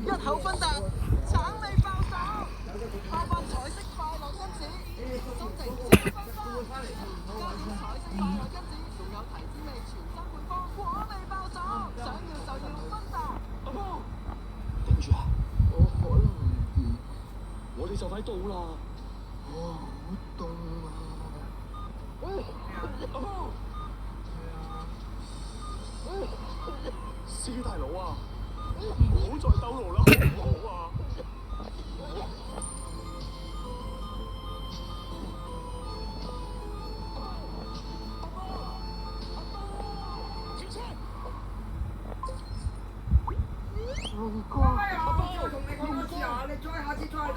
一口芬達，橙味爆手，泡泡彩色快樂因子，心情超繽紛，加點彩色快樂因子，仲有提子味全新配方，果味爆手，想要就要芬達。阿媽，頂住啊！我可能我哋就快到啦。哇，好凍啊！喂，阿媽，司機大佬啊，唔好再兜路啦，好唔好啊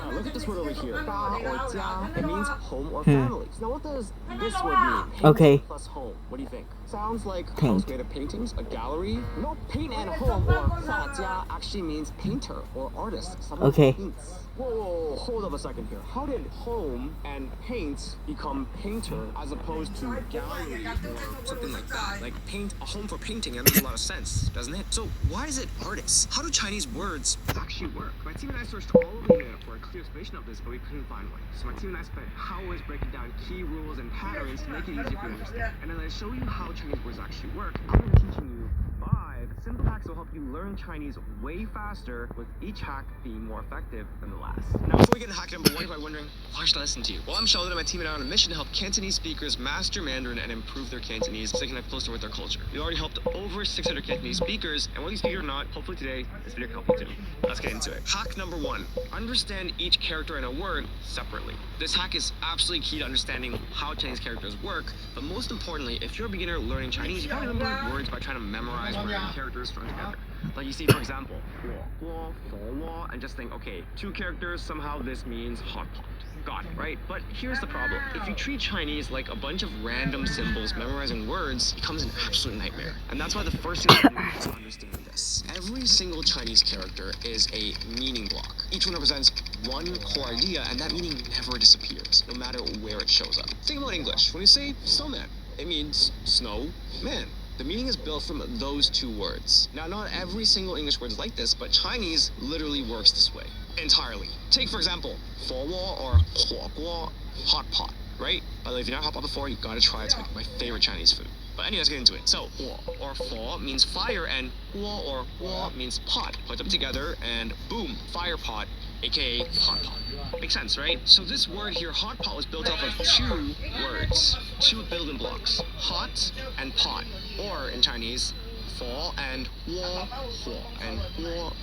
？Look at this word over here, da or jia. It means home or family. Now, what does this word mean? Okay. Paint plus home. What do you think? Sounds like Paint. house made of paintings, a gallery. No, paint and home or fa jia actually means painter or artist. Someone Okay. who paints. Whoa, hold up a second here. How did home and paint become painter as opposed to gallery or something like that? Like paint, a home for painting, that makes a lot of sense, doesn't it? So why is it artists? How do Chinese words actually work? My team and I searched all over the internet for a clear explanation of this, but we couldn't find one. So my team and I spent hours breaking down key rules and patterns to make it easier for you to understand. And as I show you how Chinese words actually work, I'm going to be teaching you 5 simple hacks that will help you learn Chinese way faster, with each hack being more effective than the last. Now, before we get into hack number 1, you might be wondering, why should I listen to you? Well, I'm Sheldon and my team and I are on a mission to help Cantonese speakers master Mandarin and improve their Cantonese so they can connect closer with their culture. We already helped over 600 Cantonese speakers, and whether you speak it or not, hopefully today, this video can help you too. Let's get into it. Hack number 1, understand each character in a word separately. This hack is absolutely key to understanding how Chinese characters work, but most importantly, if you're a beginner learning Chinese, you probably remember words by trying to memorize where characters strung together. Like you see, for example, 火锅, 火锅, and just think, okay, 2 characters, somehow this means hot pot. Got it, right? But here's the problem. If you treat Chinese like a bunch of random symbols, memorizing words becomes an absolute nightmare. And that's why the first thing you need to understand this. Every single Chinese character is a meaning block. Each one represents one core idea, and that meaning never disappears, no matter where it shows up. Think about English. When you say snowman, it means snow man. The meaning is built from those 2 words. Now, not every single English word is like this, but Chinese literally works this way entirely. Take, for example, 火锅 or 火锅, hot pot, right? By the way, if you've not hot pot before, you've got to try it. It's my favorite Chinese food. But anyway, let's get into it. So, 火 or 火 means fire, and 锅 or 锅 means pot. Put them together, and boom, fire pot, aka hot pot. Makes sense, right? So this word here, hot pot, was built off of 2 words, 2 building blocks, hot and pot, or in Chinese, 火 and 锅, 火 and 锅.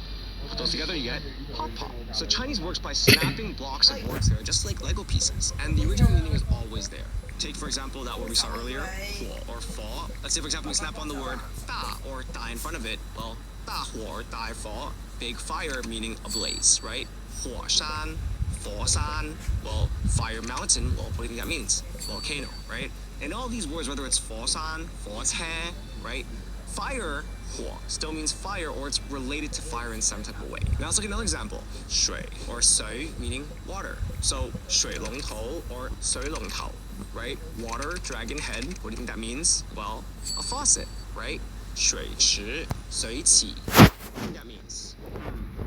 Put those together, you get hot pot. So Chinese works by snapping blocks of words there, just like Lego pieces, and the original meaning is always there. Take, for example, that word we saw earlier, 火 or 火. Let's say, for example, we snap on the word 大 or 大 in front of it. Well, 大火 or 大火, big fire, meaning a blaze, right? 火山, 火山, well, fire mountain, well, what do you think that means? Volcano, right? And all these words, whether it's 火山, 火柴, right? Fire, 火, still means fire, or it's related to fire in some type of way. Now let's look at another example. 水 or 水 meaning water. So 水龙头 or 水龙头, right? Water, dragon head. What do you think that means? Well, a faucet, right? 水池, 水起. What do you think that means?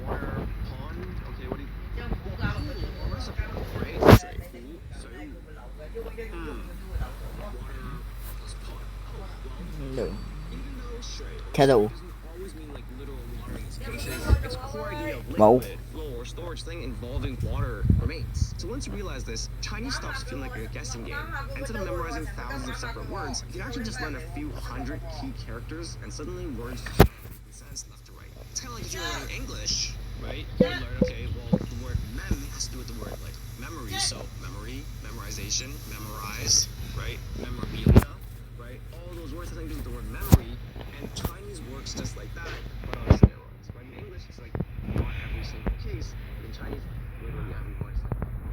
Water, pond. Okay, what do you? Or reservoir, right? 水壶, 水壶. Water plus pond. Well, Kettle. always mean like literal water in these cases. Its core idea of Wow. liquid, flow, or storage thing involving water remains. So once you realize this, Chinese stops feeling like a guessing game. Instead of memorizing thousands of separate words, you can actually just learn a few hundred key characters, and suddenly words just make sense left to right. It's kind of like if you were learning English, right? You learn, okay, well, the word mem has to do with the word like memory. So memory, memorization, memorize, right? Memorabilia, right? All those words have something to do with the word memory. And Chinese works just like that, but on steroids. But in English, it's like not every single case, but in Chinese, literally every word.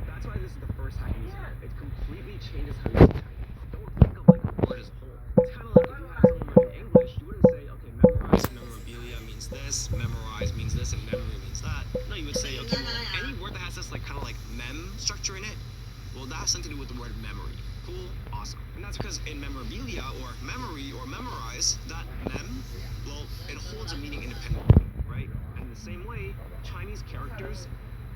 That's why this is the first hack you use. It completely changes how you use Chinese. Don't think of like a word as a whole. It's kind of like if you had someone learning English, you wouldn't say, okay, memorize memorabilia means this, memorize means this, and memory means that. No, no, you would say, okay, well, any word that has this like kind of like mem structure in it, well, that has something to do with the word memory. Cool, awesome. And that's because in memorabilia or memory or memorize, that mem, well, it holds a meaning independently, right? And in the same way, Chinese characters,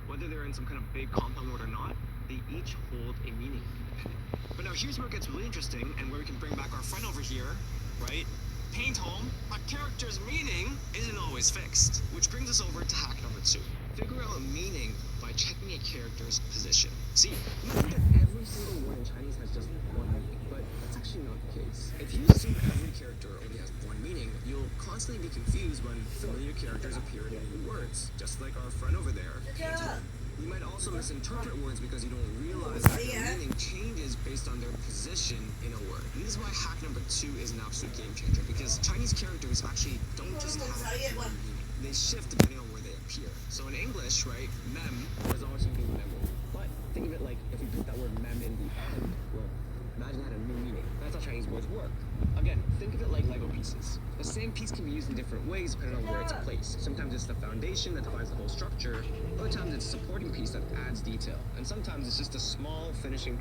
whether they're in some kind of big compound word or not, they each hold a meaning independently. But now here's where it gets really interesting and where we can bring back our friend over here, right? Paint home, a character's meaning isn't always fixed, which brings us over to hack number 2. Figure out a meaning by checking a character's position. See, you think that every single word in Chinese has just one meaning, but that's actually not the case. If you assume every character only has one meaning, you'll constantly be confused when familiar characters appear in new words, just like our friend over there. You might also misinterpret words because you don't realize that their meaning changes based on their position in a word. And this is why hack number 2 is an absolute game changer, because Chinese characters actually don't just have one meaning. They shift depending on where they appear. So in English, right, mem is always going to be memory. But think of it like if you put that word mem in the end, well, imagine that had a new meaning. That's how Chinese words work. Again, think of it like Lego pieces. The same piece can be used in different ways depending on where it's placed. Sometimes it's the foundation that defines the whole structure, other times it's a supporting piece that adds detail, and sometimes it's just a small finishing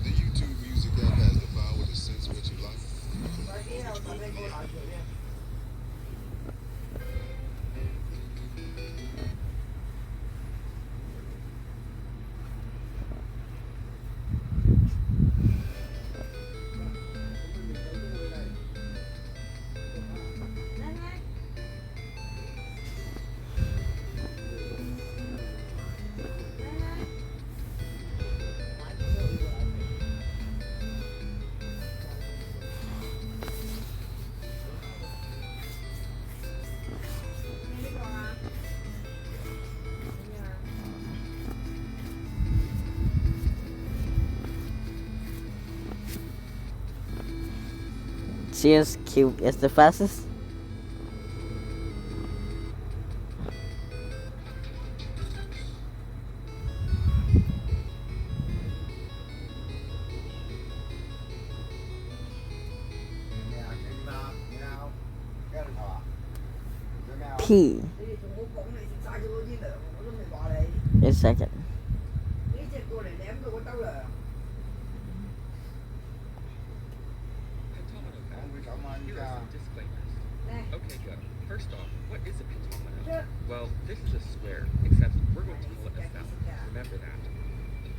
The YouTube music app has the power to sense what you like. CSQ is the fastest. P is second. Okay, good. First off, what is a pentomino? Well, this is a square, except we're going to call it a cell. Remember that. A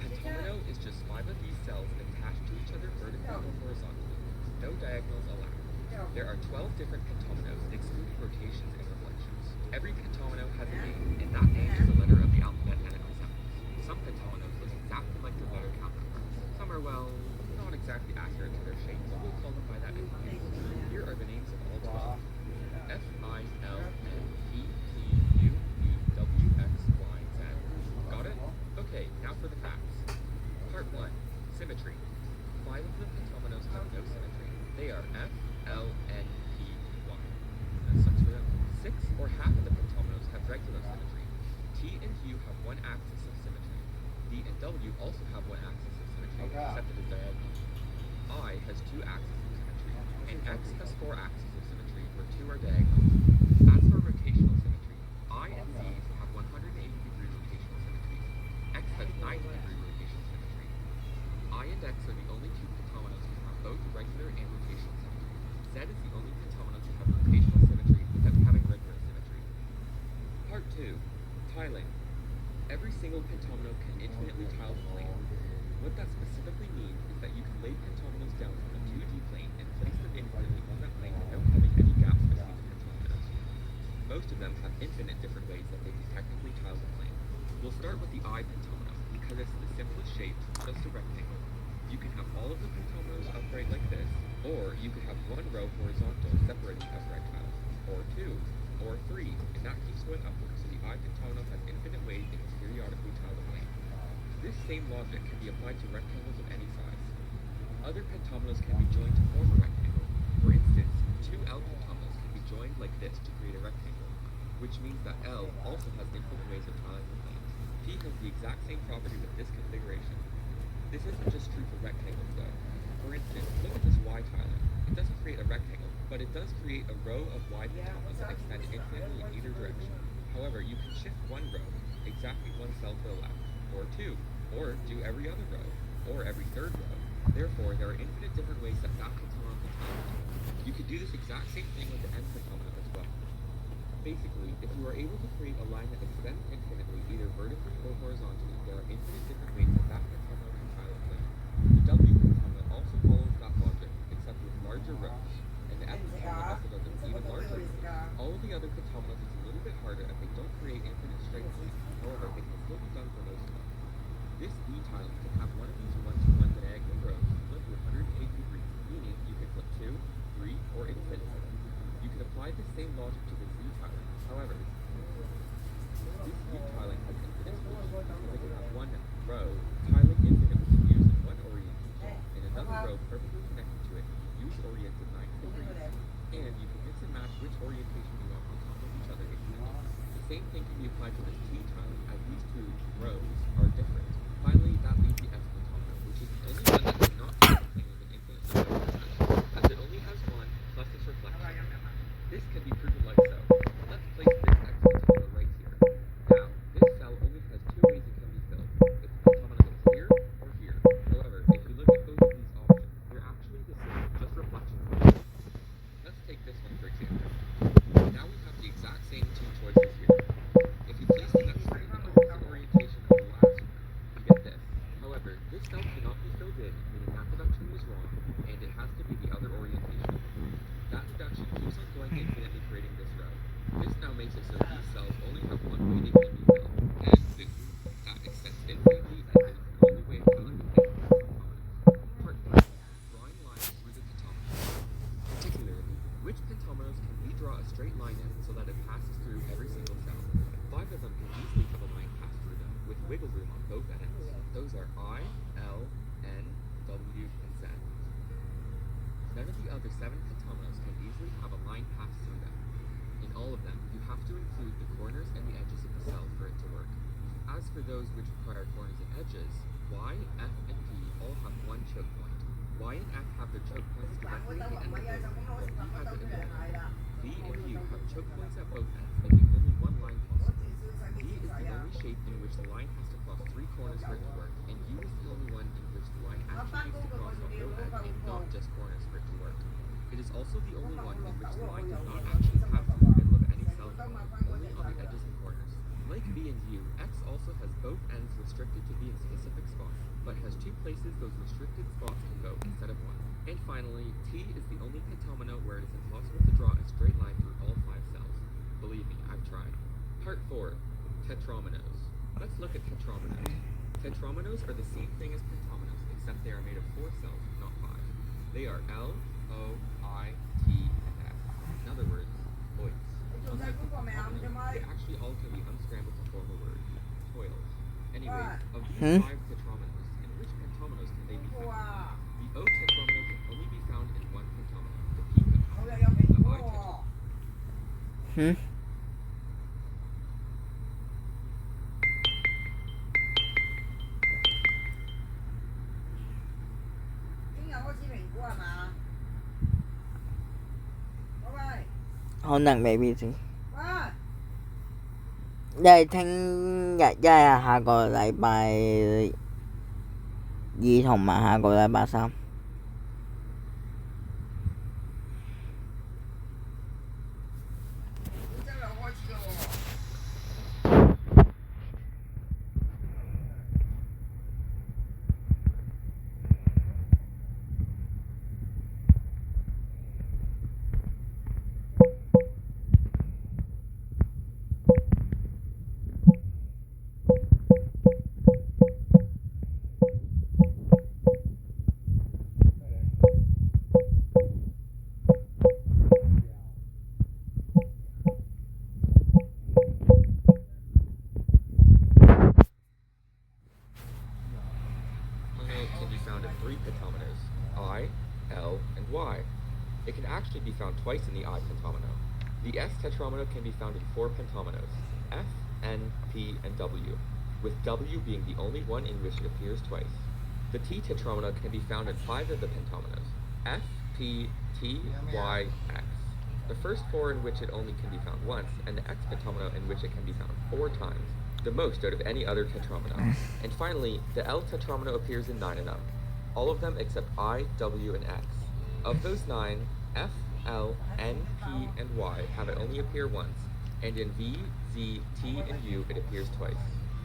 pentomino is just 5 of these cells attached to each other vertically or horizontally. No diagonals allowed. There are 12 different pentominos, excluding rotations and reflections. Every pentomino has a name, and that name is a letter of the alphabet and it resembles. Some pentominos look exactly like their letter counterparts. Some are, well, not exactly accurate to their shape, but we'll call them by that anyway. Here are the names of all 12. F-I-L-N-E-T-U-V-W-X-Y-Z. Got it? Okay, now for the facts. Part 1. Symmetry. 5 of the pentominoes have no symmetry. They are F, L, N, P, Y. That sucks for them. 6 or half of the pentominoes have regular symmetry. T and U have one axis of symmetry. D and W also have one axis of symmetry, except it is diagonal. I has 2 axes of symmetry, and X has 4 axes of symmetry, where 2 are diagonal. As for rotational symmetry, I and Z have 180-degree rotational symmetry. X has 90-degree rotational symmetry. I and X are the only 2 pentominoes who have both regular and rotational symmetry. Z is the only pentomino to have rotational symmetry without having regular symmetry. Part 2. Tiling. Every single pentomino can infinitely tile the plane. What that specifically means is that you can lay pentominoes down from a 2D plane and place them infinitely on that plane without having any gaps between the pentominoes. Most of them have infinite different ways that they can technically tile the plane. We'll start with the I pentomino, because it's the simplest shape, just a rectangle. You can have all of the pentominoes upright like this, or you could have one row horizontal separating upright tiles, or 2, or 3, and that keeps going upwards, so the I pentomino has infinite ways it can periodically tile the plane. This same logic can be applied to rectangles of any size. Other pentominoes can be joined to form a rectangle. For instance, 2 L pentominoes can be joined like this to create a rectangle, which means that L also has infinite ways of tiling the plane. P has the exact same property with this configuration. This isn't just true for rectangles though. For instance, look at this Y tiling. It doesn't create a rectangle, but it does create a row of Y pentaminoes that extend infinitely in either direction. However, you can shift one row exactly one cell to the left, or two, or do every other row, or every third row. Therefore, there are infinite different ways that pentamino can tile. You could do this exact same thing with the N pentamino as well. Basically, if you are able to create a line that extends infinitely, either vertically or horizontally, there are infinite different ways that pentamino can tile a plane. The W pentamino also follows that logic, except with larger rows, and the F pentamino also does it with even larger rows. All of the other pentaminoes is a little bit harder as they don't create infinite straight lines. However, it can still be done for most of them. This V tiling can have one of these 1-to-1 diagonal rows flipped 180 degrees, meaning you can flip 2, 3, or infinity. You can apply the same logic to the Z tiling. However, this U tiling has infinite solutions because it can have one row tiling infinitely fused in one orientation, and another row perfectly connected to it, fuse oriented 90 degrees, and you can mix and match which orientation you want on top of each other infinitely. The same thing can be applied to this T tiling, as these two rows are different. Finally, that leaves the S pentamino, which is the only one that cannot be a plane with an infinite number of dimensions, as it only has one plus its reflection. This can be proven like so. Let's place this X pentamino right here. Now, this cell only has two ways it can be filled. If the pentamino is here or here. However, if you look at both of these options, they're actually the same, just reflections. Let's take this one for example. Now we have the exact same two choices here. If you place them at the opposite orientation of the last one, you get this. However, this cell cannot be filled in, meaning that deduction was wrong, and it has to be the other orientation. That deduction keeps on going infinitely, creating this row. This now makes it so these cells only have one way they can be filled, and the group that extends infinitely, and it is the only way of filling the thing with pentaminoes. Part 5. Drawing lines through the pentaminoes. Particularly, which pentaminoes can we draw a straight line in so that it passes through every single cell? 5 of them can easily have a line pass through them, with wiggle room on both ends. Those are I, L, N, W, and Z. None of the other 7 pentaminoes can easily have a line pass through them. In all of them, you have to include the corners and the edges of the cell for it to work. As for those which require corners and edges, Y, F, and P all have one choke point. Y and F have their choke points directly at the end of the row, while P has it in the middle. V and U have choke points at both ends, making only one line possible. D is the only shape in which the line has to cross 3 corners for it to work, and U is the only one in which the line actually needs to cross on both ends and not just corners for it to work. It is also the only one in which the line does not actually pass through the middle of any cell form, only on the edges and corners. Like V and U, X also has both ends restricted to be in specific spots, but has 2 places those restricted spots can go instead of 1. And finally, T is the only pentamino where it is impossible to draw a straight line through all 5 cells. Believe me, I've tried. Part 4. Tetrominoes. Let's look at tetrominoes. Tetrominoes are the same thing as pentaminoes, except they are made of 4 cells, not 5. They are L, O, I, T, and S. In other words, oits. Unlike the pentaminoes, they actually all can be unscrambled to form a word. Toils. Anyways, of these 5 tetrominoes, in which pentaminoes can they be found? The O tetramino can only be found in one pentamino, the P pentamino. The I tetramino. Hôn nặng baby gì? Đây tháng dạ hạ個禮拜2同埋下個禮拜3。Can be found in 3 pentaminoes, I, L, and Y. It can actually be found twice in the I pentamino. The S tetramino can be found in 4 pentaminoes, F, N, P, and W, with W being the only one in which it appears twice. The T tetromino can be found in 5 of the pentominoes: F, P, T, Y, X. The first 4 in which it only can be found once, and the X pentomino in which it can be found 4 times, the most out of any other tetromino. And finally, the L tetromino appears in 9 of them, all of them except I, W, and X. Of those 9, F, L, N, P, and Y have it only appear once, and in V, Z, T, and U it appears twice.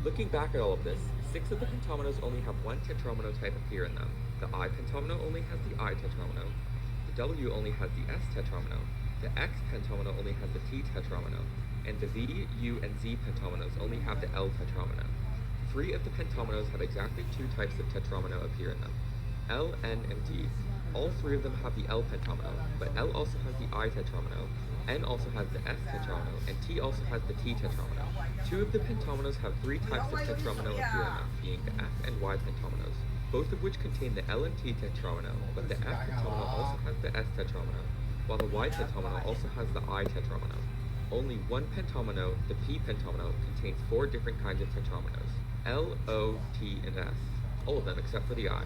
Looking back at all of this, 6 of the pentominoes only have one tetromino type appear in them. The I pentomino only has the I tetromino, the W only has the S tetromino, the X pentomino only has the T tetromino, and the V, U, and Z pentominoes only have the L tetromino. 3 of the pentominoes have exactly 2 types of tetromino appear in them: L, N, and T. All 3 of them have the L pentomino, but L also has the I tetromino, N also has the S tetromino, and T also has the T tetromino. 2 of the pentominoes have 3 types of tetromino appear in them, being the F and Y pentominoes, both of which contain the L and T tetromino, but the F pentomino also has the S tetromino, while the Y pentomino also has the I tetromino. Only one pentomino, the P pentomino, contains 4 different kinds of tetrominoes: L, O, T, and S, all of them except for the I.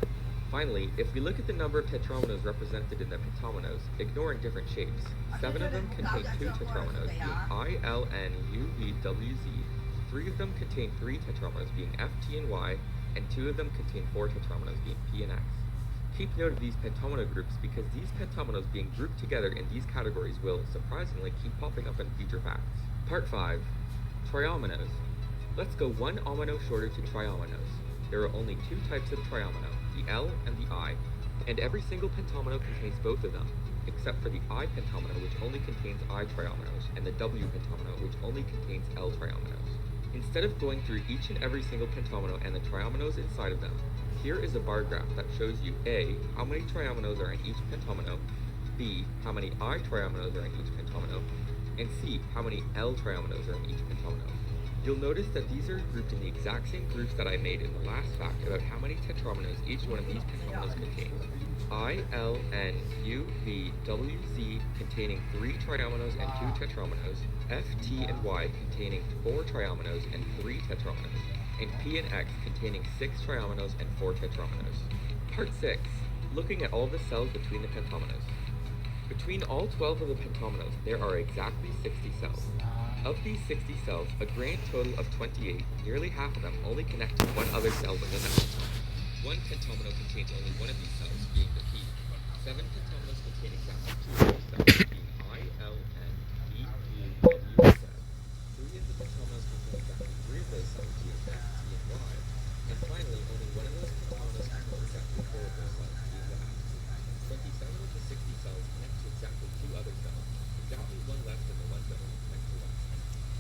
Finally, if we look at the number of tetrominoes represented in the pentominoes, ignoring different shapes, 7 of them contain 2 tetrominoes, being I, L, N, U, V, W, Z. 3 of them contain 3 tetrominoes, being F, T, and Y, and 2 of them contain 4 tetrominoes, being P and X. Keep note of these pentomino groups because these pentominoes being grouped together in these categories will, surprisingly, keep popping up in future facts. Part 5. Triominoes. Let's go one omino shorter to triominoes. There are only 2 types of triomino, the L and the I, and every single pentomino contains both of them, except for the I pentomino, which only contains I triominoes, and the W pentomino, which only contains L triominoes. Instead of going through each and every single pentomino and the triominoes inside of them, here is a bar graph that shows you A, how many triominoes are in each pentomino, B, how many I triominoes are in each pentomino, and C, how many L triominoes are in each pentomino. You'll notice that these are grouped in the exact same groups that I made in the last fact about how many tetrominoes each one of these pentominoes contains. I, L, N, U, V, W, Z containing 3 triominoes and 2 tetrominoes, F, T, and Y containing 4 triominoes and 3 tetrominoes, and P and X containing 6 triominoes and 4 tetrominoes. Part 6. Looking at all the cells between the pentominoes. Between all 12 of the pentominoes, there are exactly 60 cells. Of these 60 cells, a grand total of 28, nearly half of them only connect to one other cell within that pentomino. One pentomino contains only one of these cells, being the P. 7 pentominoes contain exactly 2 of these cells, being I, L, N, E, U, W, and Z. 3 of the pentominoes contain exactly 3 of those cells, being F, T, and Y. And finally, only one of those pentominoes contains exactly 4 of those cells, being the X. 27 of the 60 cells connect to exactly 2 other cells, exactly one less than the ones that only connect to one.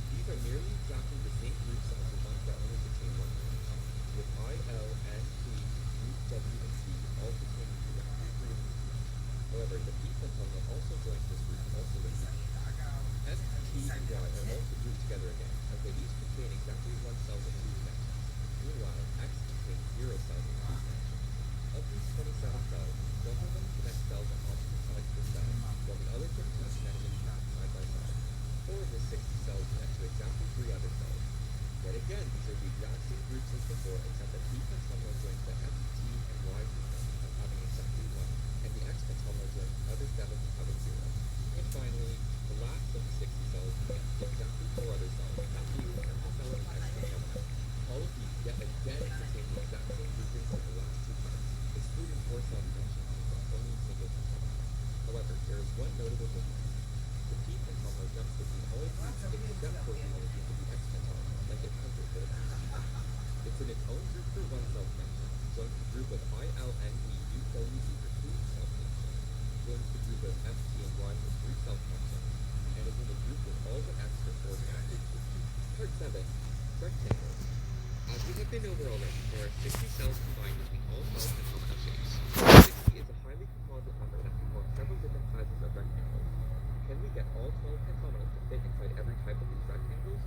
These are nearly exactly the same group cells as ones that only contain one chromosome, with I, L, N, P, U, W, and Z all containing exactly 3 of these groups. However, the P pentomino also joins this group also with Z. S, T, and Y are also grouped together again, as they each contain exactly 1 cell with 2 connections. Meanwhile, X contains 0 cells with 2 connections. Of these 27 cells, 12 of them connect cells on opposite sides of the cell, while the other 15 connect them side by side. 4 of the 60 cells connect to exactly 3 other cells. Yet again, these are the exact same groups as before, except that P pentomino joins the F, T, and Y groups of having exactly 1, and the X pentomino joins the other 7 having 0. And finally, the last of the 60 cells connects to exactly 4 other cells, that being the central cell of the X pentomino. All of these yet again contain the exact same groupings as the last 2 parts, excluding 4 cell connections from only a single pentomino. However, there is one notable difference. The P pentomino jumps between all groups except for moving into the X pentomino, like it has with the P. It's in its own group for 1 cell connection, joins the group of I, L, N, E, U, W, Z for 2 cell connections, joins the group of F, T, and Y for 3 cell connections, and is in the group with all but X for 4 cell connections. Part 7. Rectangles. As we have been over already, there are 60 cells combined between all 12 pentomino shapes. 60 is a highly composite number that can form several different sizes of rectangles. Can we get all 12 pentominoes to fit inside every type of these rectangles?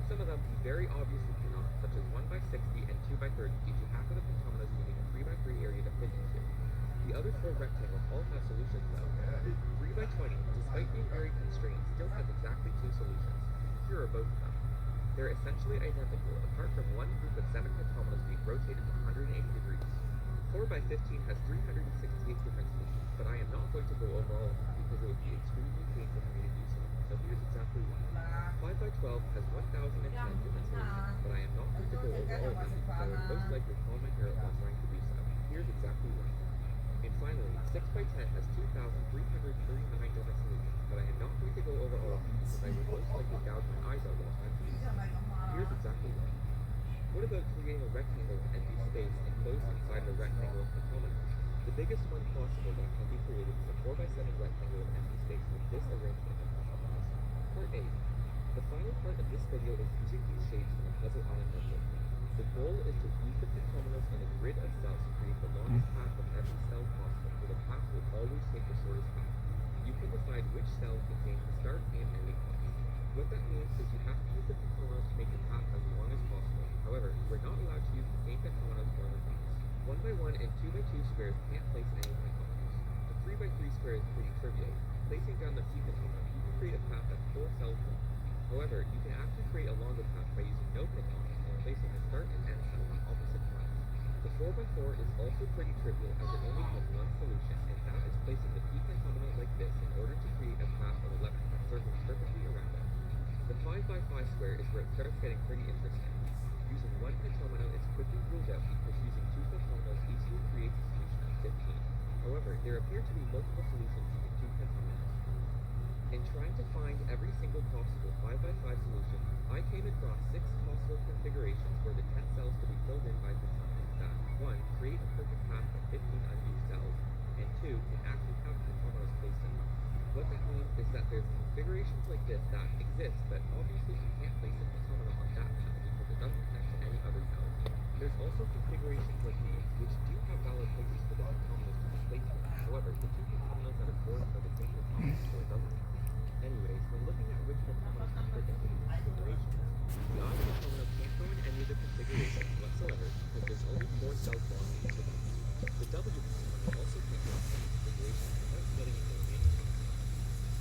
Some of them we very obviously cannot, such as 1 by 60 and 2 by 30, due to half of the pentominoes needing a 3 by 3 area to fit into. The other 4 rectangles all have solutions though. 3 by 20, despite being very constrained, still has exactly 2 solutions. Here are both of them. They're essentially identical, apart from one group of 7 pentominoes being rotated 180 degrees. 4x15 has 368 different solutions, but I am not going to go over all of them because it would be extremely painful for me to do so. So here's exactly why. 5x12 has 1010 different solutions, but I am not going to go over all of them because I would most likely call my hair while trying to do so. Here's exactly why. And finally, 6x10 has 2,339 different solutions, but I am not going to go over all of them because I would most likely gouge my eyes out while trying to do so. Here's exactly why. What about creating a rectangle with empty space enclosed inside the rectangle of pentagonal? The biggest one possible that can be created is a 4x7 rectangle with empty space with this arrangement of pentagonals. Part A. The final part of this video is using these shapes in a puzzle island puzzle. The goal is to use the pentagonals in a grid of cells to create the longest path of every cell possible, so the path will always take the shortest path. You can decide which cell contains the start and ending points. What that means is you have to use the pentagonals to make the path as long as possible. However, you are not allowed to use the same pentagonals more than once. 1x1 and 2x2 squares can't place any pentagonals. A 3x3 square is pretty trivial. Placing down the P pentagonal, you can create a path that's 4 cells long. However, you can actually create a longer path by using no pentagonals and placing the start and end cell on opposite sides. The 4x4 is also pretty trivial as it only has one solution, and that is placing the P pentagonal like this in order to create a path of 11 that circles perfectly around it. The 5x5 square is where it starts getting pretty interesting. Using one pentagonal is quickly ruled out because using two pentagonals easily creates a solution of 15. However, there appear to be multiple solutions using two pentagonals. In trying to find every single possible 5x5 solution, I came across 6 possible configurations for the 10 cells to be filled in by pentagonals that 1. Create a perfect path of 15 unused cells, and 2. Can actually have pentagonals placed in them. What that means is that there's configurations like this that exist, but obviously you can't place a pentagonal on that panel because it doesn't connect to any other cells. There's also configurations like these, which do have valid places for the pentagonals to be placed in. However, the two pentagonals that are formed are the same pentagonal, so it doesn't count. Anyways, when looking at which pentagonals to fit into these configurations, the I pentagonal can't go in any of the configurations whatsoever because there's only 4 cells long in each of them. The W pentagonal also can't go in any configuration without splitting into the remaining pentagonals.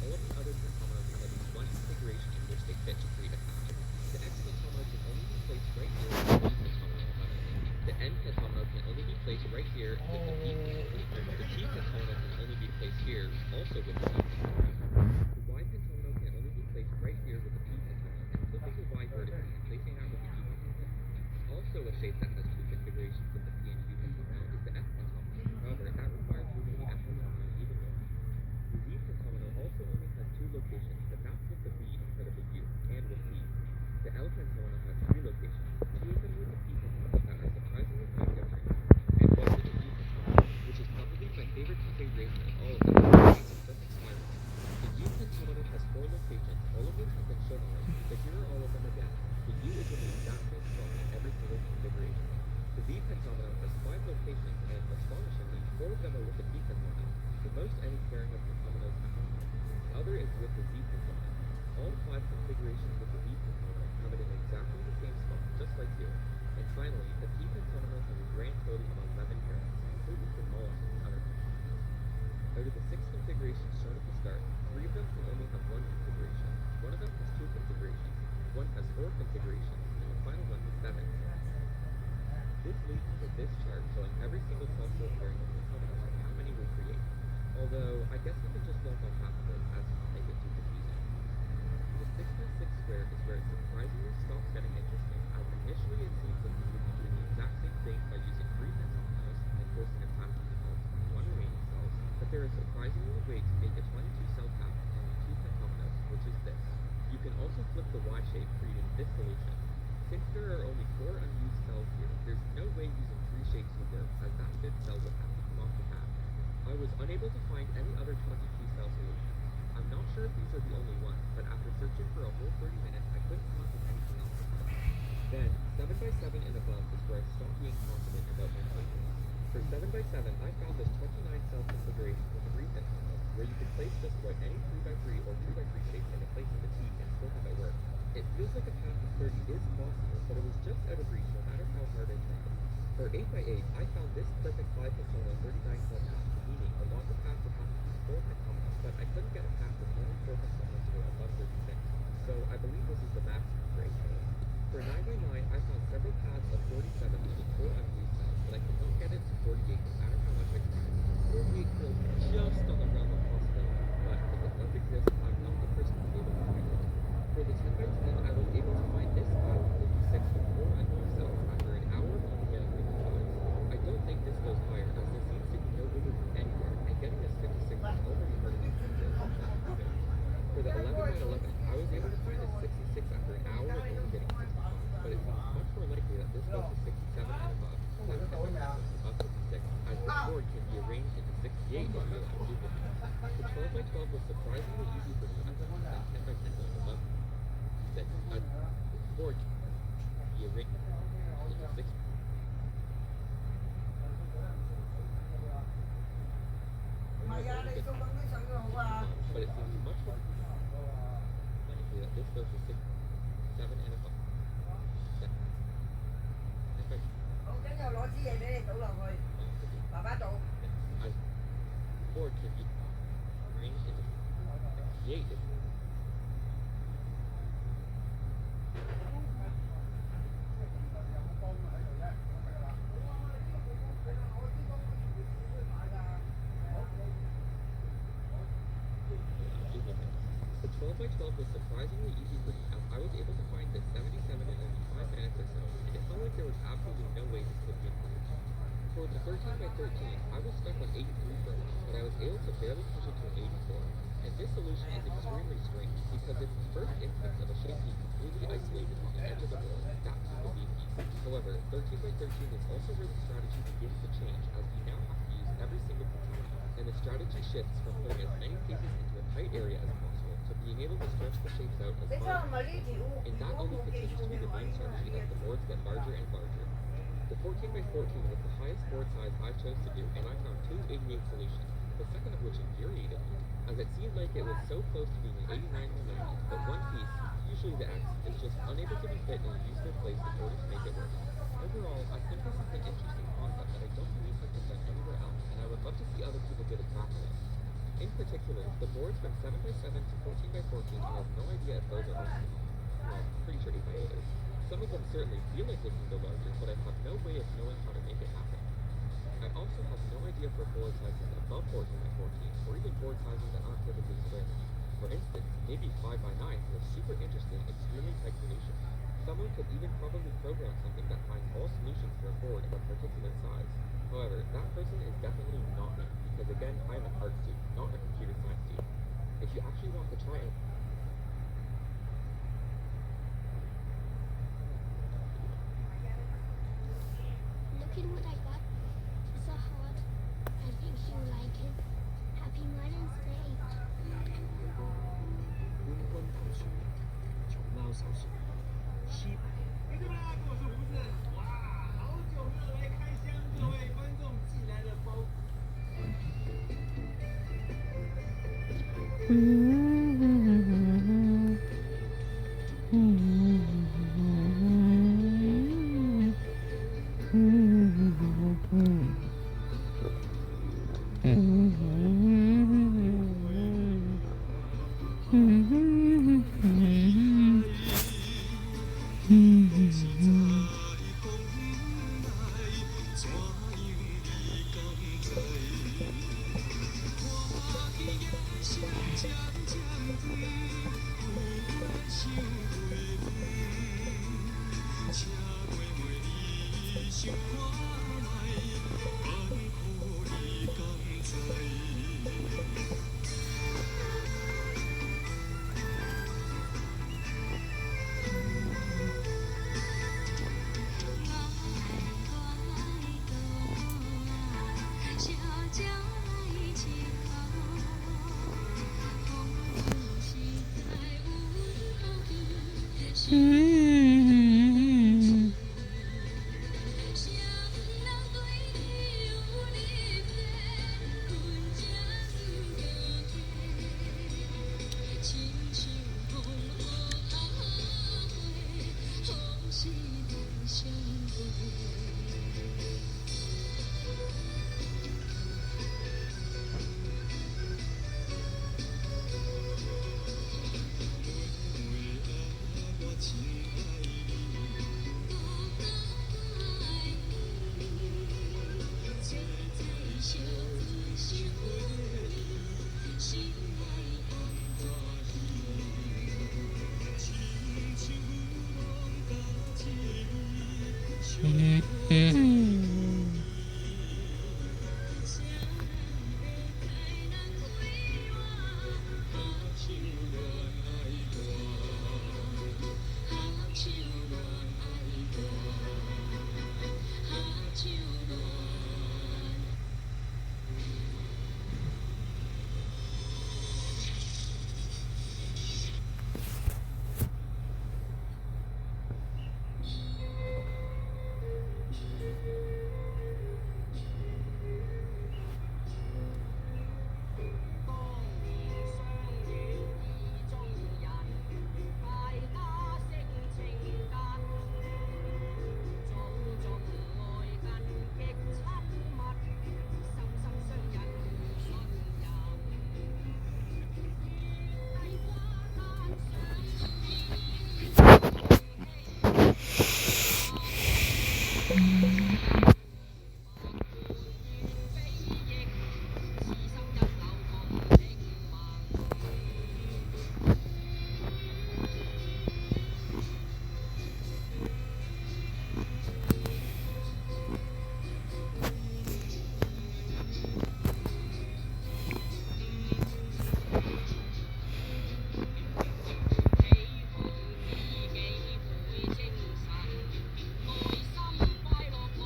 All of the other pentagonals have at least one configuration in which they fit to create a path. The X pentagonal can only be placed right here with the E pentagonal above it. The N pentagonal can only be placed right here with the P pentagonal. The T pentagonal can only be placed here, also with the P pentagonal. The Y pentagonal can only be placed right here with the P pentagonal, and flipping the Y vertically and placing that with the U pentagonal. Also a shape that has 2 configurations with the P and U pentagonal is the F pentagonal. However, that requires moving the F pentagonal even more. The Z pentagonal also only has 2 locations, but that's with the B instead of the U, and with P. The L pentagonal has 3 locations, 2 of them with the P pentagonal that are surprisingly quite different, and 1 with the U pentagonal, which is probably my favorite configuration of all of them because it's perfect spiral. The U pentagonal has 4 locations, all of which have been shown already, but here are all of them again. The U is in the exact same spot in every single configuration. The V pentagonal has 5 locations, and astonishingly, 4 of them are with the V pentagonal, the most any pairing of pentagonals have. The other is with the Z pentagonal. All 5 configurations with the V pentagonal have it in exactly the same spot, just like here. And finally, the P pentagonal has a grand total of 11 pairings, completely demolished the other pentagonals. Out of the 6 configurations shown at the start, 3 of them can only have 1 configuration, 1 of them has 2 configurations, 1 has 4 configurations, and the final one has 7. This leads to this chart showing every single possible pairing of pentagonals and how many we create. Although, I guess we can just log on half of it as to not make it too confusing. The 6x6 square is where it surprisingly stops getting interesting, as initially it seems like we would be doing the exact same thing by using 3 pentagonals and forcing a path into all 21 remaining cells, but there is surprisingly a way to make a 22-cell path with only 2 pentagonals, which is this. You can also flip the Y shape, creating this solution. Since there are only 4 unused cells here, there's no way using 3 shapes would work, as that 5th cell would have to come off the path. I was unable to find any other 22-cell solutions. I'm not sure if these are the only ones, but after searching for a whole 30 minutes, I couldn't come up with anything else to find. Then, 7x7 and above is where I stopped being confident about my choices. For 7x7, I found this 29-cell configuration with 3 pentagonals, where you could place just about any 3x3 or 2x3 shape in the place of the T and still have it work. It feels like a path of 30 is possible, but it was just out of reach no matter how hard I tried. For 8x8, I found this perfect 5-pentagonal 39-cell path, meaning a longer path would have to be 4 pentagonals, but I couldn't get a path with only 4 pentagonals or above 36, so I believe this is the maximum for 8x8. For 9x9, I found several paths of 47 using 4 unused cells, but I could not get it to 48 surprisingly easy for me at 10 by 10 going above 6. A board can be arranged into 6. But it seems much more likely that this goes to 6, 7, and above. A board can be arranged into 8. The 12 by 12 was surprisingly easy for me as I was able to find the 77 in only 5 minutes or so, and it felt like there was absolutely no way this could be improved. For the 13 by 13, I was stuck on 83 for a while, but I was able to barely push it to an 84. And this solution is extremely strange because it's the first instance of a shape being completely isolated on the edge of the board, that piece of piece. However, 13 by 13 is also where the strategy begins to change as we now have to use every single pentagon, and the strategy shifts from putting as many pieces into a tight area as possible to being able to stretch the shapes out as far as possible. And that only continues to be the main strategy as the boards get larger and larger. The 14 by 14 was the highest board size I chose to do, and I found 2 88 solutions, the second of which infuriated me, as it seemed like it was so close to being an 89 or 90, but one piece, usually the X, is just unable to be fit in a useful place in order to make it work. Overall, I think this is an interesting concept that I don't believe has been done anywhere else, and I would love to see other people get exactly it. In particular, the boards from 7 by 7 to 14 by 14, I have no idea if those are also, well, pretty sure 8 by 8 is. Some of them certainly feel like they can go larger, but I have no way of knowing how to make it happen. I also have no idea for board sizes above 14 by 14, or even board sizes that aren't typically square. For instance, maybe 5 by 9 is a super interesting, extremely tight solution. Someone could even probably program something that finds all solutions for a board of a particular size. However, that person is definitely not me, because again, I'm an art student, not a computer science student. If you actually want to try it, look at what I got. It's a heart. I think you'll like it. Happy Mother's Day. 昏昏头绪，熊猫手术，西北。同志们，我是胡子。哇，好久没有来开箱，各位观众寄来的包。愛心快樂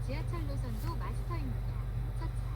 지하철 노선도 마스터입니다. 첫차.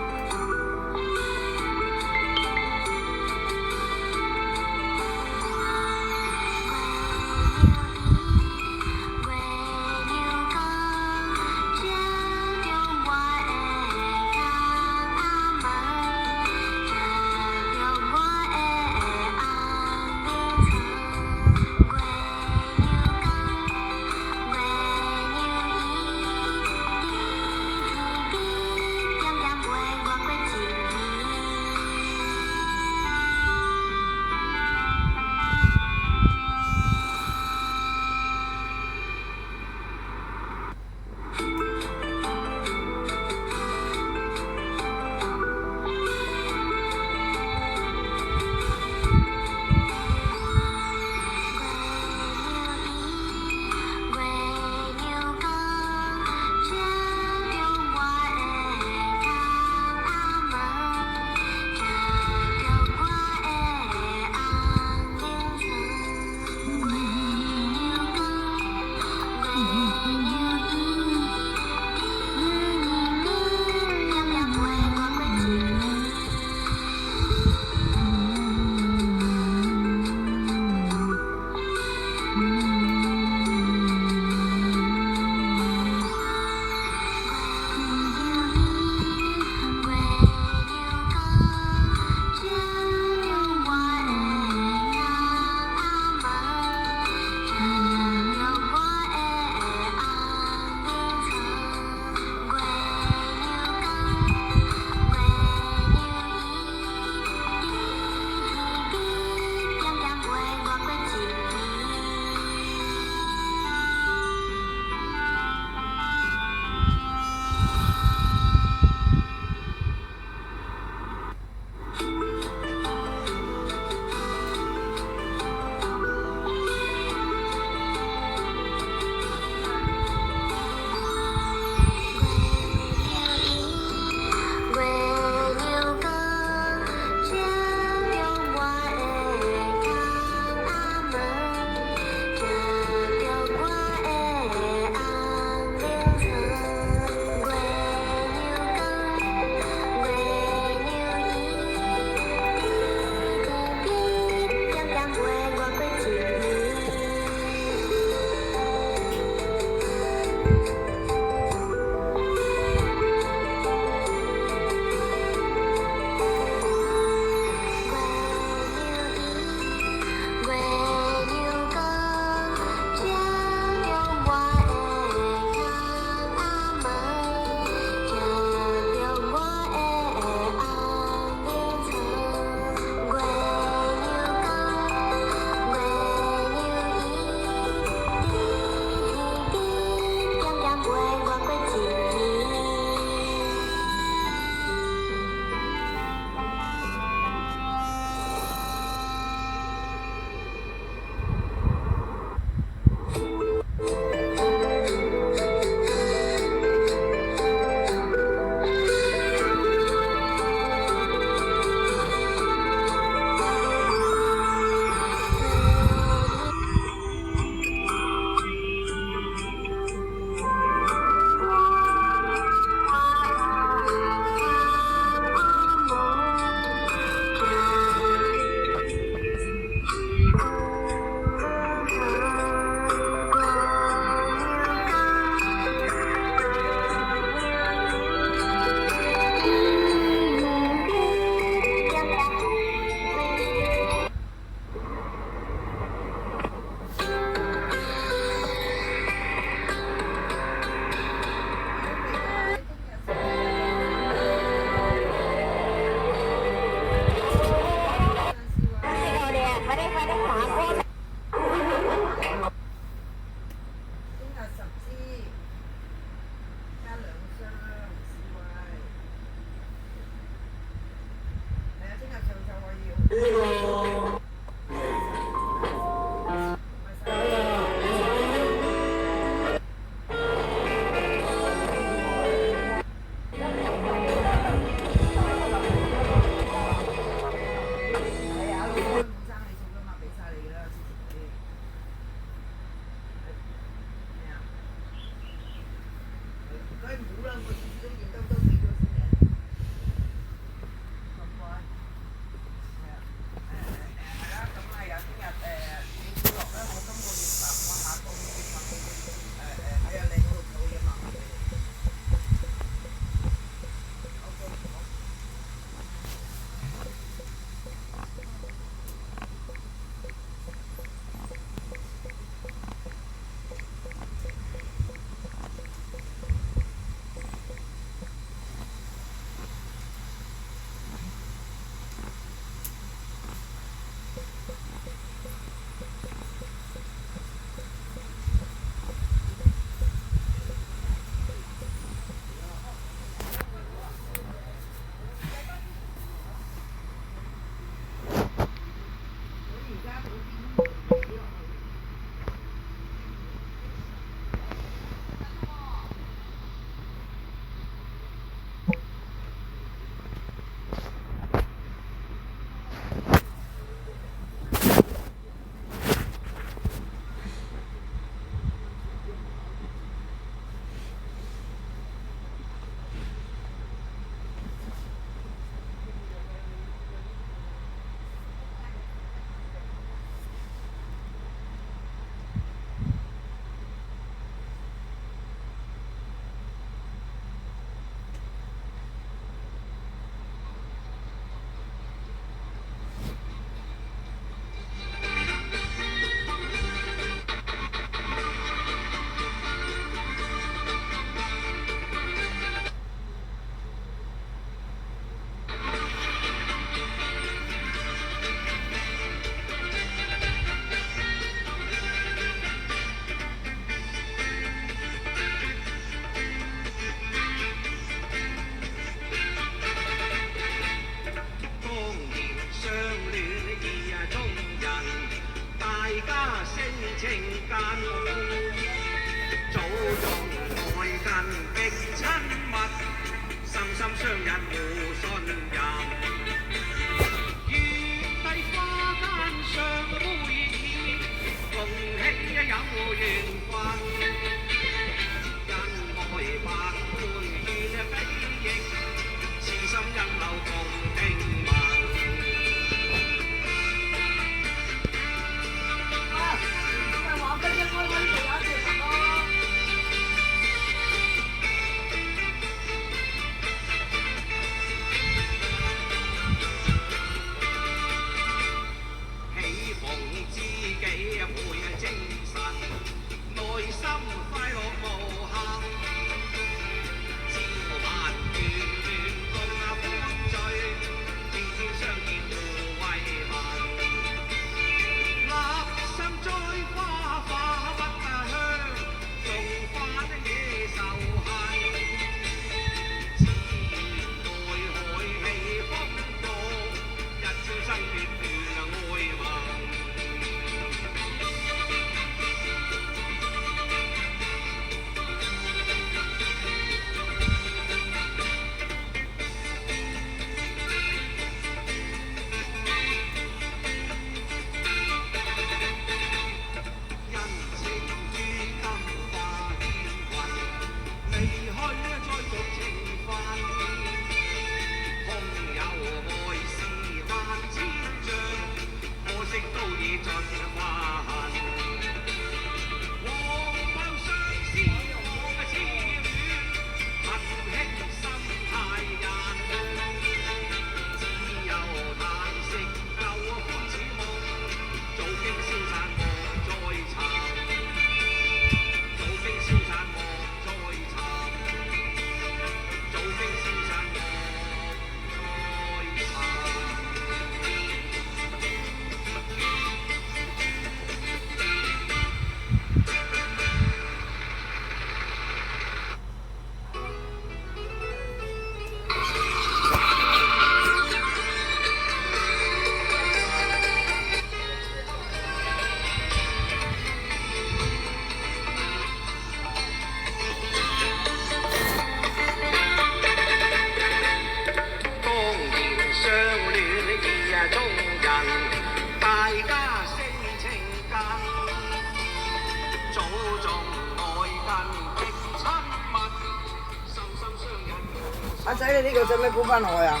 阿仔，你呢個使唔使煲翻落去啊？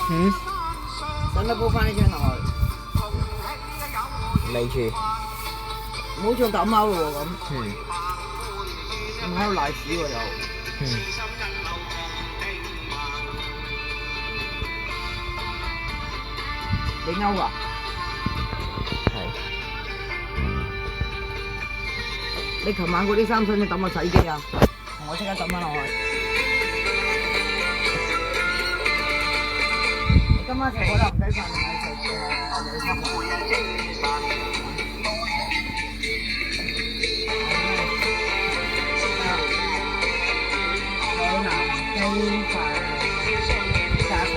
使唔使煲翻呢張落去？未住。唔好做狗貓咯喎咁。咁喺度賴屎喎又。你勾㗎？係。你琴晚嗰啲衫使唔使抌落洗衣機啊？同我即刻抌翻落去。你今晚食可能唔使飯，係食海南雞飯加茶。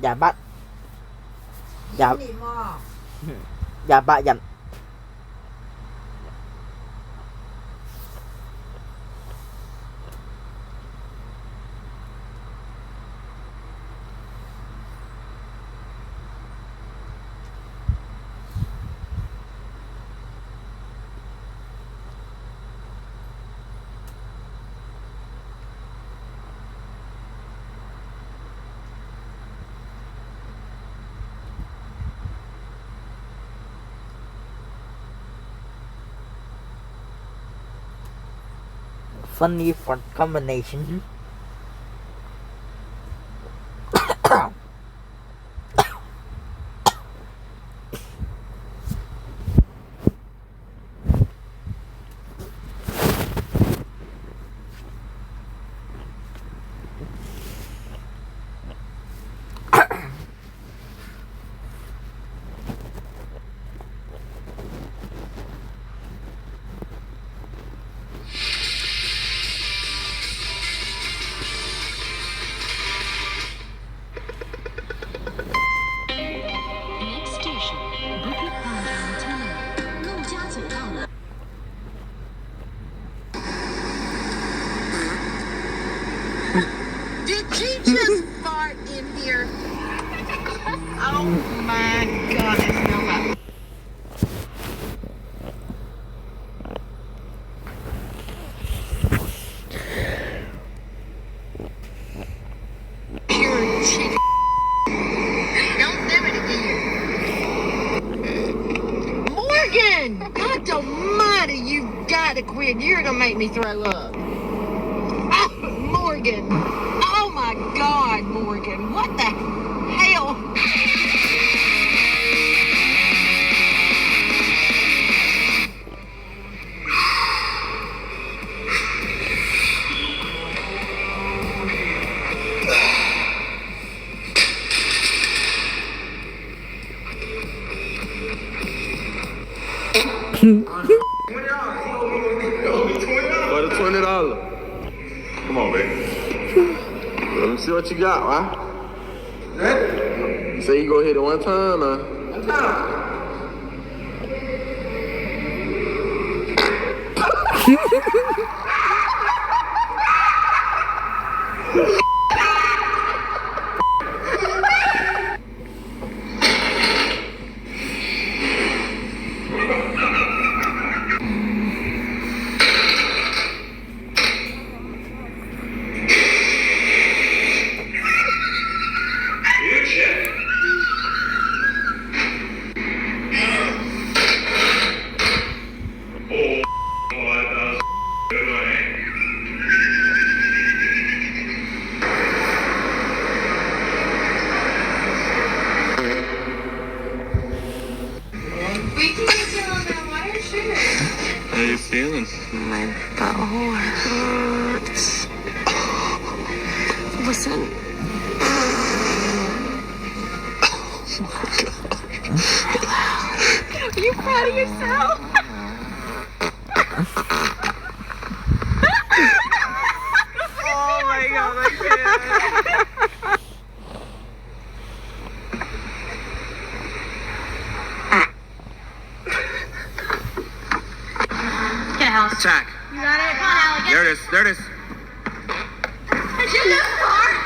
Dạ bác. Dạ. Dạ bác dành. Funny for combination. Next station, Bukit Panjang Terminal. 陆家嘴到了。Did you just fart in here? Oh my god, it smells like pure chicken. Don't do it again. Morgan! God almighty, you gotta quit. You're gonna make me throw up. Oh, Morgan. Oh my god, Morgan. What the hell? For the $20. Come on, baby. Let me see what you got, right? You say you go hit it one time, One time. How you feeling? My butthole hurts. Listen. Are you proud of yourself? Oh my god, I can't. Get a house. Attack. You got it? Come on, Allie. Get There it is. There it is. Did you just fart?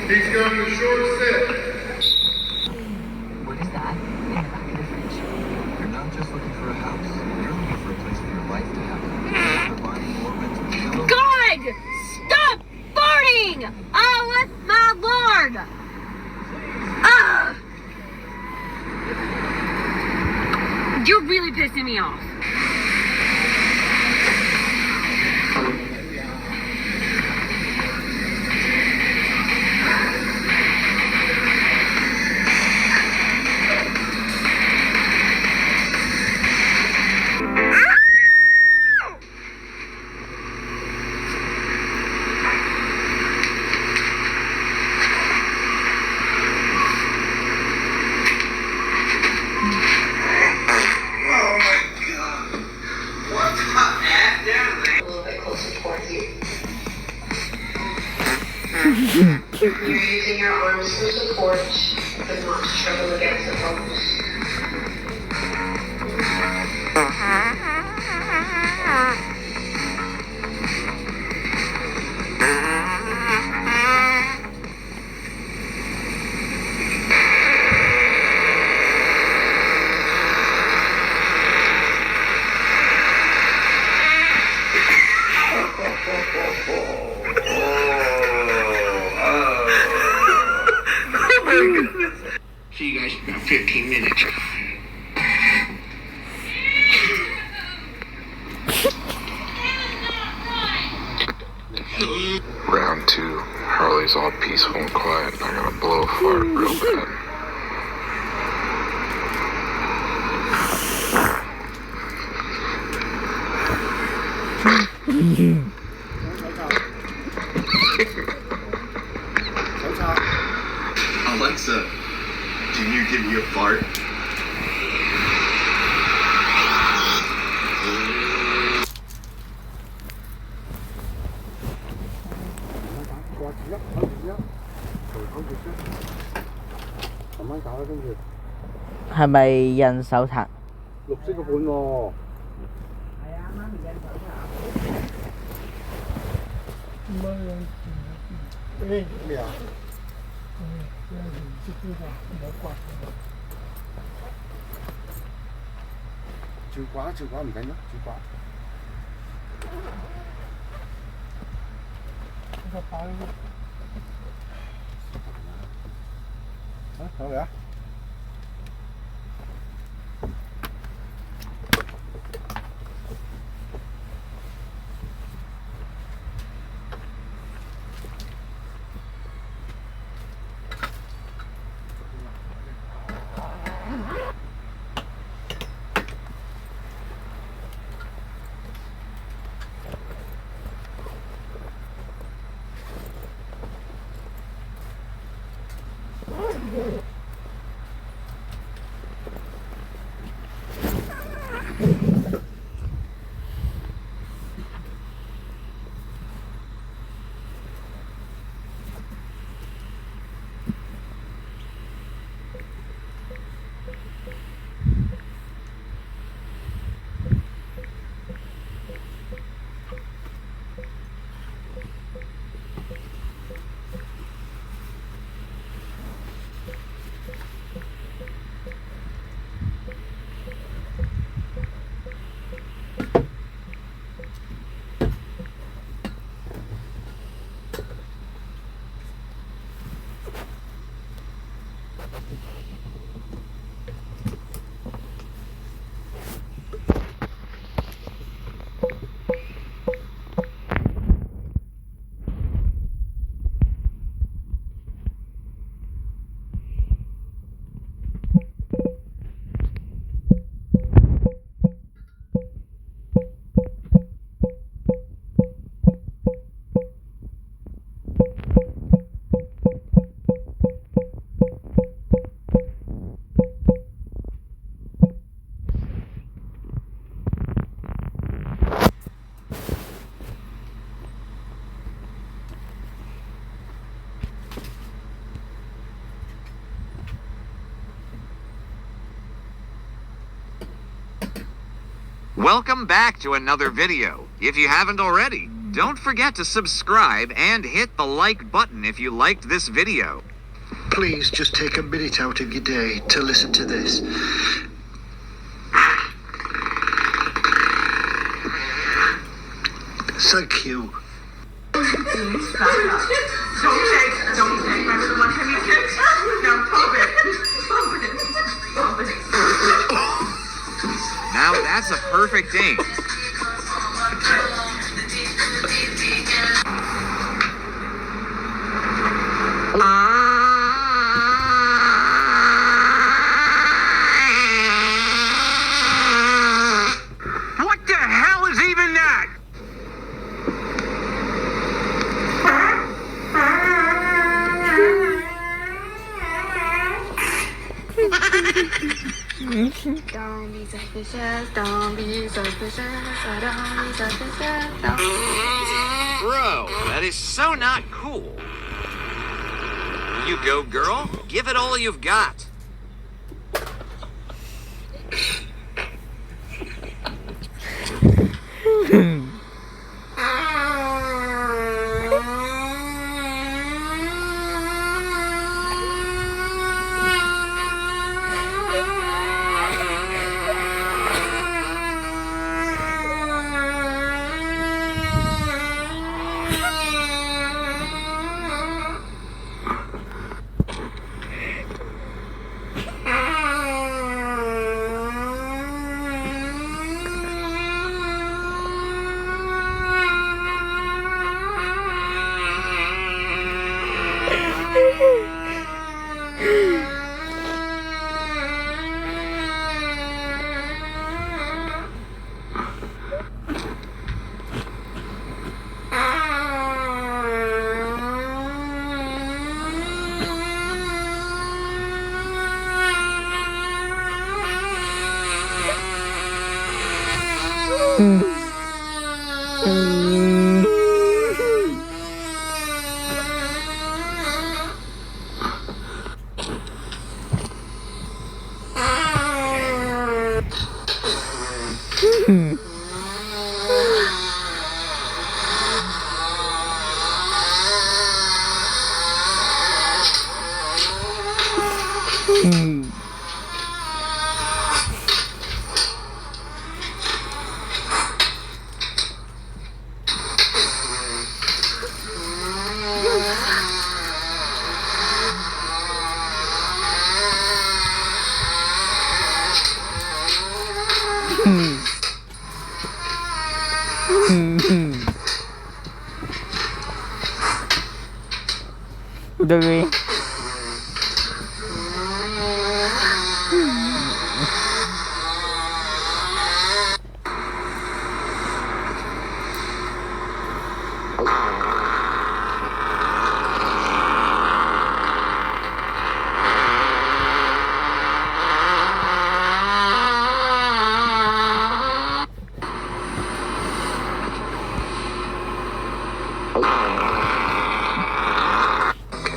He's got the short set. What is that in the back of the fridge? You're not just looking for a house. You're looking for a place for your life to happen. You're buying more rental. God! Stop farting! Oh my lord! Ugh! You're really pissing me off. You're using your arms for support, but not to struggle against the problems. See you guys in about 15 minutes. Round 2. Harley's all peaceful and quiet. I gotta blow a fart real bad. Alexa, can you give me a fart?係咪印手冊？綠色個本喎。係啊，媽咪印手冊。咩啊？照掛唔緊要，照掛。上嚟啊！Welcome back to another video. If you haven't already, Don't forget to subscribe and hit the like button if you liked this video. Please just take a minute out of your day to listen to this. Thank you. Don't take. I really want him to take. Now pump it. Now that's a perfect aim. What the hell is even that? Don't be suspicious, don't be suspicious, don't be suspicious, don't be suspicious. Bro, that is so not cool. You go, girl. Give it all you've got. Udah gue.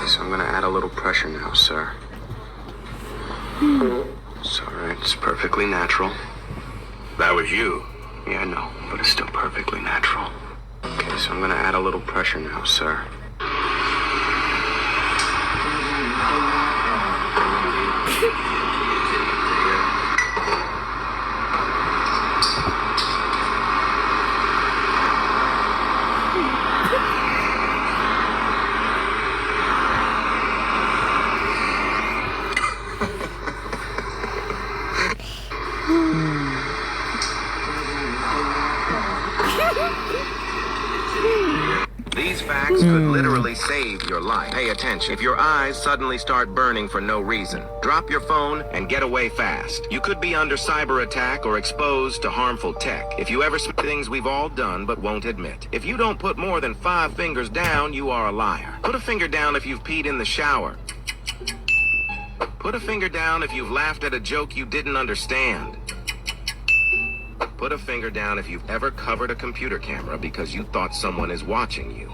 So I'm gonna add a little pressure now, sir. It's alright, it's perfectly natural. That was you. Yeah, I know, but it's still perfectly natural. Okay, so I'm gonna add a little pressure now, sir. These facts could literally save your life. Pay attention. If your eyes suddenly start burning for no reason, drop your phone and get away fast. You could be under cyber attack or exposed to harmful tech. If you ever things we've all done but won't admit. If you don't put more than 5 fingers down, you are a liar. Put a finger down if you've peed in the shower. Put a finger down if you've laughed at a joke you didn't understand. Put a finger down if you've ever covered a computer camera because you thought someone is watching you.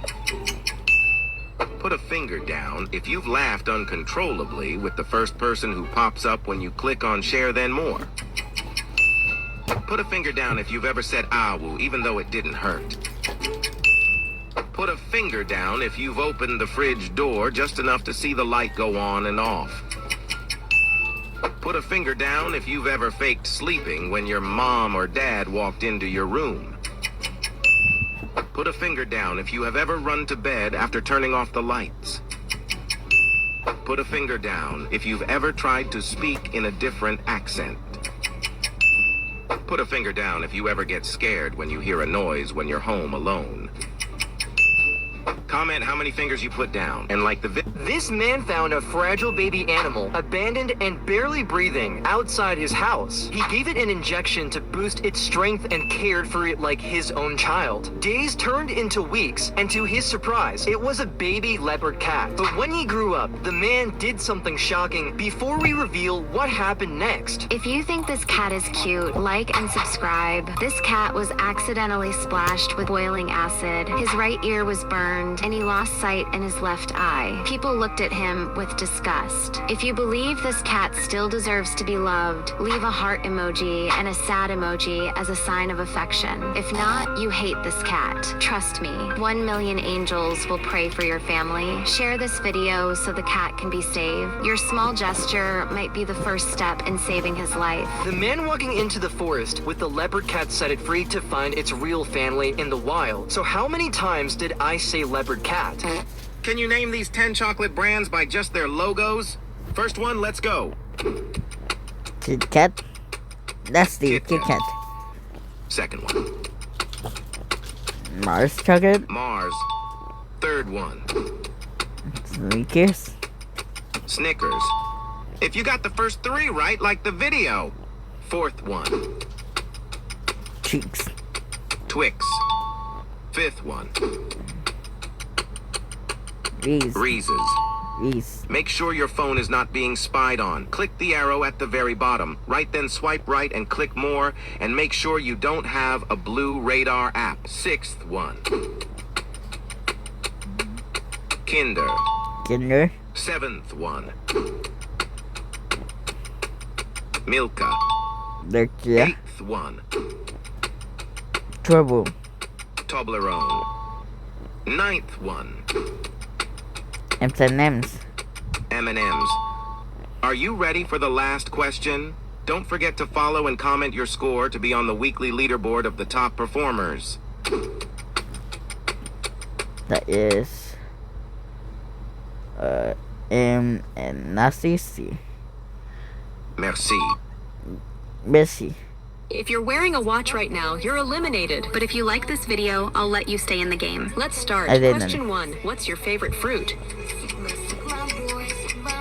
Put a finger down if you've laughed uncontrollably with the first person who pops up when you click on share then more. Put a finger down if you've ever said "ah woo" even though it didn't hurt. Put a finger down if you've opened the fridge door just enough to see the light go on and off. Put a finger down if you've ever faked sleeping when your mom or dad walked into your room. Put a finger down if you have ever run to bed after turning off the lights. Put a finger down if you've ever tried to speak in a different accent. Put a finger down if you ever get scared when you hear a noise when you're home alone. Comment how many fingers you put down and like the This man found a fragile baby animal, abandoned and barely breathing, outside his house. He gave it an injection to boost its strength and cared for it like his own child. Days turned into weeks, and to his surprise, it was a baby leopard cat. But when he grew up, the man did something shocking before we reveal what happened next. If you think this cat is cute, like and subscribe. This cat was accidentally splashed with boiling acid. His right ear was burned, and he lost sight in his left eye. People looked at him with disgust. If you believe this cat still deserves to be loved, leave a heart emoji and a sad emoji as a sign of affection. If not, you hate this cat. Trust me, 1 million angels will pray for your family. Share this video so the cat can be saved. Your small gesture might be the first step in saving his life. The man walking into the forest with the leopard cat set it free to find its real family in the wild. So how many times did I say leopard cat? Can you name these 10 chocolate brands by just their logos? First one, let's go. Kit Kat. That's the Kit Kat. Second one. Mars chocolate. Mars. Third one. Snickers. Snickers. If you got the first 3 right, like the video. Fourth one. Cheeks. Twix. Fifth one. Reese's. Make sure your phone is not being spied on. Click the arrow at the very bottom. Right then swipe right and click more. And make sure you don't have a blue radar app. Sixth one. Kinder. Seventh one. Milka. Eighth one. Trouble. Toblerone. Ninth one. M&M's. M&M's. Are you ready for the last question? Don't forget to follow and comment your score to be on the weekly leaderboard of the top performers. That is M and Nasty C. Merci. If you're wearing a watch right now, you're eliminated. But if you like this video, I'll let you stay in the game. Let's start. Question 1. What's your favorite fruit?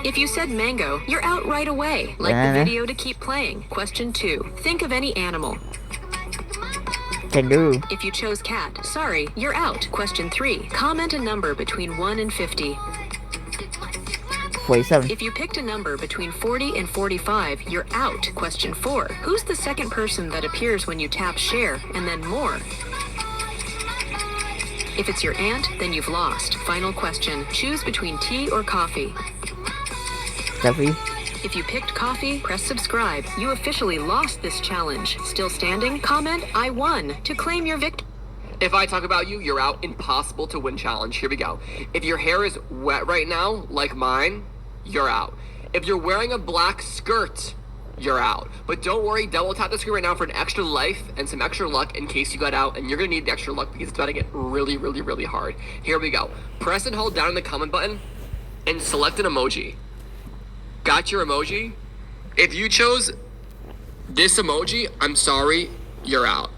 If you said mango, you're out right away. Like the video to keep playing. Question 2. Think of any animal. Kangaroo. If you chose cat, sorry, you're out. Question 3. Comment a number between 1 and 50. 47. If you picked a number between 40 and 45, you're out. Question 4. Who's the second person that appears when you tap share and then more? If it's your aunt, then you've lost. Final question. Choose between tea or coffee. Coffee. If you picked coffee, press subscribe. You officially lost this challenge. Still standing? Comment I won to claim your victory. If I talk about you, you're out. Impossible to win challenge. Here we go. If your hair is wet right now, like mine, you're out. If you're wearing a black skirt, you're out. But don't worry, double tap the screen right now for an extra life and some extra luck in case you got out, and you're gonna need the extra luck because it's about to get really, really, really hard. Here we go. Press and hold down on the comment button and select an emoji. Got your emoji? If you chose this emoji, I'm sorry, you're out.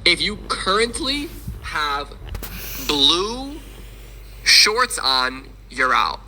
If you currently have blue shorts on, you're out.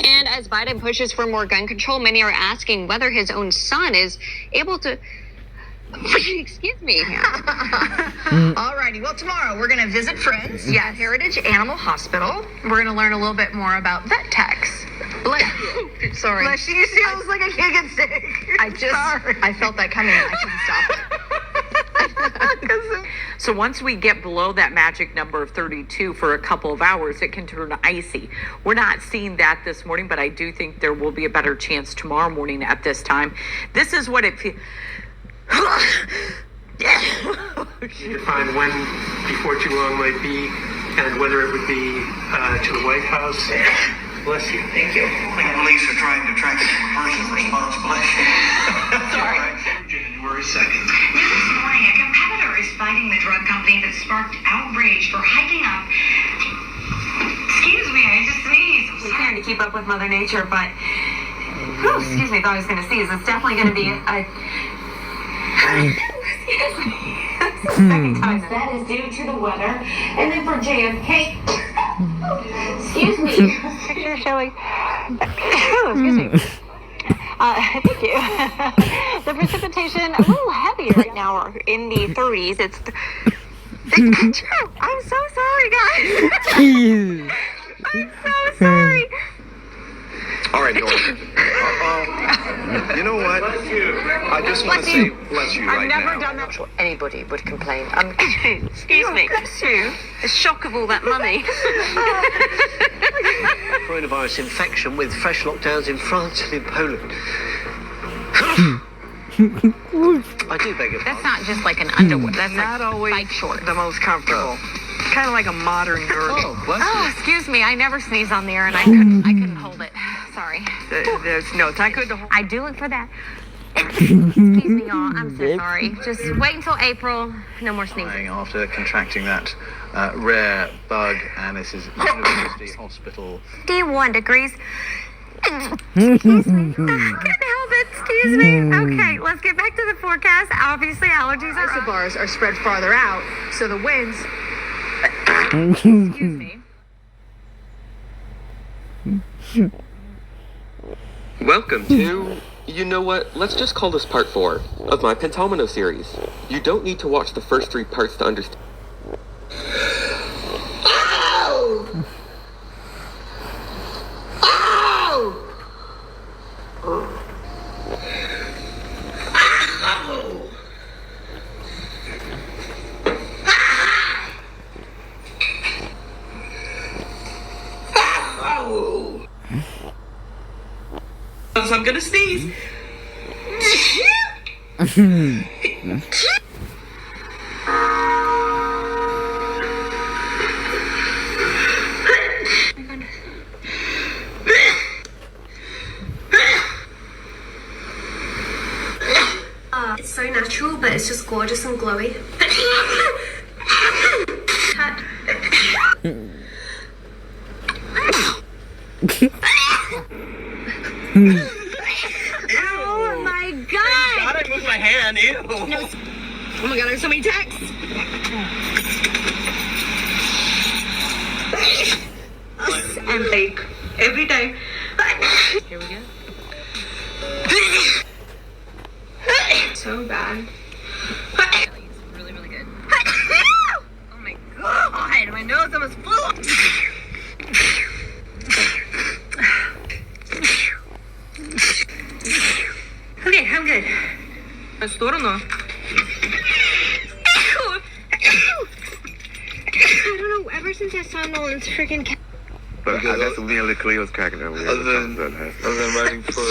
And as Biden pushes for more gun control, many are asking whether his own son is able to. Excuse me. Alrighty, well, tomorrow we're going to visit friends at Heritage Animal Hospital. We're going to learn a little bit more about vet techs. Bless you. Sorry. Bless you. Feels like I can't get sick. I felt that coming. I couldn't stop it. So once we get below that magic number of 32 for a couple of hours, it can turn icy. We're not seeing that this morning, but I do think there will be a better chance tomorrow morning at this time. This is what it feels. Define when before too long might be and whether it would be to the White House. Bless you. Thank you. The police are trying to track the person responsible. Sorry. January 2nd. New this morning, a competitor is fighting the drug company that sparked outrage for hiking up. Excuse me, I just sneezed. I'm trying to keep up with Mother Nature, but excuse me, thought I was going to sneeze. It's definitely going to be a second time. That is due to the weather. And then for JFK, excuse me. Picture showing. Excuse me. Thank you. The precipitation a little heavier right now, or in the 30s. It's. I'm so sorry, guys. I'm so sorry. All right, Dora. You know what? I just want to say bless you right now. I've never done that. Sure anybody would complain. Excuse me. Bless you. The shock of all that money. Coronavirus infection with fresh lockdowns in France and in Poland. I do beg your pardon. That's not just like an underwear. That's not like always bike shorts. the most comfortable. Kind of like a modern girdle. Oh, excuse me. I never sneezed on the air, and I couldn't hold it. Sorry. There's notes. I couldn't hold. I do look for that. Excuse me, y'all. I'm so sorry. Just wait until April. No more sneezing. After contracting that rare bug, and this is University Hospital. 51 degrees. Excuse me. I couldn't help it. Excuse me. Okay, let's get back to the forecast. Obviously, allergies are isobars are spread farther out, so the winds. Excuse me. Welcome to, you know what, let's just call this part 4 of my Pentomino series. You don't need to watch the first 3 parts to understand. Ow! Ow! Ow! I'm gonna sneeze. It's so natural, but it's just gorgeous and glowy. Oh my god! God, I moved my hand. Ew. No. Oh my god, there's so many texts. And like every time. Here we go. So bad. It's really, really good. Oh my god, my nose almost flew. Okay, I'm good. В сторону. I don't know, ever since I saw Nolan's freaking cat. But that's nearly Cleo's cracking up. Other than writing for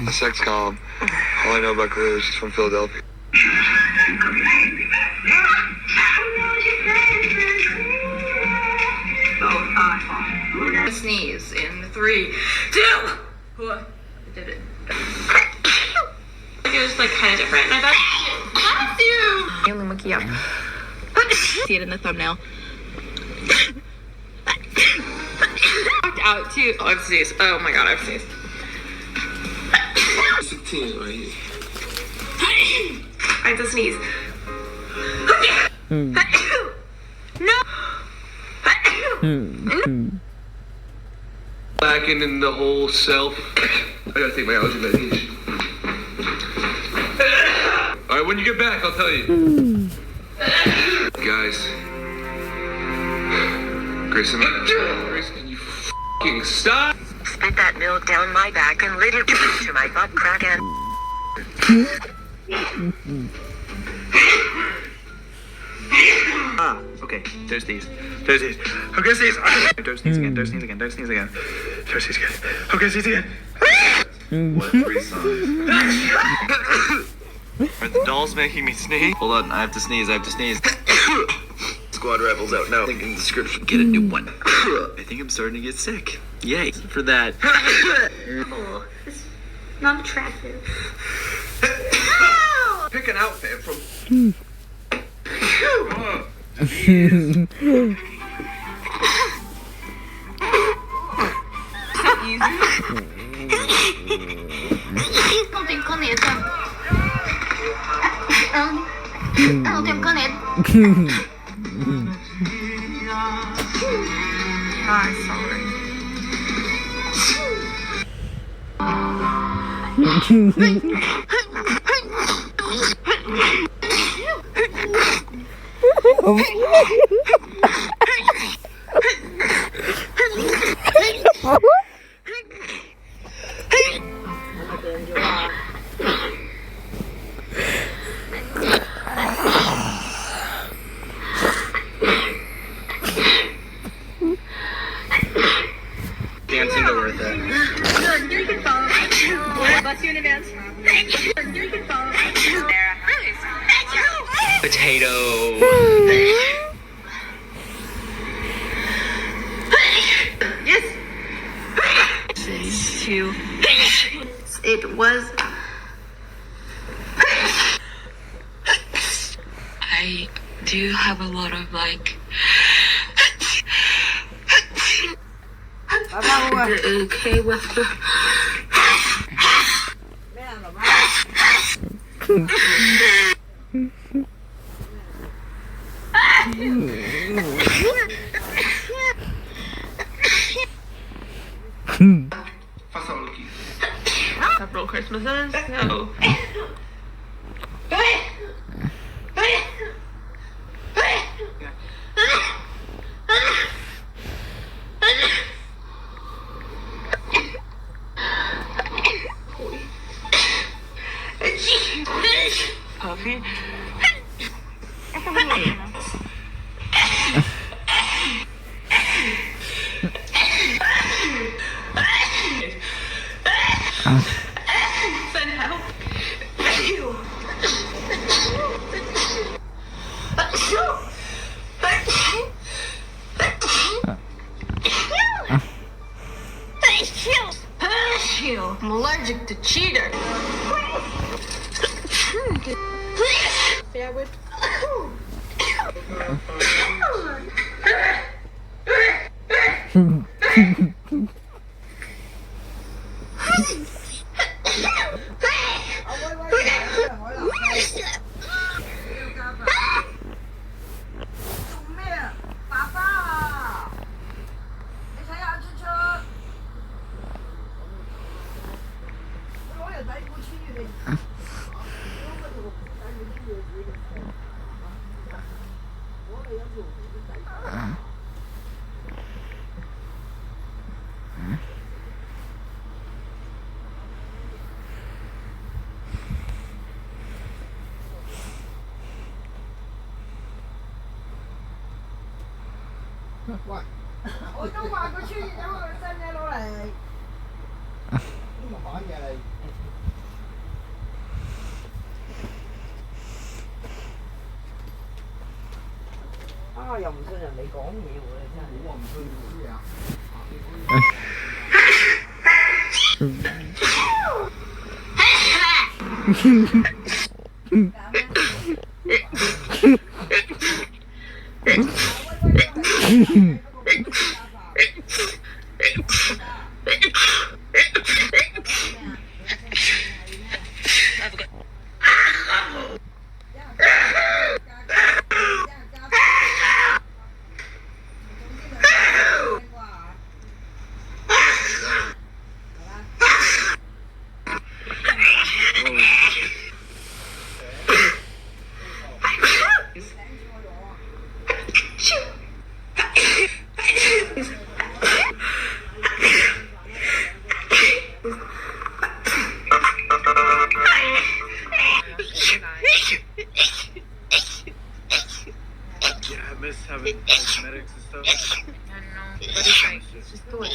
a sex column, all I know about Cleo is she's from Philadelphia. Sneeze in 3, 2. I did it. It was like kind of different. And I thought, bless you. Alien monkey up. See it in the thumbnail. Knocked out too. Oh, I've sneezed. Oh my god, I've sneezed. 16 right here. I have to sneeze. No. Lacking in the whole self. I gotta take my allergy medication. All right, when you get back, I'll tell you. Guys, Grayson, can you f***ing stop? Spit that milk down my back and lit it to my butt crack and... Okay, don't sneeze. Don't sneeze. Okay, sneeze. Don't sneeze again, don't sneeze again, don't sneeze again. Don't sneeze again. Okay, sneeze again. What 3 signs? Are the dolls making me sneeze? Hold on, I have to sneeze, Squad Rebels out now. Link in the description. Get a new one. I think I'm starting to get sick. Yay for that. Oh, it's not attractive. Pick an outfit from... Không tìm con nét à? Không tìm con nét. Ah, sorry. Dancing to worth it. Good, you can follow. Bless you in advance. Good, you can follow. Sarah. Potato. Yes. Two. It was. I do have a lot of like. Okay with the. Several Christmases. No. Puffy. Send help. I'm allergic to cheater. Yeah, Ủa chú mà có chuyện gì đâu mà sao nha đâu này. Nhưng mà hỏi về. Dòng sinh là bị cổn nhiều rồi miss having like, medics and stuff. I don't know. But it's like, just do it.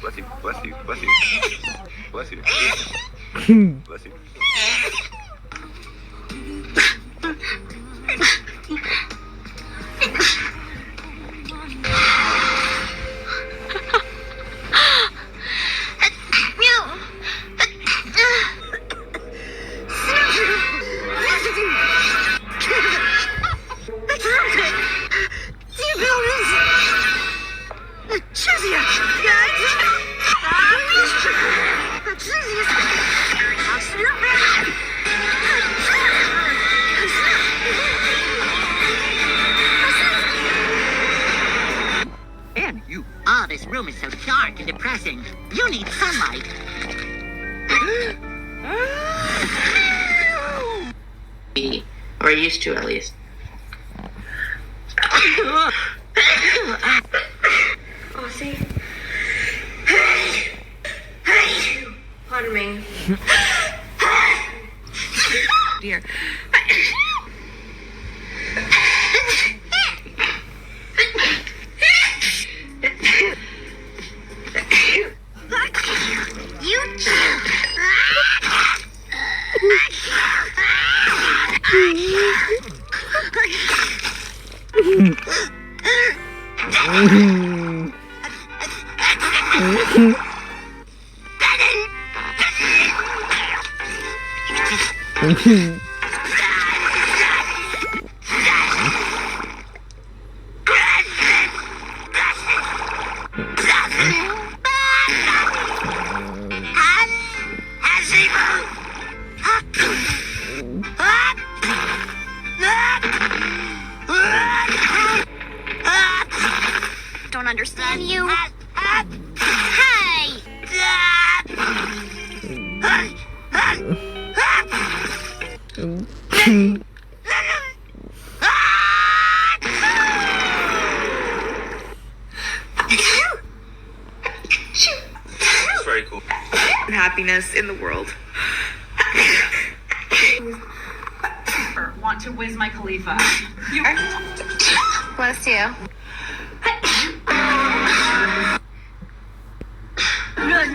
Bless you. Bless you. Bless you. Bless you. Bless you. And you. Oh, this room is so dark and depressing. You need sunlight. Or used to, at least. Oh, see? Pardon me. Dear. Don't understand you. Hey! It's very cool. Happiness in the world. Want to whiz my Khalifa. Bless you.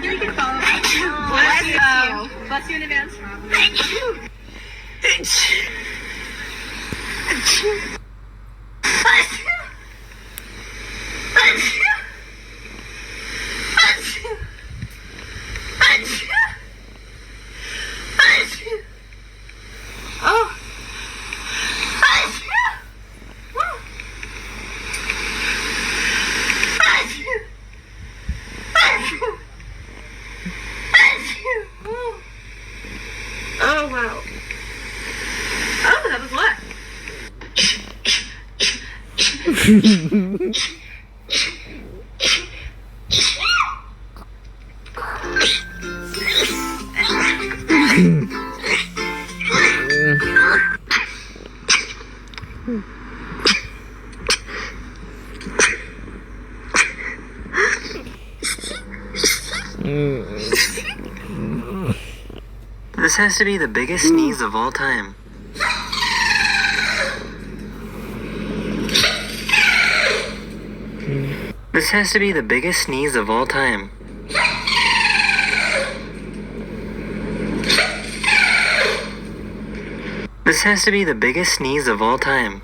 You can follow. Bless you. Bless you in advance. Thank you. Oh. Oh, wow. Oh, that was what? This has to be the biggest sneeze of all time. This has to be the biggest sneeze of all time. This has to be the biggest sneeze of all time.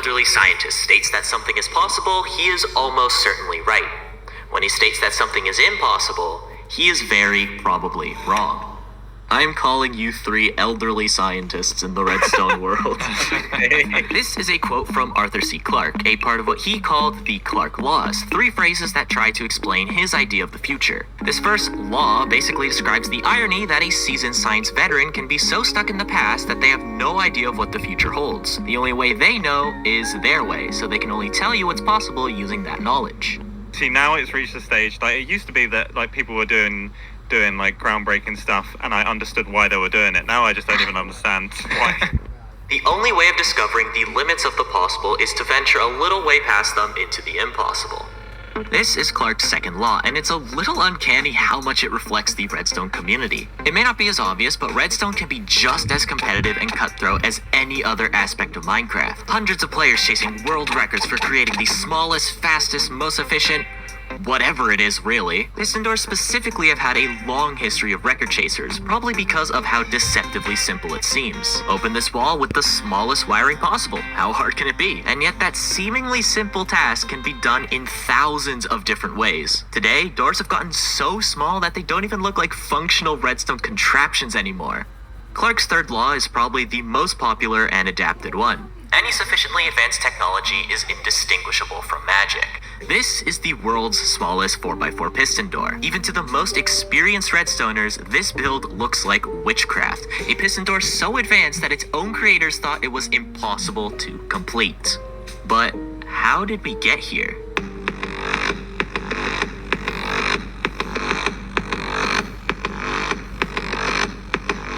elderly scientist states that something is possible, he is almost certainly right. When he states that something is impossible, he is very probably wrong. I'm calling you 3 elderly scientists in the Redstone world. This is a quote from Arthur C. Clarke, a part of what he called the Clarke Laws, 3 phrases that try to explain his idea of the future. This first law basically describes the irony that a seasoned science veteran can be so stuck in the past that they have no idea of what the future holds. The only way they know is their way, so they can only tell you what's possible using that knowledge. See, now it's reached a stage, like, it used to be that, like, people were doing like groundbreaking stuff and I understood why they were doing it. Now I just don't even understand why. The only way of discovering the limits of the possible is to venture a little way past them into the impossible. This is Clarke's second law, and it's a little uncanny how much it reflects the Redstone community. It may not be as obvious, but Redstone can be just as competitive and cutthroat as any other aspect of Minecraft. Hundreds of players chasing world records for creating the smallest, fastest, most efficient, whatever it is, really. Piston doors specifically have had a long history of record chasers, probably because of how deceptively simple it seems. Open this wall with the smallest wiring possible. How hard can it be? And yet that seemingly simple task can be done in thousands of different ways. Today, doors have gotten so small that they don't even look like functional Redstone contraptions anymore. Clarke's third law is probably the most popular and adapted one. Any sufficiently advanced technology is indistinguishable from magic. This is the world's smallest 4x4 piston door. Even to the most experienced Redstoners, this build looks like witchcraft. A piston door so advanced that its own creators thought it was impossible to complete. But how did we get here?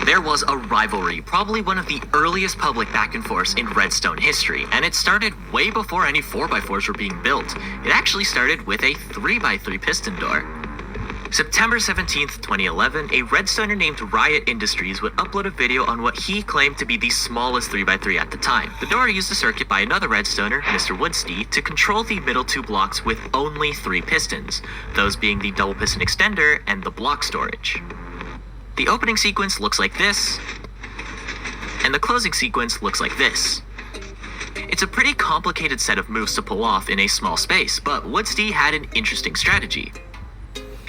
There was a rivalry, probably one of the earliest public back and forths in Redstone history, and it started way before any 4x4s were being built. It actually started with a 3x3 piston door. September 17th, 2011, a Redstoner named Riot Industries would upload a video on what he claimed to be the smallest 3x3 at the time. The door used a circuit by another Redstoner, Mr. Woodsteed, to control the middle 2 blocks with only 3 pistons, those being the double piston extender and the block storage. The opening sequence looks like this, and the closing sequence looks like this. It's a pretty complicated set of moves to pull off in a small space, but Woodsteed had an interesting strategy.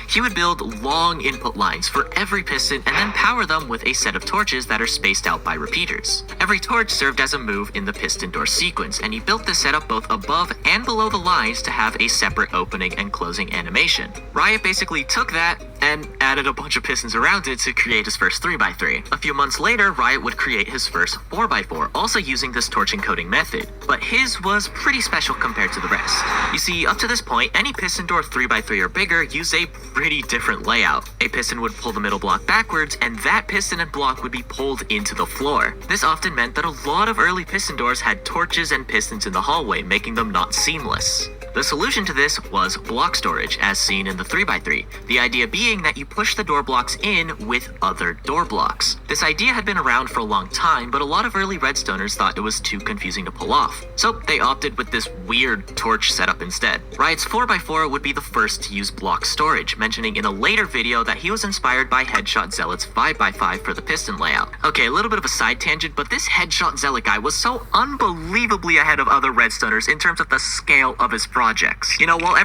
He would build long input lines for every piston and then power them with a set of torches that are spaced out by repeaters. Every torch served as a move in the piston door sequence, and he built this setup both above and below the lines to have a separate opening and closing animation. Riot basically took that and added a bunch of pistons around it to create his first 3x3. A few months later, Riot would create his first 4x4, also using this torch encoding method, but his was pretty special compared to the rest. You see, up to this point, any piston door 3x3 or bigger used a pretty different layout. A piston would pull the middle block backwards, and that piston and block would be pulled into the floor. This often meant that a lot of early piston doors had torches and pistons in the hallway, making them not seamless. The solution to this was block storage, as seen in the 3x3, the idea being that you push the door blocks in with other door blocks. This idea had been around for a long time, but a lot of early Redstoners thought it was too confusing to pull off, so they opted with this weird torch setup instead. Riot's 4x4 would be the first to use block storage, mentioning in a later video that he was inspired by Headshot Zealot's 5x5 for the piston layout. Okay, a little bit of a side tangent, but this Headshot Zealot guy was so unbelievably ahead of other Redstoners in terms of the scale of his projects. You know, while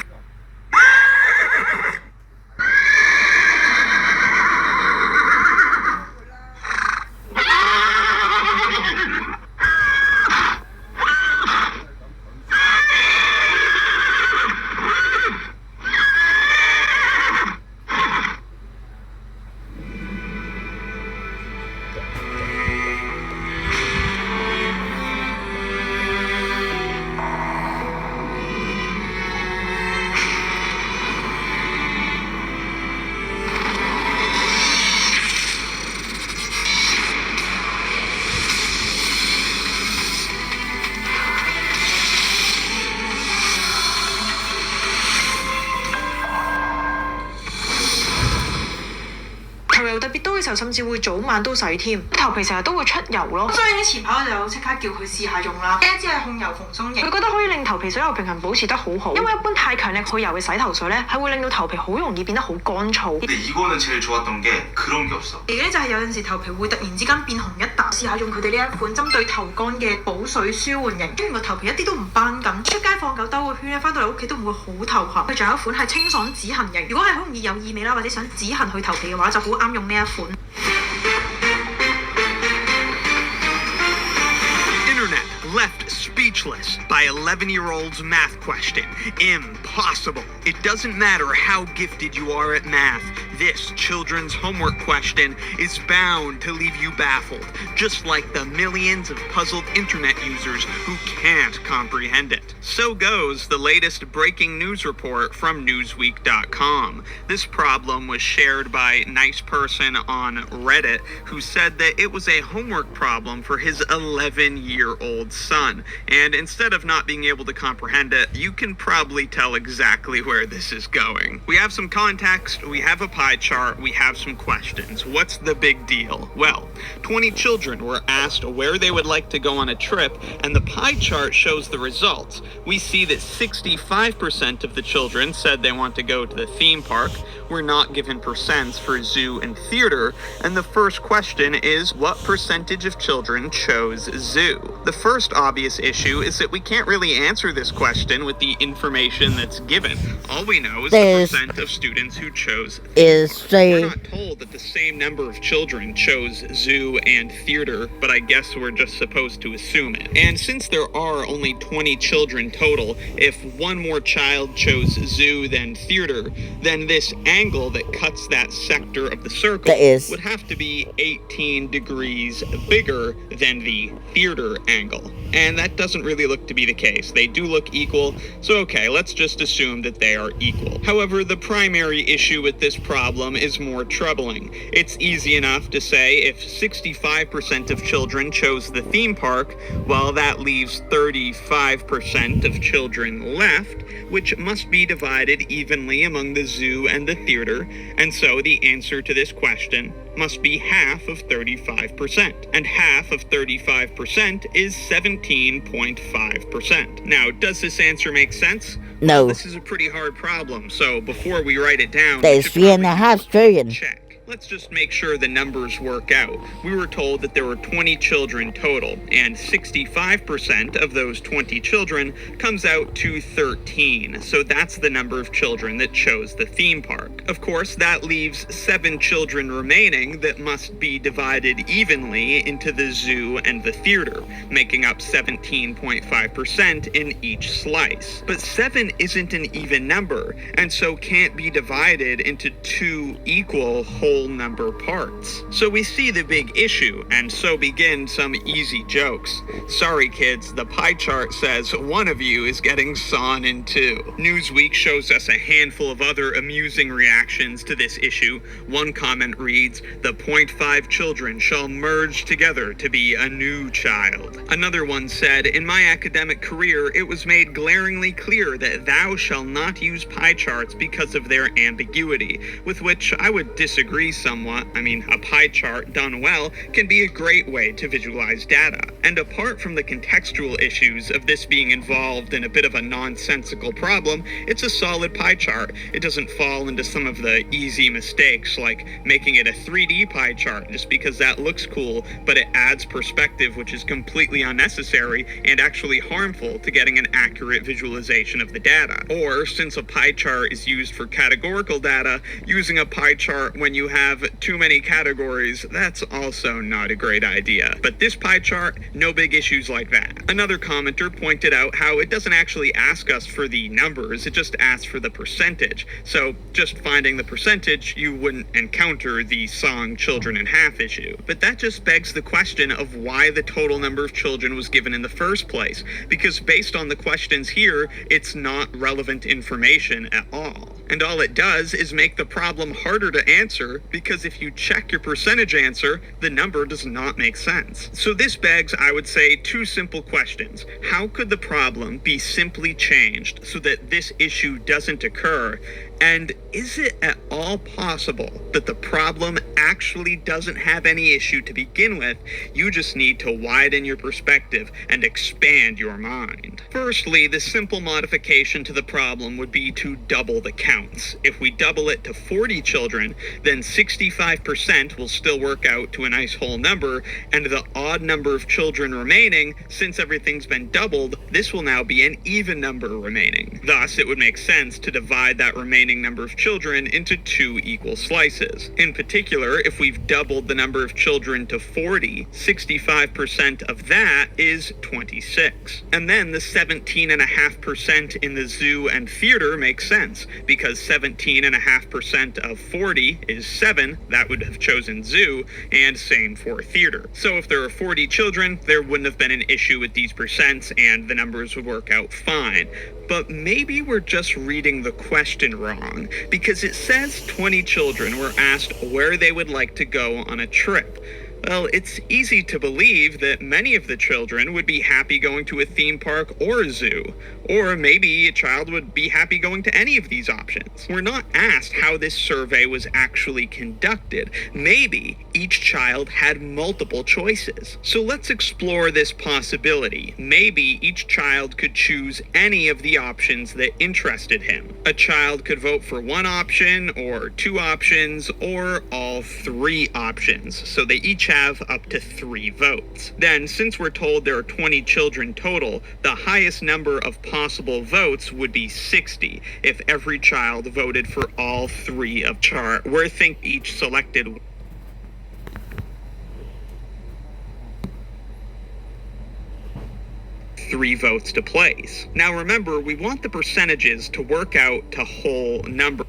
量特別多嘅時候，甚至會早晚都洗添，頭皮成日都會出油咯。所以咧前排我就即刻叫佢試下用啦。第一支係控油蓬鬆型，佢覺得可以令頭皮水油平衡保持得好好。因為一般太強力去油嘅洗頭水咧，係會令到頭皮好容易變得好乾燥。 이거는 제일 좋았던 게 그런 게 없어. 而咧就係有陣時頭皮會突然之間變紅一笪，試下用佢哋呢一款針對頭乾嘅補水舒緩型，雖然個頭皮一啲都唔斑緊，出街放狗兜個圈咧，翻到嚟屋企都唔會好頭痕。佢仲有一款係清爽止痕型，如果係好容易有異味啦，或者想止痕去頭皮嘅話，就好啱用呢一款。 Left speechless by 11-year-old's math question. Impossible. It doesn't matter how gifted you are at math. This children's homework question is bound to leave you baffled, just like the millions of puzzled internet users who can't comprehend it. So goes the latest breaking news report from Newsweek.com. This problem was shared by Nice Person on Reddit, who said that it was a homework problem for his 11-year-old son. And instead of not being able to comprehend it, you can probably tell exactly where this is going. We have some context, we have a pie chart, we have some questions. What's the big deal? Well, 20 children were asked where they would like to go on a trip, and the pie chart shows the results. We see that 65% of the children said they want to go to the theme park. We're not given percents for zoo and theater, and the first question is, what percentage of children chose zoo? The first obvious issue is that we can't really answer this question with the information that's given. All we know is the percent of students who chose theme park. We're not told that the same number of children chose zoo and theater, but I guess we're just supposed to assume it. And since there are only 20 children total, if one more child chose zoo than theater, then this angle that cuts that sector of the circle would have to be 18 degrees bigger than the theater angle. And that doesn't really look to be the case. They do look equal, so okay, let's just assume that they are equal. However, the primary issue with this problem is more troubling. It's easy enough to say if 65% of children chose the theme park, well, that leaves 35% of children left, which must be divided evenly among the zoo and the theater, and so the answer to this question must be half of 35%, and half of 35% is 17.5%. Now, does this answer make sense? No. Well, this is a pretty hard problem, so before we write it down, There's 3.5 trillion. check. Let's just make sure the numbers work out. We were told that there were 20 children total, and 65% of those 20 children comes out to 13. So that's the number of children that chose the theme park. Of course, that leaves 7 children remaining that must be divided evenly into the zoo and the theater, making up 17.5% in each slice. But 7 isn't an even number, and so can't be divided into 2 equal whole number parts. So we see the big issue, and so begin some easy jokes. Sorry kids, the pie chart says one of you is getting sawn in two. Newsweek shows us a handful of other amusing reactions to this issue. One comment reads, "The 0.5 children shall merge together to be a new child." Another one said, "In my academic career, it was made glaringly clear that thou shall not use pie charts because of their ambiguity," with which I would disagree somewhat. I mean, a pie chart done well can be a great way to visualize data. And apart from the contextual issues of this being involved in a bit of a nonsensical problem, it's a solid pie chart. It doesn't fall into some of the easy mistakes like making it a 3D pie chart just because that looks cool, but it adds perspective which is completely unnecessary and actually harmful to getting an accurate visualization of the data. Or, since a pie chart is used for categorical data, using a pie chart when you have too many categories, that's also not a great idea. But this pie chart, no big issues like that. Another commenter pointed out how it doesn't actually ask us for the numbers, it just asks for the percentage. So just finding the percentage, you wouldn't encounter the song Children in Half issue. But that just begs the question of why the total number of children was given in the first place, because based on the questions here, it's not relevant information at all. And all it does is make the problem harder to answer, because if you check your percentage answer, the number does not make sense. So this begs, I would say, two simple questions. How could the problem be simply changed so that this issue doesn't occur? And is it at all possible that the problem actually doesn't have any issue to begin with? You just need to widen your perspective and expand your mind. Firstly, the simple modification to the problem would be to double the counts. If we double it to 40 children, then 65% will still work out to a nice whole number, and the odd number of children remaining, since everything's been doubled, this will now be an even number remaining. Thus, it would make sense to divide that remaining number of children into 2 equal slices. In particular, if we've doubled the number of children to 40, 65% of that is 26. And then the 17.5% in the zoo and theater makes sense, because 17.5% of 40 is 7, that would have chosen zoo, and same for theater. So if there are 40 children, there wouldn't have been an issue with these percents, and the numbers would work out fine. But maybe we're just reading the question wrong, because it says 20 children were asked where they would like to go on a trip. Well, it's easy to believe that many of the children would be happy going to a theme park or a zoo. Or maybe a child would be happy going to any of these options. We're not asked how this survey was actually conducted. Maybe each child had multiple choices. So let's explore this possibility. Maybe each child could choose any of the options that interested him. A child could vote for one option, or 2 options, or all 3 options. So they each have up to 3 votes. Then, since we're told there are 20 children total, the highest number of possible votes would be 60 if every child voted for all 3 of chart, where think each selected 3 votes to place. Now remember, we want the percentages to work out to whole numbers.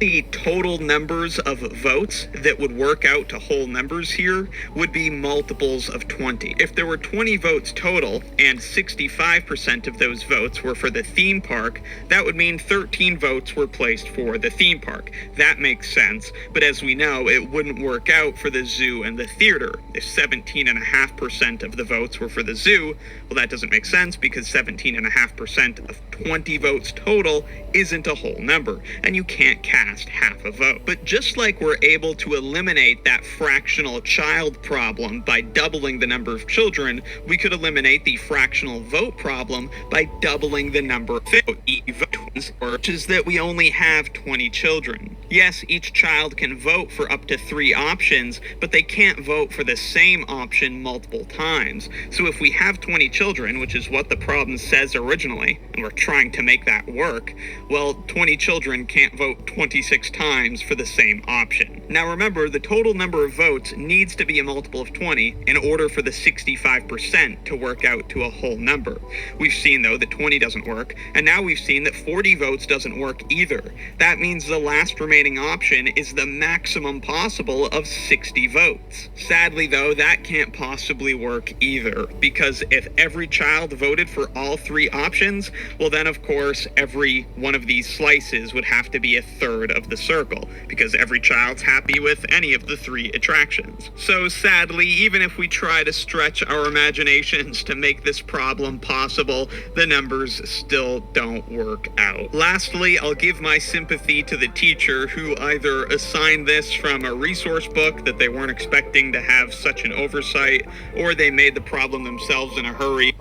The total numbers of votes that would work out to whole numbers here would be multiples of 20. If there were 20 votes total and 65% of those votes were for the theme park, that would mean 13 votes were placed for the theme park. That makes sense, but as we know, it wouldn't work out for the zoo and the theater. If 17.5% of the votes were for the zoo, well, that doesn't make sense because 17.5% of 20 votes total isn't a whole number, and you can't cast half a vote. But just like we're able to eliminate that fractional child problem by doubling the number of children, we could eliminate the fractional vote problem by doubling the number of votes, which is that we only have 20 children. Yes, each child can vote for up to 3 options, but they can't vote for the same option multiple times. So if we have 20 children, which is what the problem says originally, and we're trying to make that work, well, 20 children can't vote 26 times for the same option. Now remember, the total number of votes needs to be a multiple of 20 in order for the 65% to work out to a whole number. We've seen, though, that 20 doesn't work, and now we've seen that 40 votes doesn't work either. That means the last remaining option is the maximum possible of 60 votes. Sadly, though, that can't possibly work either, because if every child voted for all 3 options, well then of course every one of these slices would have to be a third of the circle, because every child's happy with any of the 3 attractions. So sadly, even if we try to stretch our imaginations to make this problem possible, the numbers still don't work out. Lastly, I'll give my sympathy to the teacher who either assigned this from a resource book that they weren't expecting to have such an oversight, or they made the problem themselves in a hurry.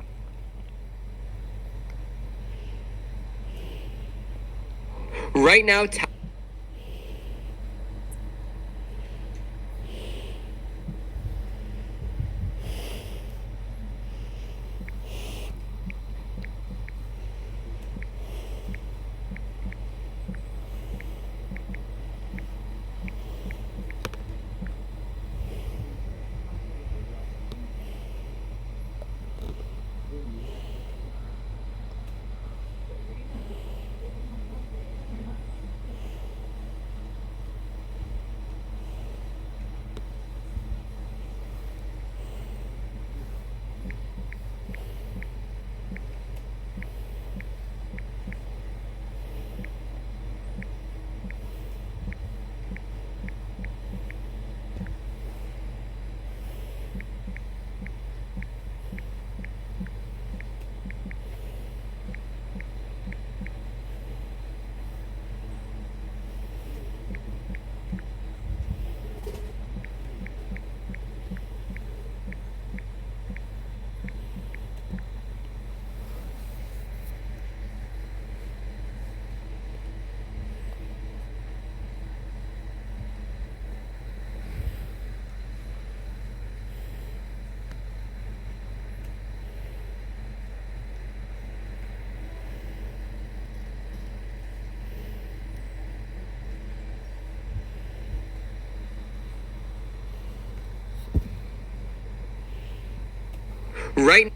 Right now, Right.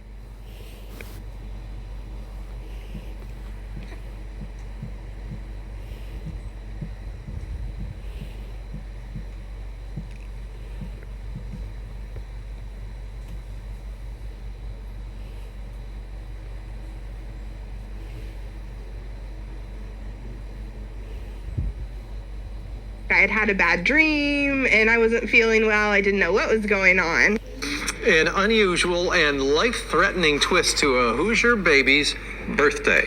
I had had a bad dream and I wasn't feeling well. I didn't know what was going on. An unusual and life-threatening twist to a Hoosier baby's birthday.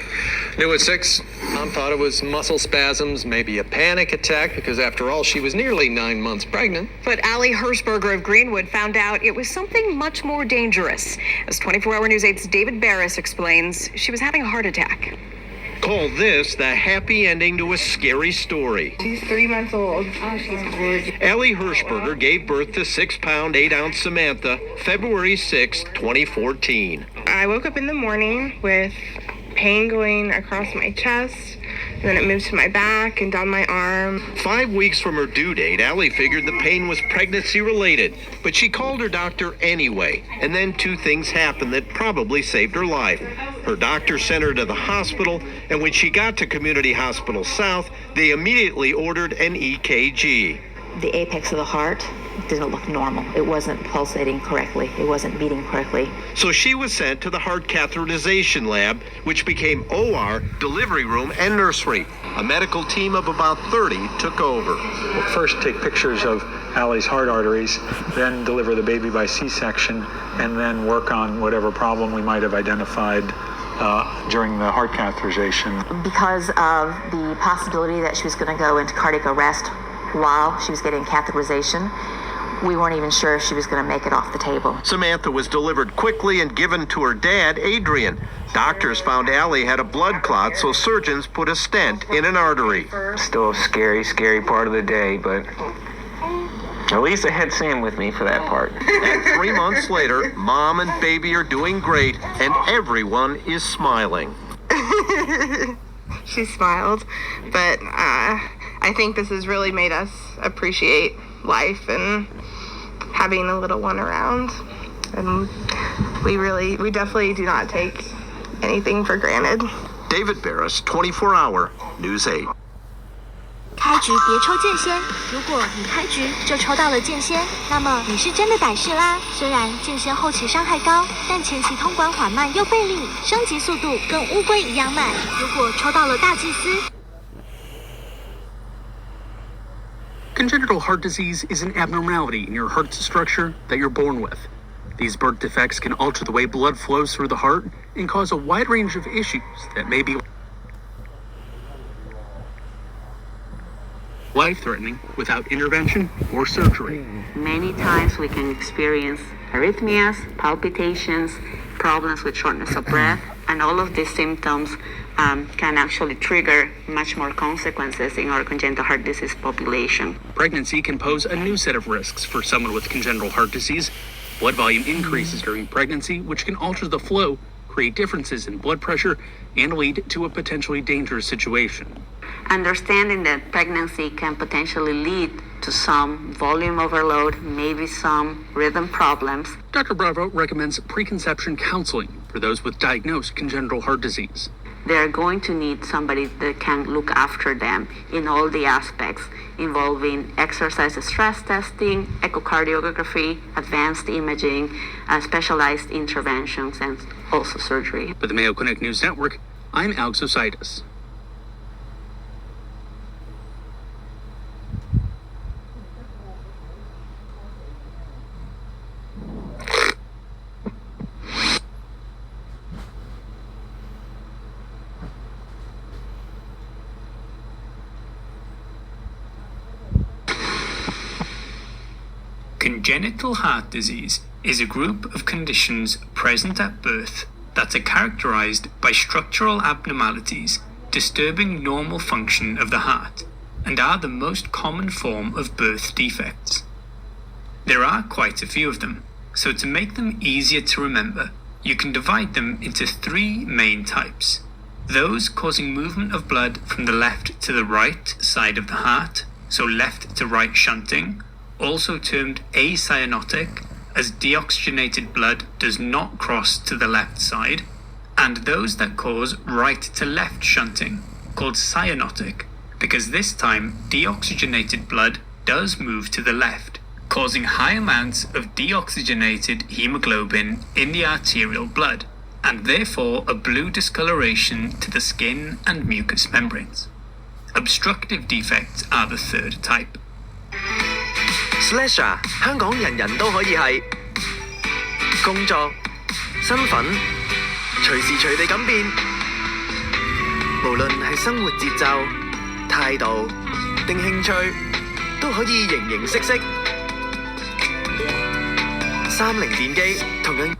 New at 6, Mom thought it was muscle spasms, maybe a panic attack, because after all, she was nearly 9 months pregnant. But Allie Hirschberger of Greenwood found out it was something much more dangerous. As 24-Hour News 8's David Barris explains, she was having a heart attack. Call this the happy ending to a scary story. She's 3 months old. Oh, she's gorgeous. Allie Hirschberger gave birth to 6-pound, 8-ounce Samantha, February 6, 2014. I woke up in the morning with pain going across my chest, and then it moved to my back and down my arm. 5 weeks from her due date, Allie figured the pain was pregnancy-related, but she called her doctor anyway, and then 2 things happened that probably saved her life. Her doctor sent her to the hospital, and when she got to Community Hospital South, they immediately ordered an EKG. The apex of the heart didn't look normal. It wasn't pulsating correctly. It wasn't beating correctly. So she was sent to the heart catheterization lab, which became OR, delivery room, and nursery. A medical team of about 30 took over. We'll first take pictures of Allie's heart arteries, then deliver the baby by C-section, and then work on whatever problem we might have identified during the heart catheterization. Because of the possibility that she was going to go into cardiac arrest while she was getting catheterization, we weren't even sure if she was going to make it off the table. Samantha was delivered quickly and given to her dad, Adrian. Doctors found Allie had a blood clot, so surgeons put a stent in an artery. Still a scary part of the day, but at least I had Sam with me for that part. And 3 months later, Mom and baby are doing great, and everyone is smiling. She smiled, but I think this has really made us appreciate life and having a little one around. And we definitely do not take anything for granted. David Barris, 24-Hour News 8. 开局别抽剑仙，如果你开局就抽到了剑仙，那么你是真的歹势啦。虽然剑仙后期伤害高，但前期通关缓慢又费力，升级速度跟乌龟一样慢。如果抽到了大祭司， Congenital heart disease is an abnormality in your heart structure that you're born with. These birth defects can alter the way blood flows through the heart and cause a wide range of issues that may be life-threatening without intervention or surgery. Many times we can experience arrhythmias, palpitations, problems with shortness of breath, and all of these symptoms can actually trigger much more consequences in our congenital heart disease population. Pregnancy can pose a new set of risks for someone with congenital heart disease. Blood volume increases during pregnancy, which can alter the flow, create differences in blood pressure, and lead to a potentially dangerous situation. Understanding that pregnancy can potentially lead to some volume overload, maybe some rhythm problems. Dr. Bravo recommends preconception counseling for those with diagnosed congenital heart disease. They're going to need somebody that can look after them in all the aspects involving exercise stress testing, echocardiography, advanced imaging, specialized interventions, and also surgery. For the Mayo Clinic News Network, I'm Alex Ositis. Congenital heart disease is a group of conditions present at birth that are characterized by structural abnormalities disturbing normal function of the heart and are the most common form of birth defects. There are quite a few of them, so to make them easier to remember, you can divide them into 3 main types. Those causing movement of blood from the left to the right side of the heart, so left to right shunting, also termed acyanotic, as deoxygenated blood does not cross to the left side, and those that cause right to left shunting, called cyanotic, because this time deoxygenated blood does move to the left, causing high amounts of deoxygenated hemoglobin in the arterial blood, and therefore a blue discoloration to the skin and mucous membranes. Obstructive defects are the third type. Slasher 香港人人都可以係工作、身份，隨時隨地咁變。無論係生活節奏、態度定興趣，都可以形形色色。30電機同樣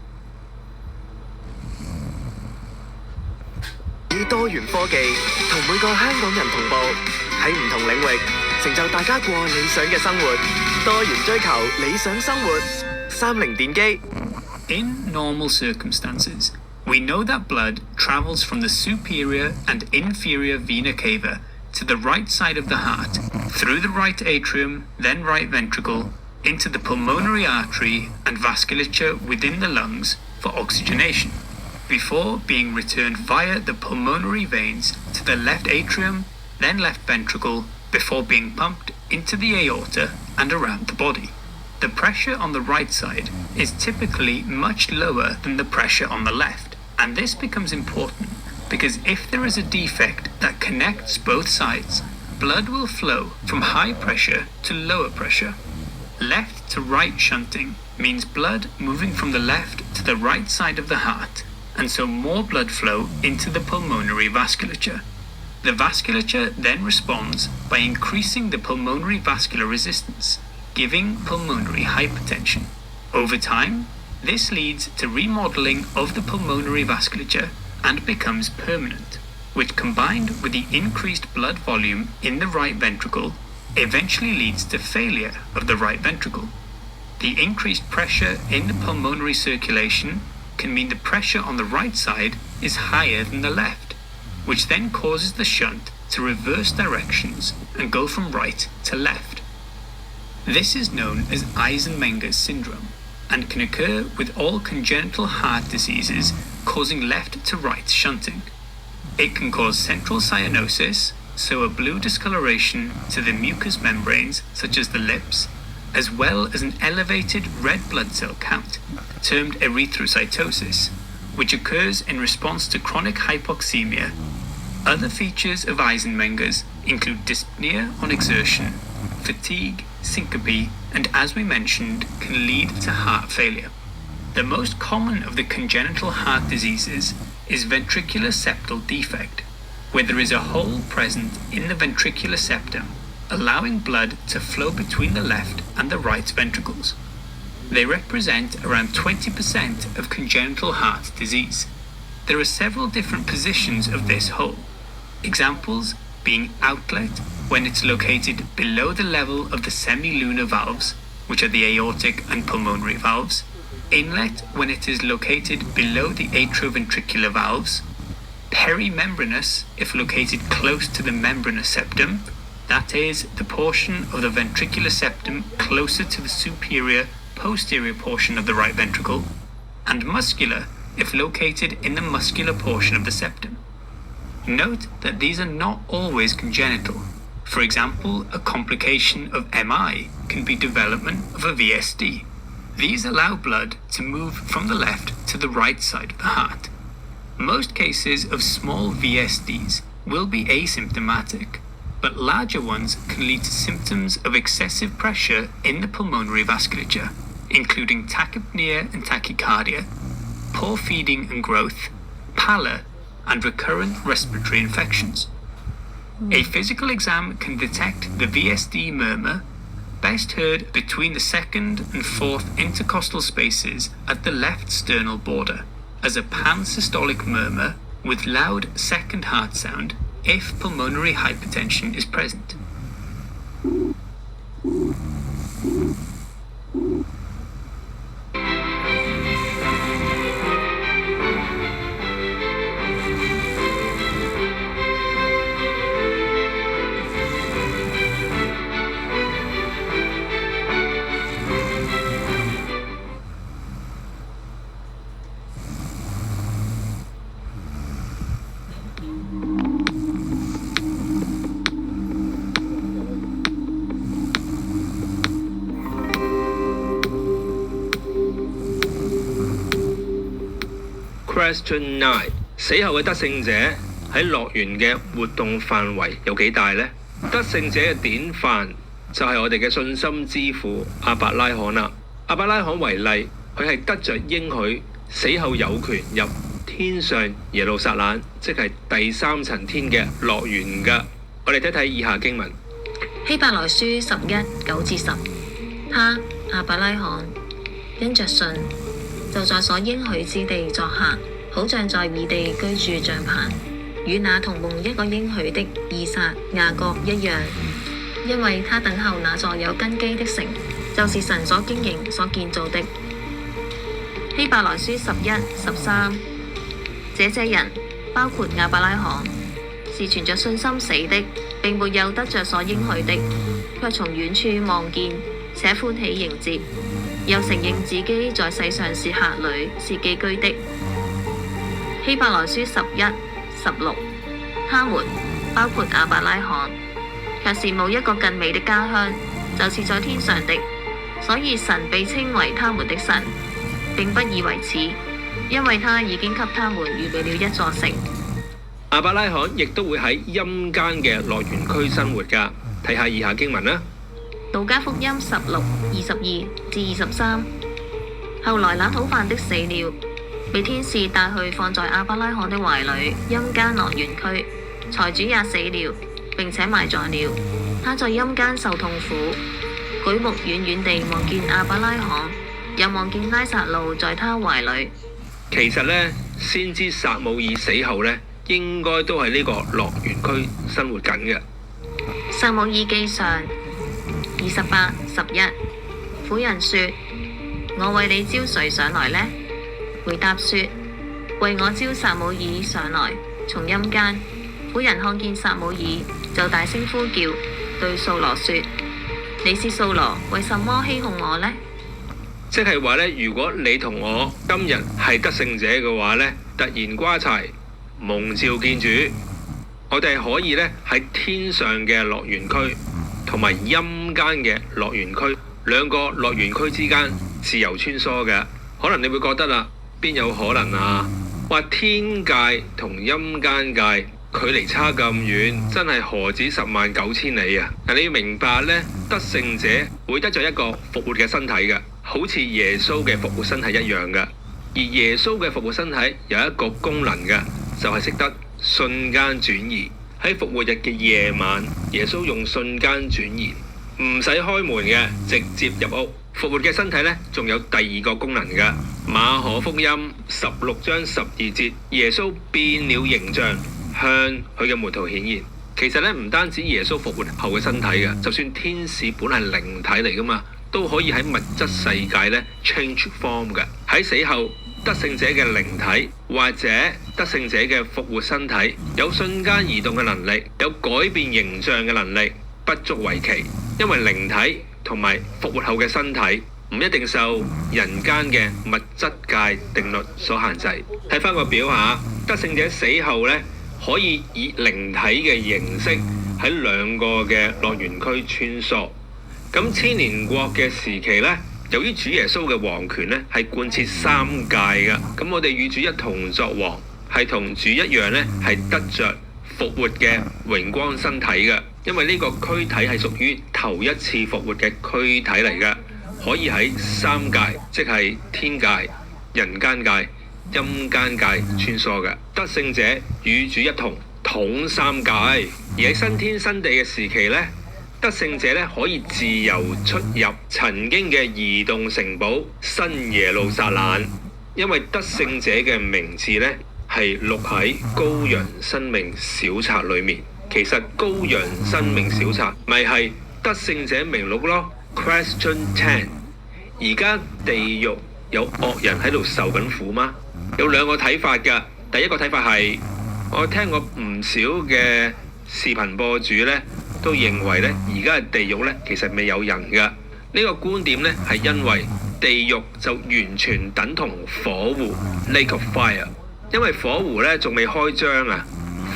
以多元科技同每個香港人同步，喺唔同領域成就大家過理想嘅生活。多元追求理想生活，30電機。In normal circumstances, we know that blood travels from the superior and inferior vena cava to the right side of the heart, through the right atrium, then right ventricle, into the pulmonary artery and vasculature within the lungs for oxygenation, before being returned via the pulmonary veins to the left atrium, then left ventricle, before being pumped into the aorta and around the body. The pressure on the right side is typically much lower than the pressure on the left, and this becomes important because if there is a defect that connects both sides, blood will flow from high pressure to lower pressure. Left to right shunting means blood moving from the left to the right side of the heart, and so more blood flow into the pulmonary vasculature. The vasculature then responds by increasing the pulmonary vascular resistance, giving pulmonary hypertension. Over time, this leads to remodeling of the pulmonary vasculature and becomes permanent, which combined with the increased blood volume in the right ventricle eventually leads to failure of the right ventricle. The increased pressure in the pulmonary circulation can mean the pressure on the right side is higher than the left, which then causes the shunt to reverse directions and go from right to left. This is known as Eisenmenger's syndrome and can occur with all congenital heart diseases causing left to right shunting. It can cause central cyanosis, so a blue discoloration to the mucous membranes such as the lips, as well as an elevated red blood cell count, termed erythrocytosis, which occurs in response to chronic hypoxemia. Other features of Eisenmenger's include dyspnea on exertion, fatigue, syncope, and as we mentioned, can lead to heart failure. The most common of the congenital heart diseases is ventricular septal defect, where there is a hole present in the ventricular septum, allowing blood to flow between the left and the right ventricles. They represent around 20% of congenital heart disease. There are several different positions of this hole. Examples being outlet, when it's located below the level of the semilunar valves, which are the aortic and pulmonary valves, inlet, when it is located below the atrioventricular valves, perimembranous, if located close to the membranous septum, that is, the portion of the ventricular septum closer to the superior posterior portion of the right ventricle, and muscular, if located in the muscular portion of the septum. Note that these are not always congenital. For example, a complication of MI can be development of a VSD. These allow blood to move from the left to the right side of the heart. Most cases of small VSDs will be asymptomatic, but larger ones can lead to symptoms of excessive pressure in the pulmonary vasculature, including tachypnea and tachycardia, poor feeding and growth, pallor, and recurrent respiratory infections. A physical exam can detect the VSD murmur, best heard between the second and fourth intercostal spaces at the left sternal border, as a pansystolic murmur with loud second heart sound if pulmonary hypertension is present. Question 9：死後嘅得勝者喺樂園嘅活動範圍有幾大呢？得勝者嘅典範就係我哋嘅信心之父亞伯拉罕啦。亞伯拉罕為例，佢係得着應許，死後有權入天上耶路撒冷，即係第3層天嘅樂園㗎。我哋睇睇以下經文。希伯來書11:9-10，他亞伯拉罕因着信，就在所應許之地作客，好像在異地居住帳棚，與那同蒙一個應許的以撒、雅各一樣，因為他等候那座有根基的城，就是神所經營、所建造的。希伯來書11:13，這些人包括亞伯拉罕，是存着信心死的，並沒有得着所應許的，卻從遠處望見，且歡喜迎接，又承認自己在世上是客旅，是寄居的。希伯來書11:16，他們包括亞伯拉罕，卻是冇一個更美的家鄉，就是在天上的，所以神被稱為他們的神，並不以為恥，因為他已經給他們預備了一座城。亞伯拉罕亦都會喺陰間嘅樂園區生活㗎。睇下以下經文啦。路加福音16:22-23，後來那討飯的死了，被天使帶去放在亞伯拉罕的懷裏，陰間樂園區。財主也死了，並且埋葬了。他在陰間受痛苦，舉目遠遠地望見亞伯拉罕，又望見拉撒路在他懷裏。其實呢，先知撒母耳死後呢，應該都係呢個樂園區生活緊嘅。撒母耳記上28:11，婦人說：我為你招誰上來呢？回答說：為我招撒母耳上來，從陰間。婦人看見撒母耳，就大聲呼叫，對掃羅說：你是掃羅，為什麼欺哄我呢？即係話呢，如果你同我今日係得勝者嘅話呢，突然瓜柴蒙召見主，我哋可以呢喺天上嘅樂園區同埋陰間嘅樂園區兩個樂園區之間自由穿梭嘅。可能你會覺得啦，邊有可能啊？話天界同陰間界距離差咁遠，真係何止109000里啊！但你要明白呢，得勝者會得咗一個復活嘅身體嘅，好似耶穌嘅復活身體一樣嘅。而耶穌嘅復活身體有一個功能嘅，就係識得瞬間轉移。喺復活日嘅夜晚，耶穌用瞬間轉移，唔使開門嘅，直接入屋。復活嘅身體呢，仲有第二個功能嘅。馬可福音16:12，耶穌變了形象，向佢嘅門徒顯現。其實呢，唔單止耶穌復活後嘅身體嘅，就算天使本係靈體嚟噶嘛，都可以喺物質世界呢 change form 嘅。喺死後，得勝者嘅靈體或者得勝者嘅復活身體有瞬間移動嘅能力，有改變形象嘅能力，不足為奇。因為靈體同埋復活後嘅身體唔一定受人間嘅物質界定律所限制。睇翻個表下，得勝者死後呢，可以以靈體嘅形式喺兩個嘅樂園區穿梭。咁千年國嘅時期呢，由於主耶穌嘅王權呢係貫徹3屆嘅，咁我哋與主一同作王，係同主一樣呢係得着復活嘅榮光身體嘅。因為呢個軀體係屬於頭一次復活嘅軀體嚟嘅，可以喺3界，即係天界、人間界、陰間界穿梭嘅。得勝者與主一同統3界，而喺新天新地嘅時期呢，得勝者呢可以自由出入曾經嘅移動城堡新耶路撒冷，因為得勝者嘅名字呢係錄喺羔羊生命小冊裏面。其實羔羊生命小冊咪係得勝者名錄咯。Question 10，而家地獄有惡人喺度受緊苦嗎？有兩個睇法㗎。第一個睇法係，我聽過唔少嘅視頻播主呢都認為呢，而家嘅地獄呢其實未有人㗎。呢個觀點呢係因為地獄就完全等同火湖 Lake of Fire， 因為火湖呢仲未開張啊。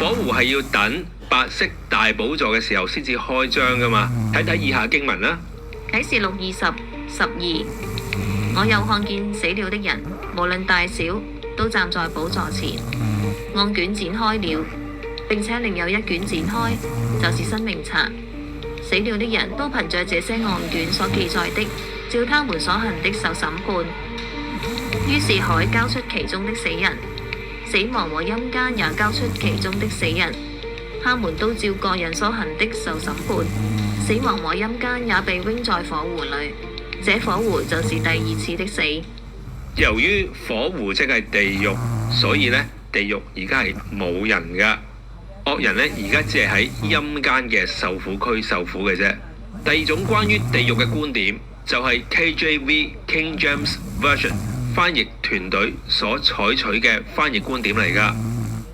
火湖係要等白色大寶座嘅時候先至開張噶嘛。睇睇以下經文啦。啟示錄20:12，我又看見死了的人，無論大小，都站在寶座前。案卷展開了，並且另有一卷展開，就是生命冊。死了的人都憑着這些案卷所記載的，照他們所行的受審判。於是海交出其中的死人，死亡和陰間也交出其中的死人，他們都照個人所行的受審判。死亡和陰間也被扔在火湖裏，這火湖就是第二次的死。由於火湖即係地獄，所以呢，地獄而家係冇人噶，惡人呢而家只係喺陰間嘅受苦區受苦嘅啫。第二種關於地獄嘅觀點就係 KJV King James Version 翻譯團隊所採取嘅翻譯觀點嚟噶。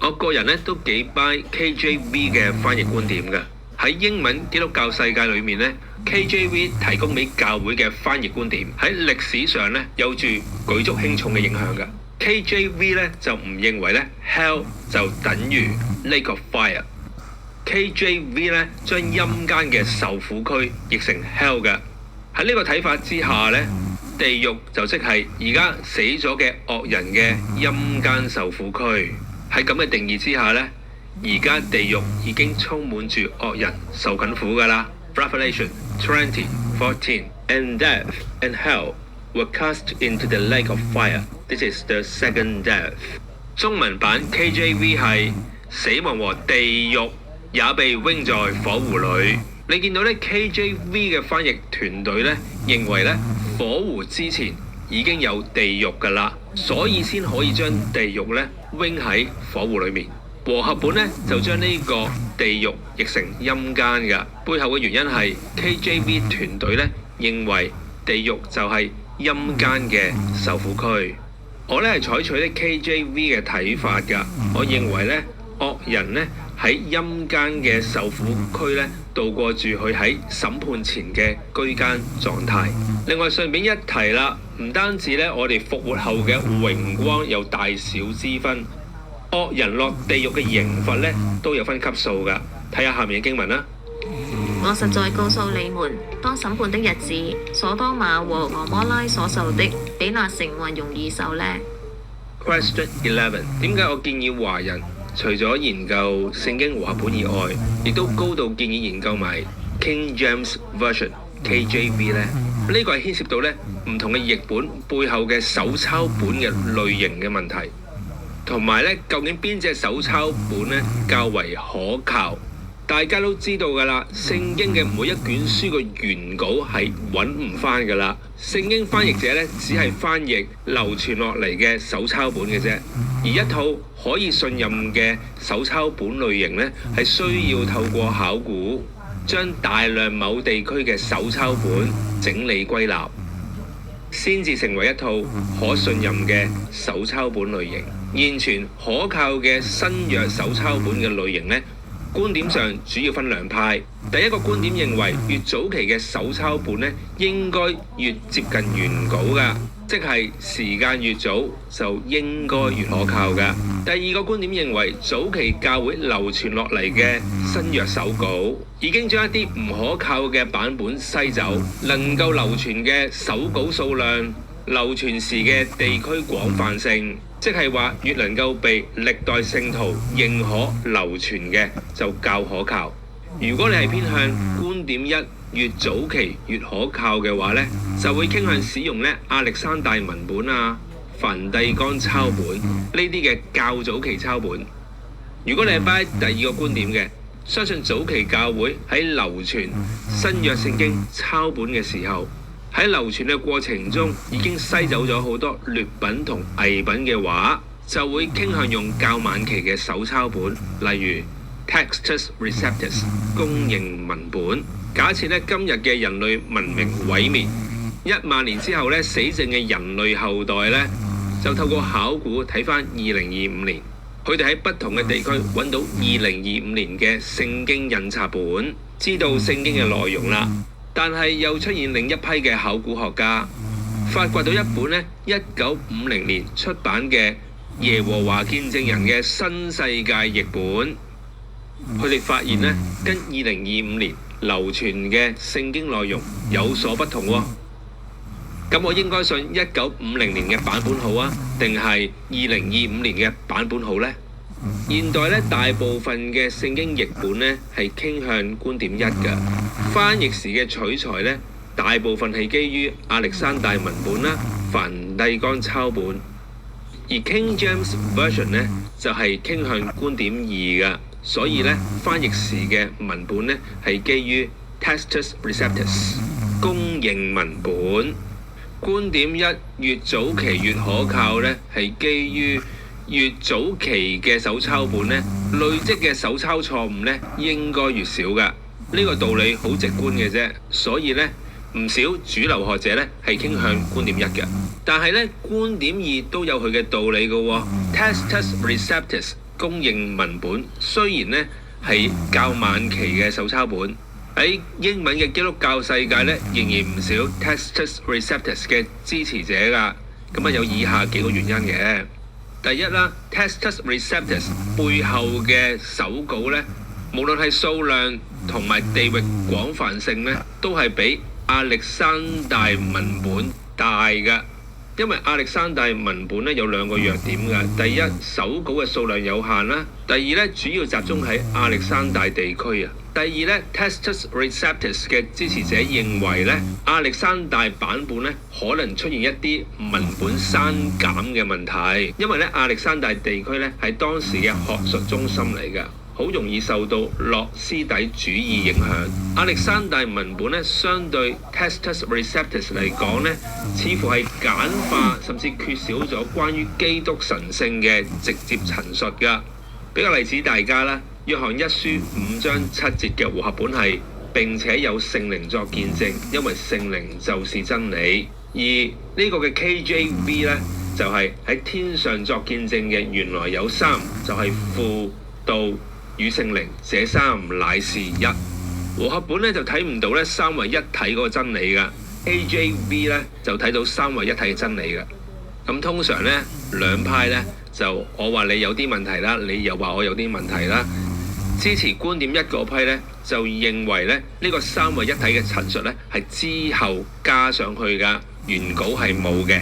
我個人呢都幾 buy KJV 嘅翻譯觀點嘅。喺英文基督教世界裏面呢， KJV 提供俾教會嘅翻譯觀點喺歷史上呢有住舉足輕重嘅影響㗎。KJV 呢就唔認為呢 Hell 就等於 Lake of Fire。KJV 呢將陰間嘅受苦區譯成 Hell 嘅。喺呢個睇法之下呢，地獄就即係而家死咗嘅惡人嘅陰間受苦區。喺咁嘅定義之下呢，而家地獄已經充滿住惡人受緊苦㗎啦。Revelation 20:14 And death and hell were cast into the lake of fire. This is the second death. 中文版 KJV 係死亡和地獄也被扔在火湖裏。你見到呢 KJV 嘅翻譯團隊呢，認為呢火湖之前已經有地獄㗎啦，所以先可以將地獄呢扔喺火湖裏面。和合本呢就將呢個地獄譯成陰間㗎，背後嘅原因係 KJV 團隊呢認為地獄就係陰間嘅受苦區。我呢係採取啲 KJV 嘅睇法㗎，我認為呢惡人呢喺陰間嘅受苦區呢度過住佢喺審判前嘅居間狀態。另外順便一提啦，唔單止呢我哋復活後嘅榮光有大小之分。惡人落地獄嘅刑罰呢都有分級數㗎，睇下下面嘅經文啦。我實在告訴你們，當審判的日子，所多瑪和蛾摩拉所受的，比那城還容易受呢。Question 11，點解我建議華人除咗研究聖經和合本以外，亦都高度建議研究埋 King James Version KJV 呢？呢個係牽涉到呢唔同嘅譯本背後嘅手抄本嘅類型嘅問題。同埋呢，究竟邊隻手抄本呢較為可靠？大家都知道㗎啦，聖經嘅每一卷書嘅原稿係揾唔返㗎啦。聖經翻譯者呢，只係翻譯流傳落嚟嘅手抄本嘅啫。而一套可以信任嘅手抄本類型呢，係需要透過考古，將大量某地區嘅手抄本整理歸納，先至成為一套可信任嘅手抄本類型。現存可靠嘅新約手抄本嘅類型呢，觀點上主要分兩派。第一個觀點認為，越早期嘅手抄本呢，應該越接近原稿㗎，即係時間越早就應該越可靠㗎。第二個觀點認為，早期教會流傳落嚟嘅新約手稿已經將一啲唔可靠嘅版本篩走，能夠流傳嘅手稿數量、流傳時嘅地區廣泛性，即係話越能夠被歷代聖徒認可流傳嘅就較可靠。如果你係偏向觀點一，越早期越可靠嘅話呢，就會傾向使用呢亞歷山大文本啊、梵蒂岡抄本呢啲嘅較早期抄本。如果你係 buy 第二個觀點嘅，相信早期教會喺流傳新約聖經抄本嘅時候，喺流傳嘅過程中已經篩走咗好多劣品同偽品嘅話，就會傾向用較晚期嘅手抄本，例如 Textus Receptus 公認文本。假設呢，今日嘅人類文明毀滅10000年之後呢，死剩嘅人類後代呢，就透過考古睇返2025年，佢哋喺不同嘅地區揾到2025年嘅聖經印刷本，知道聖經嘅內容啦。但係又出現另一批嘅考古學家，發掘到一本呢1950年出版嘅耶和華見證人嘅新世界譯本，佢哋發現呢，跟2025年流傳嘅聖經內容有所不同喎。咁我應該信1950年嘅版本好啊，定係2025年嘅版本好呢？現代咧大部分嘅聖經譯本咧係傾向觀點一嘅，翻譯時嘅取材咧大部分係基於亞歷山大文本啦、梵蒂岡抄本，而 King James Version 咧就係傾向觀點二嘅，所以咧翻譯時嘅文本咧係基於 Textus Receptus 公認文本。觀點一越早期越可靠咧，係基於越早期嘅手抄本咧，累積嘅手抄錯誤咧應該越少㗎。呢個道理好直觀嘅啫，所以咧唔少主流學者咧係傾向觀點一嘅。但係咧觀點二都有佢嘅道理嘅喎。Textus Receptus 公認文本雖然咧係較晚期嘅手抄本。喺英文嘅基督教世界咧，仍然唔少 Textus Receptus 嘅支持者㗎。咁啊有以下幾個原因嘅。第一啦 ，Textus Receptus 背後嘅手稿咧，無論係數量同埋地域廣泛性咧，都係比亞歷山大文本大㗎。因為亞歷山大文本咧有兩個弱點㗎。第一，手稿嘅數量有限啦；第二咧，主要集中喺亞歷山大地區啊。第二咧 ，Textus Receptus 嘅支持者認為咧，亞歷山大版本咧可能出現一啲文本刪減嘅問題，因為咧亞歷山大地區咧係當時嘅學術中心嚟㗎，好容易受到諾斯底主義影響。亞歷山大文本咧相對 Textus Receptus 嚟講咧，似乎係簡化甚至缺少咗關於基督神性嘅直接陳述㗎。俾個例子大家啦。約翰一書5章7節嘅和合本係並且有聖靈作見證，因為聖靈就是真理。而呢個嘅 KJV 呢，就係喺天上作見證嘅，原來有三，就係父、道與聖靈，這三乃是一。和合本呢，就睇唔到呢三位一體嗰個真理㗎 ，KJV 呢，就睇到三位一體嘅真理㗎。咁通常呢，兩派呢，就我話你有啲問題啦，你又話我有啲問題啦。支持觀點一嗰批呢，就認為咧呢個三位一體嘅陳述呢係之後加上去㗎，原稿係冇嘅。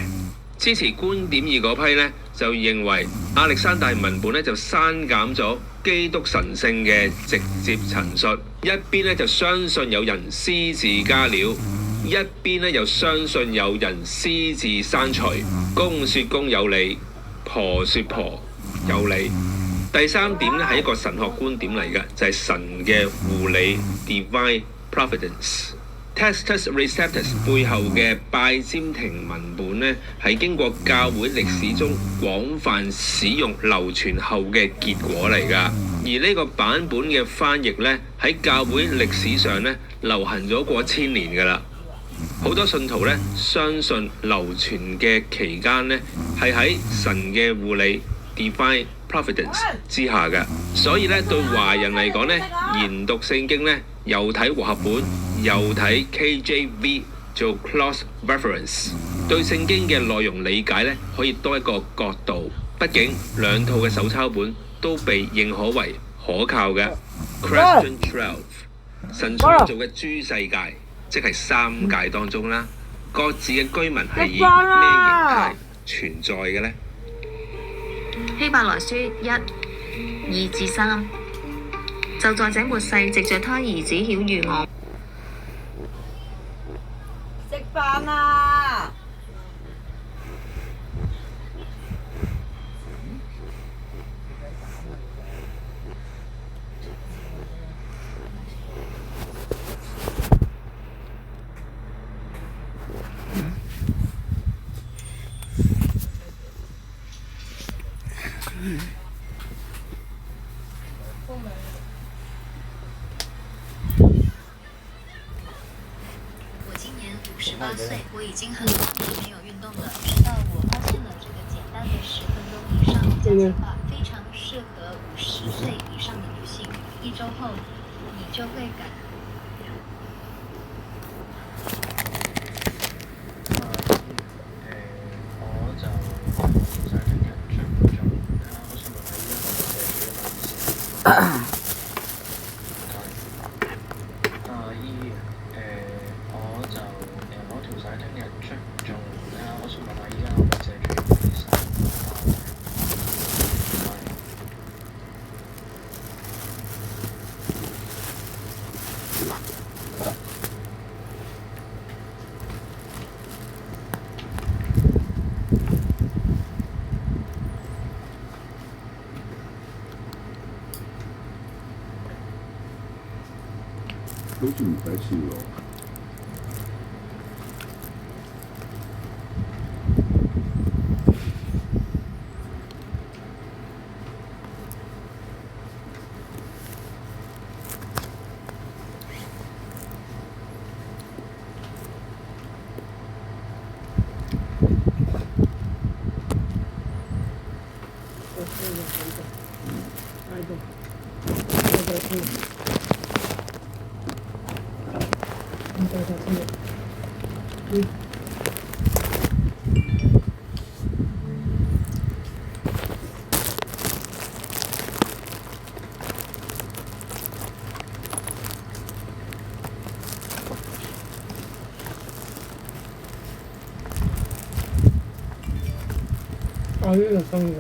支持觀點二嗰批呢，就認為亞歷山大文本呢就刪減咗基督神性嘅直接陳述，一邊呢就相信有人私自加料，一邊呢又相信有人私自刪除。公說公有理，婆說婆有理。第三點咧係一個神學觀點嚟嘅，就係神嘅護理 （Divine Providence）。Textus Receptus 背後嘅拜占庭文本咧，係經過教會歷史中廣泛使用流傳後嘅結果嚟㗎。而呢個版本嘅翻譯咧，喺教會歷史上咧流行咗過1000年㗎啦。好多信徒咧相信流傳嘅期間咧係喺神嘅護理 （Divine Providence 之下嘅，所以咧對華人嚟講咧，研讀聖經咧，又睇和合本，又睇 KJV 做 cross reference， 對聖經嘅內容理解咧，可以多一個角度。畢竟兩套嘅手抄本都被認可為可靠嘅。Question 12，神創造嘅諸世界，即係三界當中啦，各自嘅居民係以咩形態存在嘅呢？希伯來書1:2-3，就在這末世，藉著他兒子曉諭我。食飯啦！我今年58岁，我已经很多年没有运动了。直到我发现了这个简单的10分钟以上的加减法，非常适合50岁以上的女性。1周后，你就会感。我就攞條仔聽日出仲似唔抵笑喎。呢個生嘅。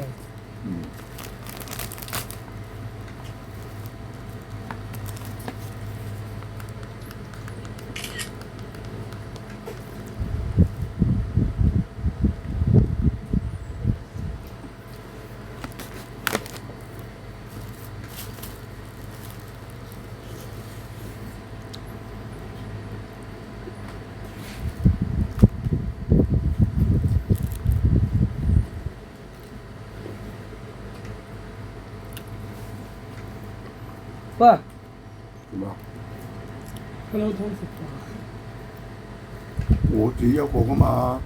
喂，點啊？佢老湯食飯。我自己有個噶嘛。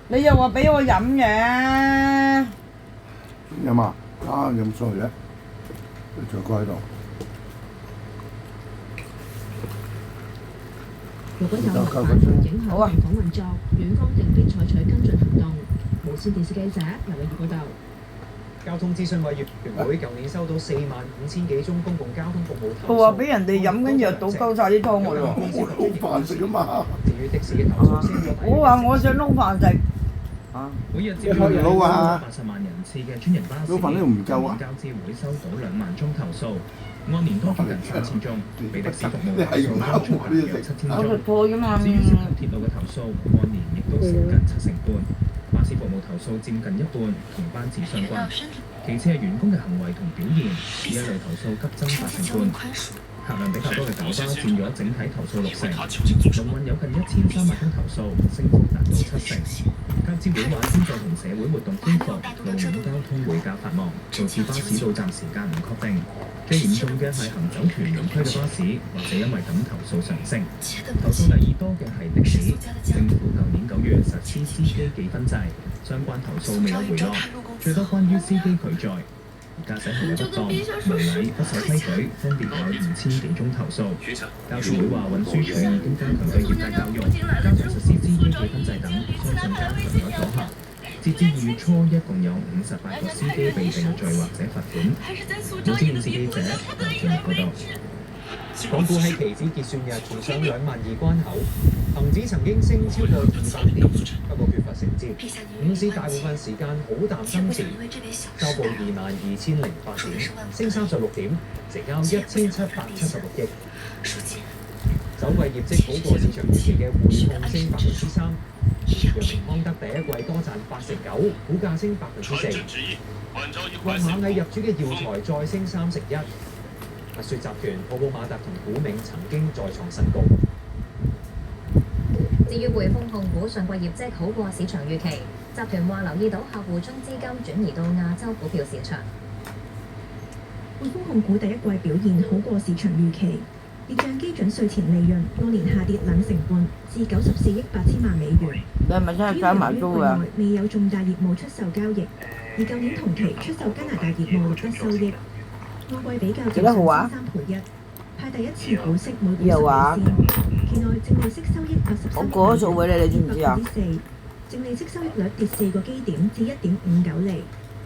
你又話俾我飲嘅。飲啊？飲上嚟咧，你再掛喺度。如果有違反影響病房運作，院方定必採取跟進行動。無線電視記者劉偉儀報導。交通諮詢委員會舊年收到45000幾宗公共交通服務投訴。佢話俾人哋飲緊藥倒鳩晒啲湯我喎。我撈飯食啊嘛。至於的士嘅投訴升咗。我話我想撈飯食。啊！每日接獲80萬人次嘅專營巴士，交諮會收到2萬宗投訴，按年多咗近3000宗，比的士服務投訴多出約7000宗。至於涉及鐵路嘅投訴，按年亦都成近7成半。巴士服務投訴佔近一半，同班次相關。其次係員工嘅行為同表現，呢一類投訴急增8成半。客量比較多嘅九巴佔咗整體投訴6成，龍運有近1300宗投訴，升幅達到7成。交諮會話先再同社會活動恢復，路面交通會較繁忙，導致巴士到站時間唔確定。最嚴重嘅係行走屯門區嘅巴士，或者因為等投訴上升。投訴第二多嘅係的士，政府舊年9月實施司機記分制，相關投訴未有回落，最多關於司機拒載。駕駛行為不當、無禮、不守規矩，分別有2000幾宗投訴。交諮會話運輸署已經加強對業界教育，加上實施司機記分制等，相信加強咗阻嚇。截至2月初，一共有58個司機被定罪或者罰款。無線電視記者劉建報道。港股喺期指結算日重上22000關口，恒指曾經升超過200點，不過缺乏承接。午市大部分時間好淡深時，收報22008點，升36點，成交1776億。首季業績好過市場預期嘅匯控升3%，藥明康德第一季多賺8%，股價升4%。或螞蟻入主嘅耀才再升31%。蜜雪集團、泡泡瑪特同古銘曾經再創新高。至於匯豐控股上季業績好過市場預期，集團話留意到客戶將資金轉移到亞洲股票市場。匯豐控股第一季表現好過市場預期，列賬基準稅前利潤按年下跌2成半，至94億8千萬美元。你係咪真係搞埋租㗎？未有重大業務出售交易，而舊年同期出售加拿大業務錄得收益。按季比較就上升3倍1，派第一次股息每股10仙，期內淨利息收益83%，我過咗數俾你，你知唔知啊？4%，淨利息收益率跌4個基點至1.59厘。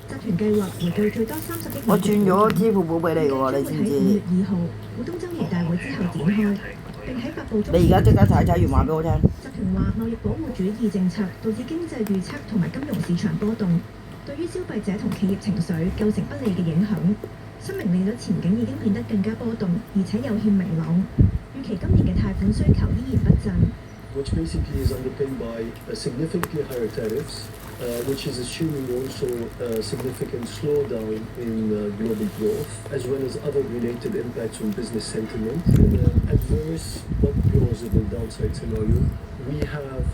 集團計劃回購最多30億美元。我轉咗支付寶俾你嘅喎，你知唔知？喺5月2號股東周年大會之後展開，並喺發布中。你而家即刻睇完話俾我聽。集團話貿易保護主義政策導致經濟預測同埋金融市場波動，對於消費者同企業情緒構成不利嘅影響。新明利率前景已經變得更加波動，而且有欠明朗。預期今年嘅貸款需求依然不振。Which basically is underpinned by significantly higher tariffs, which is assuming also a significant slowdown in global growth, as well as other related impacts on business sentiment. At worst but plausible downside scenario, we have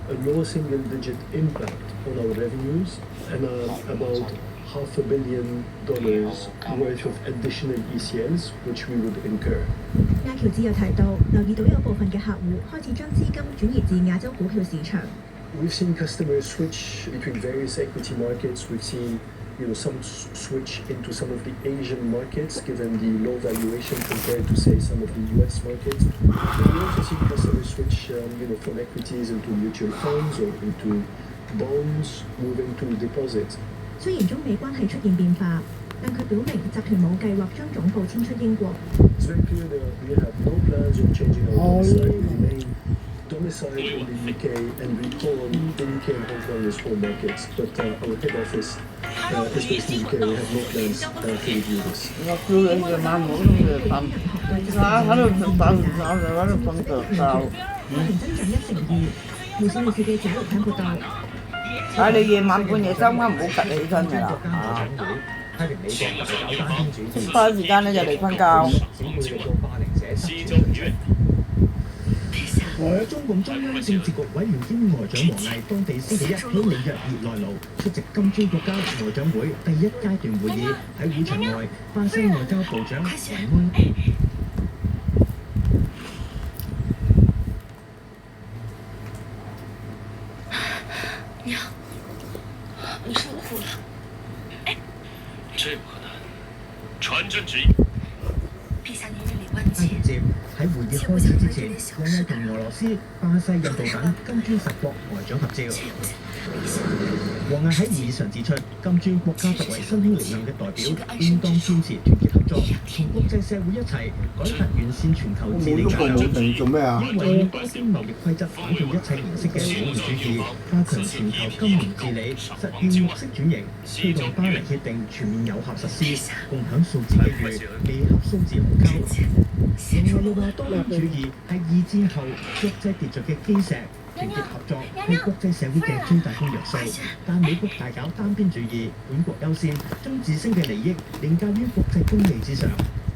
a low single-digit impact on our revenues and about $500 million worth of additional ECLs which we would incur. 亞喬治又提到，留意到有部分嘅客戶開始將資金轉移至亞洲股票市場。We've seen customers switch between various equity markets. We've seen some switch into some of the Asian markets given the low valuation compared to say some of the US markets. And we also see customers switch from equities into mutual funds or into bonds, moving to deposits. 雖然中美關係出現變化，但佢表明集團冇計劃將總部遷出英國。It's very clear that we have no plans of changing our domicile. We remain domiciled in the UK and we own the UK and Hong Kong as home markets. But our head office is based in the UK. We have no plans to review this. 我叫你夜晚唔好咁夜瞓，喺度瞓覺就喺度瞓着覺。增長1%，無線電視記者陸啟報道。睇你夜晚半夜三更唔好趌起身㗎啦。花時間你就嚟瞓覺。中共中央政治局委員兼外長王毅當地星期一喺里約熱內盧出席金磚國家外長會第一階段會議，喺會場外，巴西外交部長維安。娘，你受苦了。这不可能，传朕旨意。陛下您日理万机。喺會議開始之前，王毅同俄羅斯、巴西、印度等金磚10國外長合照。王毅喺會議上指出，金磚國家作為新興力量嘅代表，應當堅持團結合作，同國際社會一齊改革完善全球治理架構，因為要多邊貿易規則反對一切形式嘅保護主義，加強全球金融治理，實現綠色轉型，推動巴黎協定全面有效實施，共享數字機遇，未合數字鴻溝。另外又話多邊主義係2戰後國際秩序嘅基石，團結合作係國際社會嘅最大公約數。但美國大搞單邊主義，本國優先，將自身嘅利益凌駕於國際公利之上。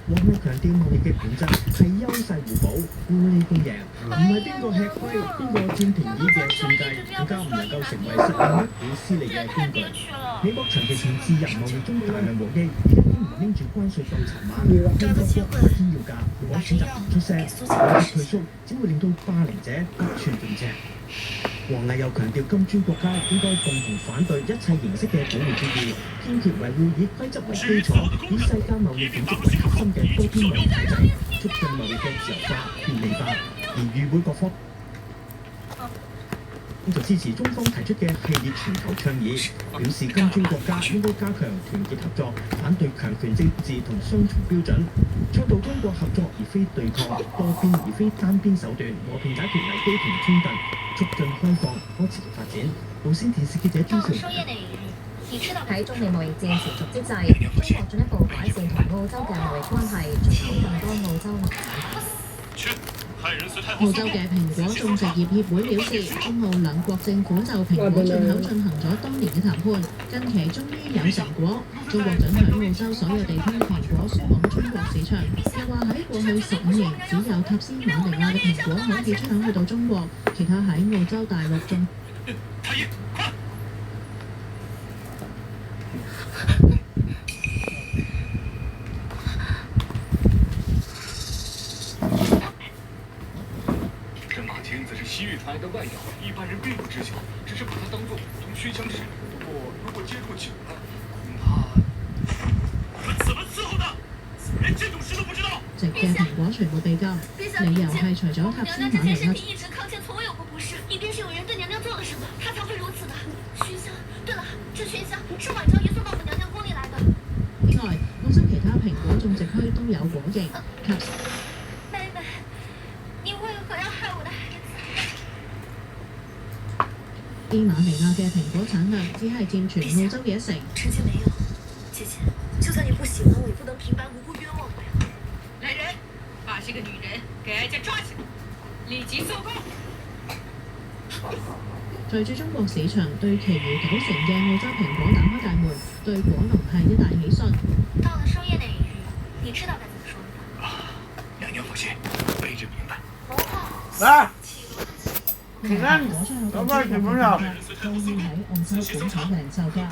王毅強調貿易嘅本質係優勢互補、互利共贏，唔係邊個吃虧、邊個佔便宜嘅算計，更加唔能夠成為實現一股私利嘅工具。美國長期從自由貿易中大量獲益，而家應唔拎住關稅當籌碼，向各國開天要價，如果選擇唔出聲，或者退縮，只會令到霸凌者不寸進尺。王毅又強調，金磚國家應該共同反對一切形式嘅保護主義，堅決維護以規則為基礎、以世界貿易準則為核心嘅多邊貿易體制，促進貿易嘅自由化、便利化。而與會各方就支持中方提出嘅系列全球倡議，表示金磚國家應該加強團結合作，反對強權政治同雙重標準，倡導中國合作而非對抗，多邊而非單邊手段，和平解決危機同衝突，促進開放可持續發展。無線電視記者朱兆喺中美貿易戰持續之際，中國進一步改善同澳洲嘅貿易關係，進口更多澳洲農產品。澳洲嘅蘋果種植業協會表示，中澳兩國政府就蘋果進口進行咗多年嘅談判，近期終於有成果。中國准許澳洲所有地區蘋果輸往中國市場，又話喺過去15年，只有塔斯馬尼亞嘅蘋果可以出口去到中國，其他喺澳洲大陸種。西域传来的外药，一般人并不知晓，只是把它当作普通熏香使。不过，如果接触久了，恐怕……你们怎么伺候的？连这种事都不知道？直嘅蘋果全部被禁，理由係除咗塔斯馬尼亞。一直康健，從有過不適，一定是有人對娘娘做了什麼，她才會如此的。熏香，對了，這熏香是晚上爺送到我娘娘宮裡來的。之外，澳洲其他蘋果種植區都有果蠅。妹妹，你為何要害我的孩子？伊馬尼亞嘅蘋果產量只係佔全澳洲嘅1成。臣妾沒有，姐姐，就算你不喜歡我，也不能平白無故冤枉我呀。來人，把這個女人給哀家抓起來，立即奏告。隨住中國市場對其餘9成嘅澳洲蘋果打開大門，對果農係一大喜訊。到了收業那一日，你知道該怎麼說了吧？娘娘放心，背着你。来，你看，老板怎么样？可以喺澳洲本土零售價。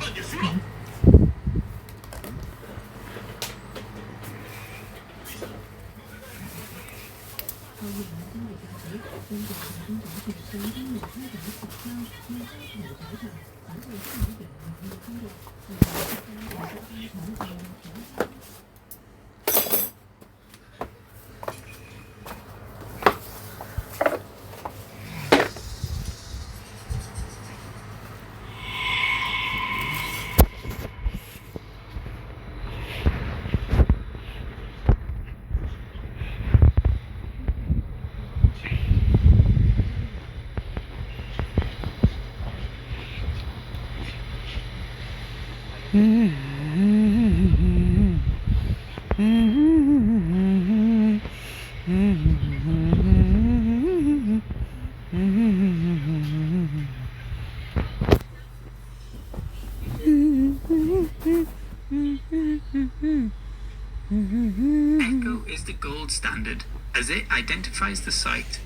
Echo is the gold standard as it identifies the site.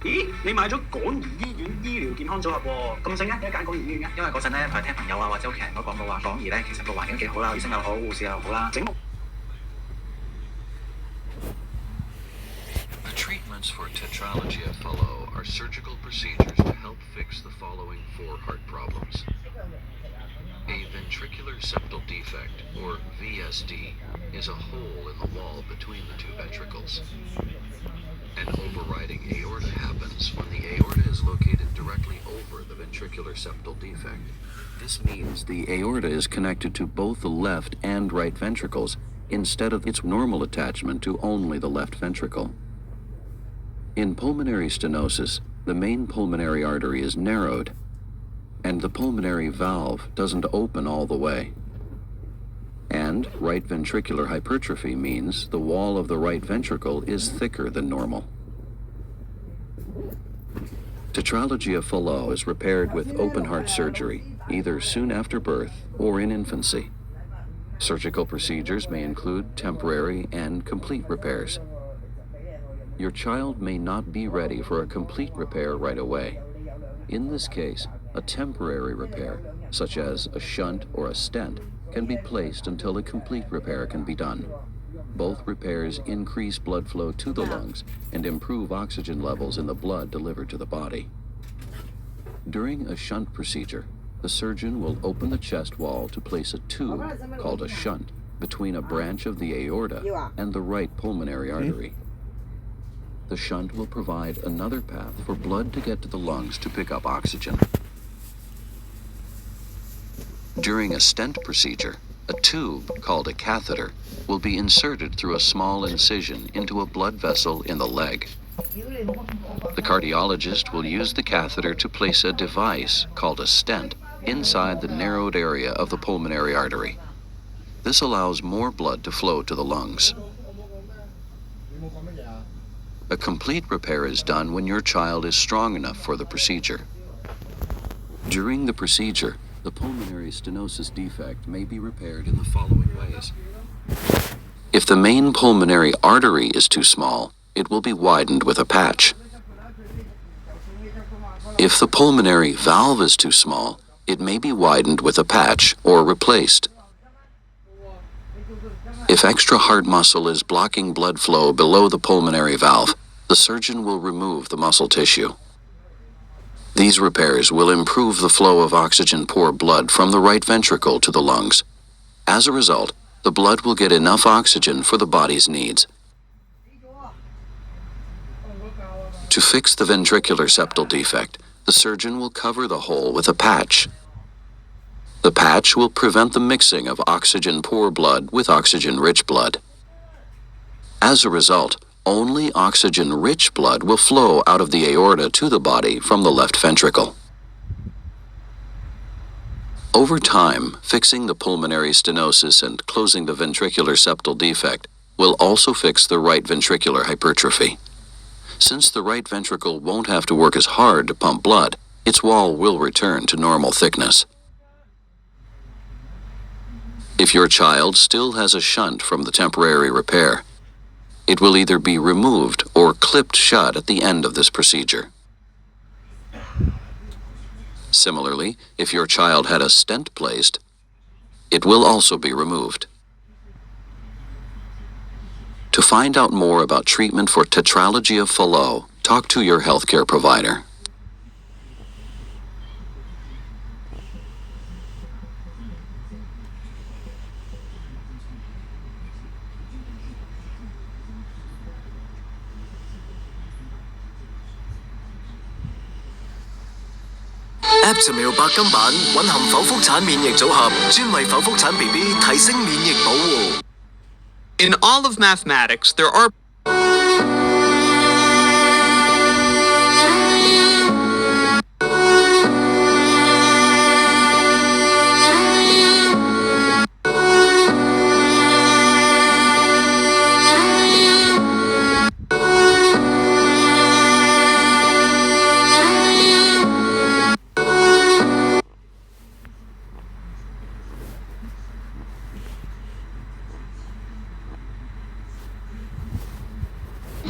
咦，你買咗港怡醫院醫療健康組合喎？咁醒啊？點解揀港怡醫院嘅？因為嗰陣咧，係聽朋友啊或者屋企人都講過話，港怡咧其實個環境幾好啦，醫生又好，護士又好啦，整屋。The treatments for tetralogy FLO are surgical procedures to help fix the following 4 heart problems. A ventricular septal defect, or VSD, is a hole in the wall between the 2 ventricles. An overriding aorta happens when the aorta is located directly over the ventricular septal defect. This means the aorta is connected to both the left and right ventricles instead of its normal attachment to only the left ventricle. In pulmonary stenosis, the main pulmonary artery is narrowed, and the pulmonary valve doesn't open all the way. And right ventricular hypertrophy means the wall of the right ventricle is thicker than normal. Tetralogy FLO is repaired with open heart surgery, either soon after birth or in infancy. Surgical procedures may include temporary and complete repairs. Your child may not be ready for a complete repair right away. In this case, a temporary repair, such as a shunt or a stent, can be placed until a complete repair can be done. Both repairs increase blood flow to the lungs and improve oxygen levels in the blood delivered to the body. During a shunt procedure, the surgeon will open the chest wall to place a tube, called a shunt, between a branch of the aorta and the right pulmonary artery. The shunt will provide another path for blood to get to the lungs to pick up oxygen. During a stent procedure, a tube, called a catheter, will be inserted through a small incision into a blood vessel in the leg. The cardiologist will use the catheter to place a device, called a stent, inside the narrowed area of the pulmonary artery. This allows more blood to flow to the lungs. A complete repair is done when your child is strong enough for the procedure. During the procedure, the pulmonary stenosis defect may be repaired in the following ways. If the main pulmonary artery is too small, it will be widened with a patch. If the pulmonary valve is too small, it may be widened with a patch or replaced. If extra heart muscle is blocking blood flow below the pulmonary valve, the surgeon will remove the muscle tissue. These repairs will improve the flow of oxygen-poor blood from the right ventricle to the lungs. As a result, the blood will get enough oxygen for the body's needs. To fix the ventricular septal defect, the surgeon will cover the hole with a patch. The patch will prevent the mixing of oxygen-poor blood with oxygen-rich blood. As a result, only oxygen-rich blood will flow out of the aorta to the body from the left ventricle. Over time, fixing the pulmonary stenosis and closing the ventricular septal defect will also fix the right ventricular hypertrophy. Since the right ventricle won't have to work as hard to pump blood, its wall will return to normal thickness. If your child still has a shunt from the temporary repair, it will either be removed or clipped shut at the end of this procedure. Similarly, if your child had a stent placed, it will also be removed. To find out more about treatment for tetralogy of Fallot, talk to your healthcare provider. Aptamil 白金版蘊含剖腹產免疫組合，專為剖腹產 BB 提升免疫保護。In all of mathematics, there are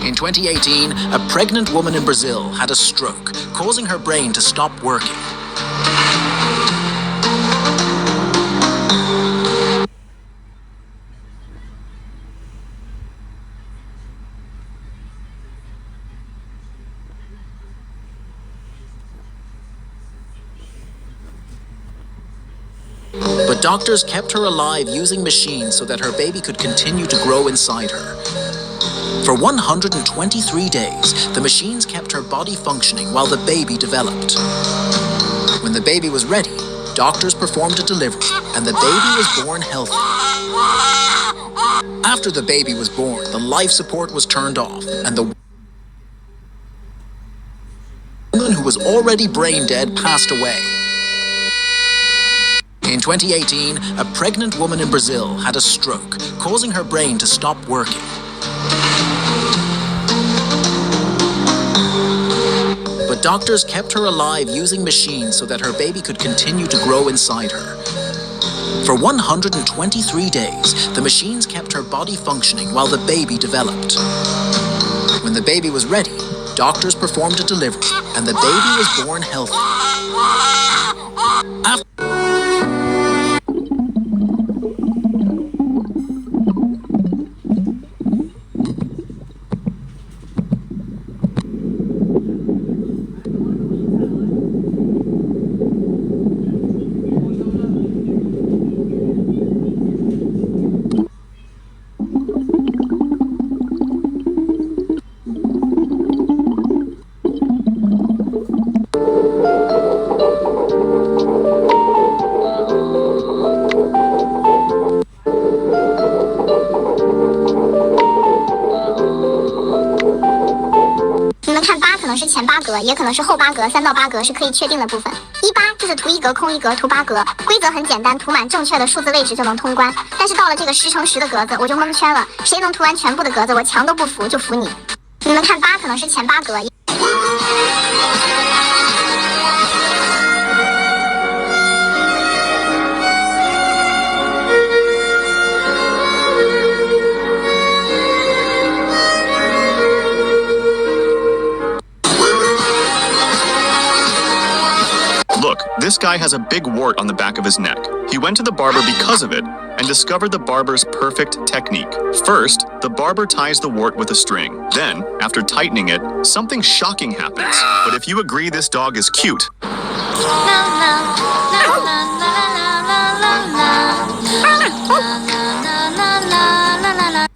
In 2018, a pregnant woman in Brazil had a stroke, causing her brain to stop working. But doctors kept her alive using machines so that her baby could continue to grow inside her. For 123 days, the machines kept her body functioning while the baby developed. When the baby was ready, doctors performed a delivery, and the baby was born healthy. After the baby was born, the life support was turned off, and the woman who was already brain dead passed away. In 2018, a pregnant woman in Brazil had a stroke, causing her brain to stop working. But doctors kept her alive using machines so that her baby could continue to grow inside her. For 123 days, the machines kept her body functioning while the baby developed. When the baby was ready, doctors performed a delivery, and the baby was born healthy.前8格，也可能是后8格，3到8格是可以确定的部分。18就是图1格空1格图8格，规则很简单，涂满正确的数字位置就能通关。但是到了这个10乘10的格子，我就蒙圈了。谁能涂完全部的格子，我墙都不服，就服你。你们看8可能是前8格。Look, this guy has a big wart on the back of his neck. He went to the barber because of it and discovered the barber's perfect technique. First, the barber ties the wart with a string. Then, after tightening it, something shocking happens. But if you agree this dog is cute,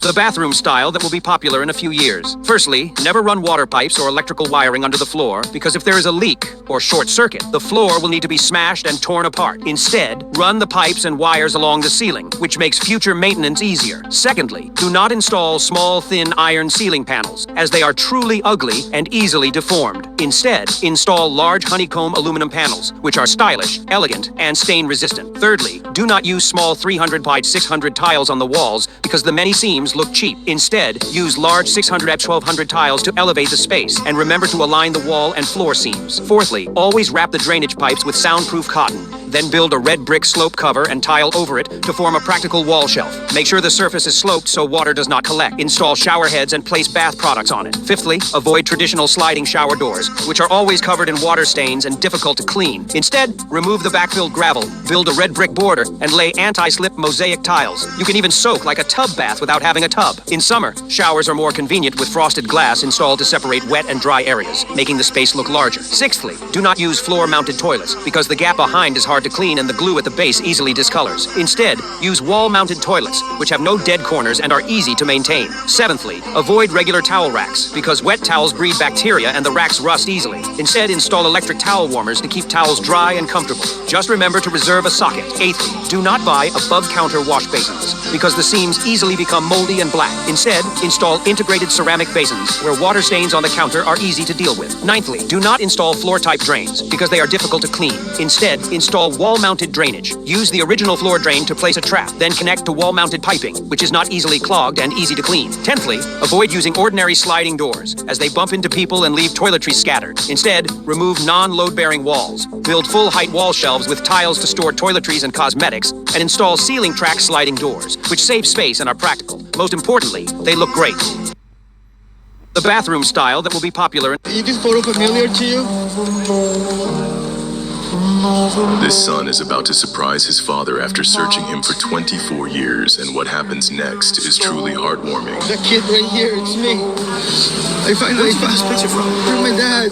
the bathroom style that will be popular in a few years. Firstly, never run water pipes or electrical wiring under the floor, because if there is a leak or short circuit, the floor will need to be smashed and torn apart. Instead, run the pipes and wires along the ceiling, which makes future maintenance easier. Secondly, do not install small, thin iron ceiling panels, as they are truly ugly and easily deformed. Instead, install large honeycomb aluminum panels, which are stylish, elegant, and stain resistant. Thirdly, do not use small 300 by 600 tiles on the walls, because the many seams look cheap. Instead, use large 600 x 1200 tiles to elevate the space, and remember to align the wall and floor seams. Fourthly, always wrap the drainage pipes with soundproof cotton. Then build a red brick slope cover and tile over it to form a practical wall shelf. Make sure the surface is sloped so water does not collect. Install shower heads and place bath products on it. Fifthly, avoid traditional sliding shower doors, which are always covered in water stains and difficult to clean. Instead, remove the backfilled gravel, build a red brick border, and lay anti-slip mosaic tiles. You can even soak like a tub bath without having a tub. In summer, showers are more convenient with frosted glass installed to separate wet and dry areas, making the space look larger. Sixthly, do not use floor-mounted toilets because the gap behind is hard to clean and the glue at the base easily discolors. Instead, use wall-mounted toilets, which have no dead corners and are easy to maintain. Seventhly, avoid regular towel racks because wet towels breed bacteria and the racks rust easily. Instead, install electric towel warmers to keep towels dry and comfortable. Just remember to reserve a socket. Eighthly, do not buy above-counter wash basins because the seams easily become moldy and black. Instead, install integrated ceramic basins where water stains on the counter are easy to deal with. Ninthly, do not install floor-type drains because they are difficult to clean. Instead, install wall-mounted drainage. Use the original floor drain to place a trap, then connect to wall-mounted piping, which is not easily clogged and easy to clean. Tenthly, avoid using ordinary sliding doors as they bump into people and leave toiletries scattered. Instead, remove non-load-bearing walls. Build full-height wall shelves with tiles to store toiletries and cosmetics, and install ceiling track sliding doors, which save space and are practical. Most importantly, they look great. The bathroom style that will be popular. Is this photo familiar to you? This son is about to surprise his father after searching him for 24 years, and what happens next is truly heartwarming. That kid right here, it's me. I finally found picture from. You're my dad.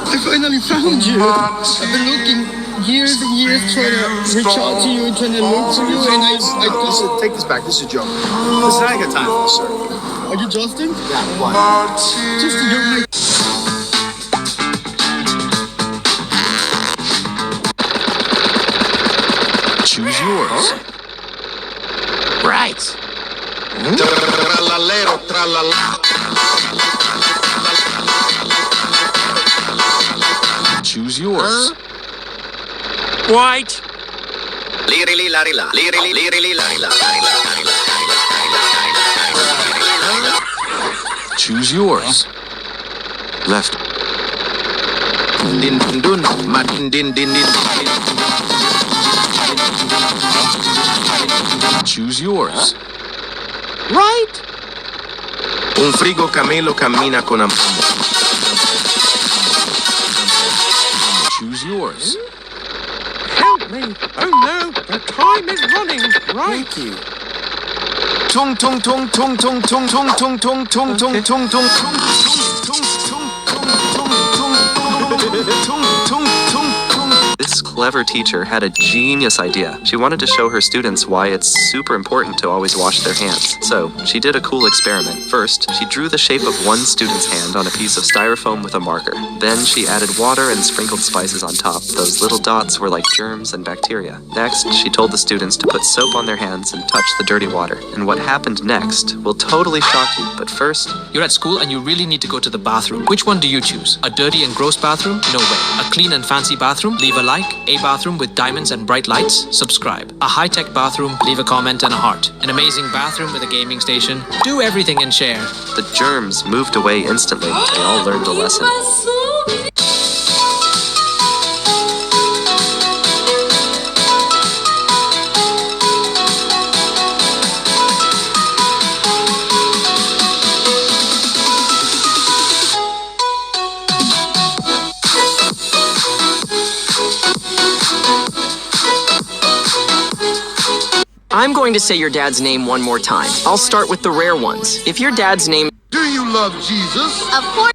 I finally found you. I've been looking years and years trying to reach out to you, trying to look for you, and I Listen, take this back. This is a joke. Listen, I ain't got time for this, sir. Are you Justin? Yeah, what? Justin, you're my... Choose yours. Right. Tralalero, tralala. Choose yours. White. Lirili larila, lirili lirili larila, larila, larila. Choose yours. Left. Din dun, matin din din din. Choose yours. Right. Un frigo camelo cammina con amore. Choose yours. Help me. Oh no, the time is running. Right. Thank you. Tung tung tung tung tung tung tung tung tung tung tung tung tung This clever teacher had a genius idea. She wanted to show her students why it's super important to always wash their hands. So, she did a cool experiment. First, she drew the shape of one student's hand on a piece of styrofoam with a marker. Then she added water and sprinkled spices on top. Those little dots were like germs and bacteria. Next, she told the students to put soap on their hands and touch the dirty water. And what happened next will totally shock you. But first, you're at school and you really need to go to the bathroom. Which one do you choose? A dirty and gross bathroom? No way. A clean and fancy bathroom? Leave a like. A bathroom with diamonds and bright lights? Subscribe. A high-tech bathroom? Leave a comment and a heart. An amazing bathroom with a gaming station? Do everything and share. the germs moved away instantly. They all learned a lesson. I'm going to say your dad's name one more time. I'll start with the rare ones. If your dad's name... Do you love Jesus? Of course.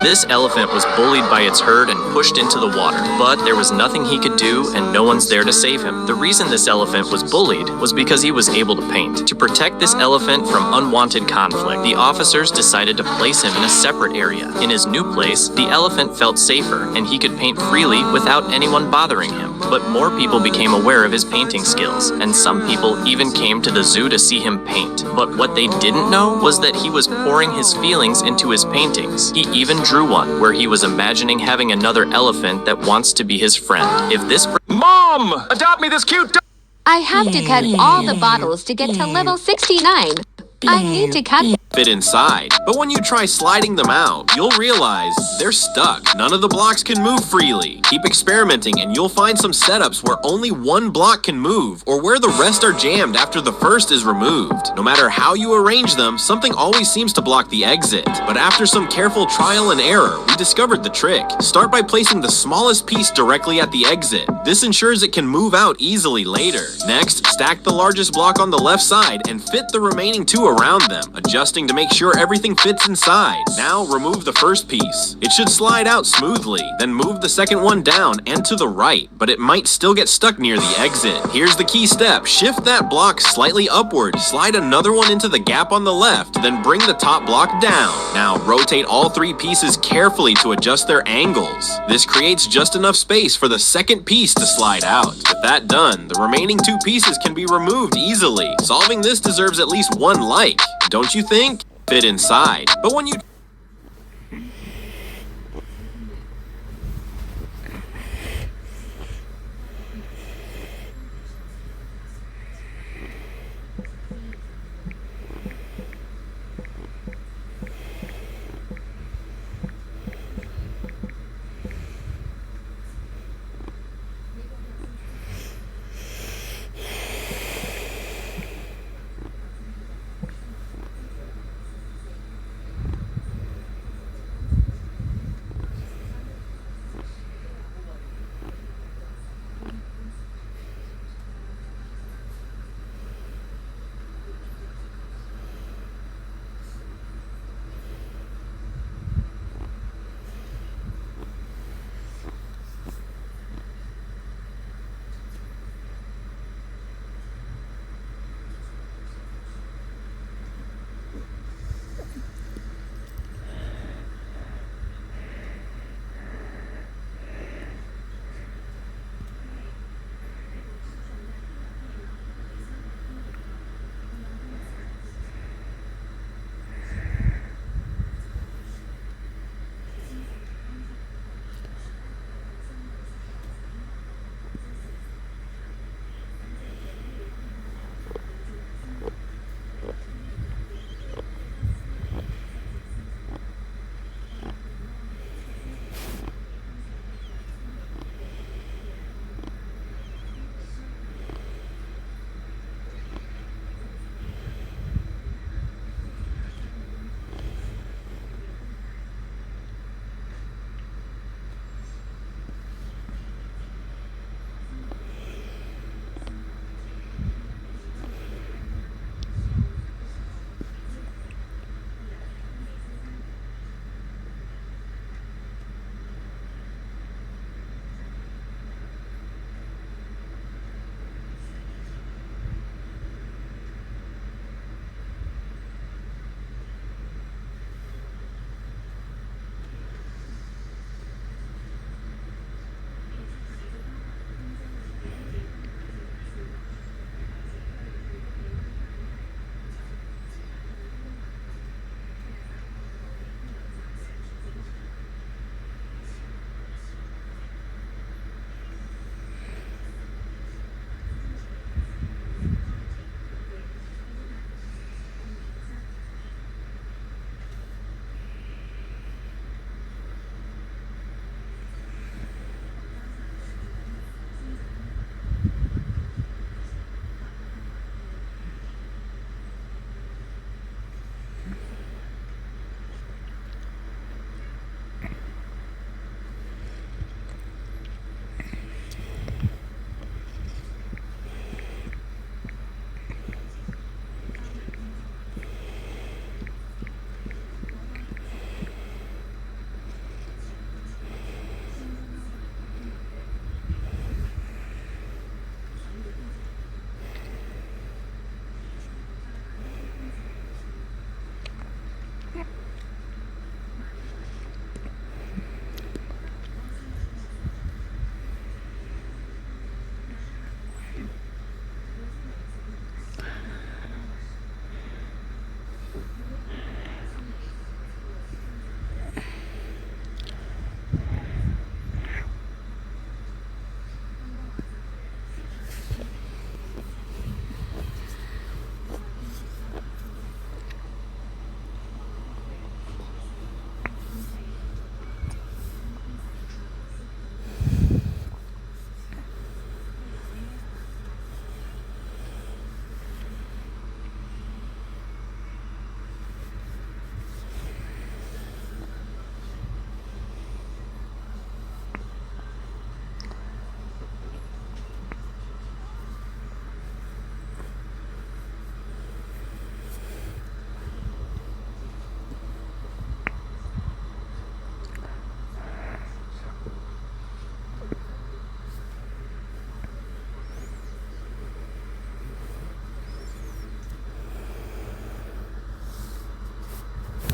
This elephant was bullied by its herd and pushed into the water, but there was nothing he could do and no one's there to save him. The reason this elephant was bullied was because he was able to paint. To protect this elephant from unwanted conflict, the officers decided to place him in a separate area. In his new place, the elephant felt safer and he could paint freely without anyone bothering him. But more people became aware of his painting skills, and some people even came to the zoo to see him paint. But what they didn't know was that he was pouring his feelings into his paintings. He even drew one where he was imagining having another elephant that wants to be his friend. If this... Mom! Adopt me this cute dog! I have to cut all the bottles to get to level 69. I need to cut fit inside. But when you try sliding them out, you'll realize they're stuck. None of the blocks can move freely. Keep experimenting and you'll find some setups where only one block can move or where the rest are jammed after the first is removed. No matter how you arrange them, something always seems to block the exit. But after some careful trial and error, we discovered the trick. Start by placing the smallest piece directly at the exit. This ensures it can move out easily later. Next, stack the largest block on the left side and fit the remaining two around them, adjusting to make sure everything fits inside. Now remove the first piece. It should slide out smoothly. Then move the second one down and to the right, but it might still get stuck near the exit. Here's the key step. Shift that block slightly upward, slide another one into the gap on the left, then bring the top block down. Now rotate all three pieces carefully to adjust their angles. This creates just enough space for the second piece to slide out. With that done, the remaining two pieces can be removed easily. Solving this deserves at least one like, don't you think? Fit inside. But when you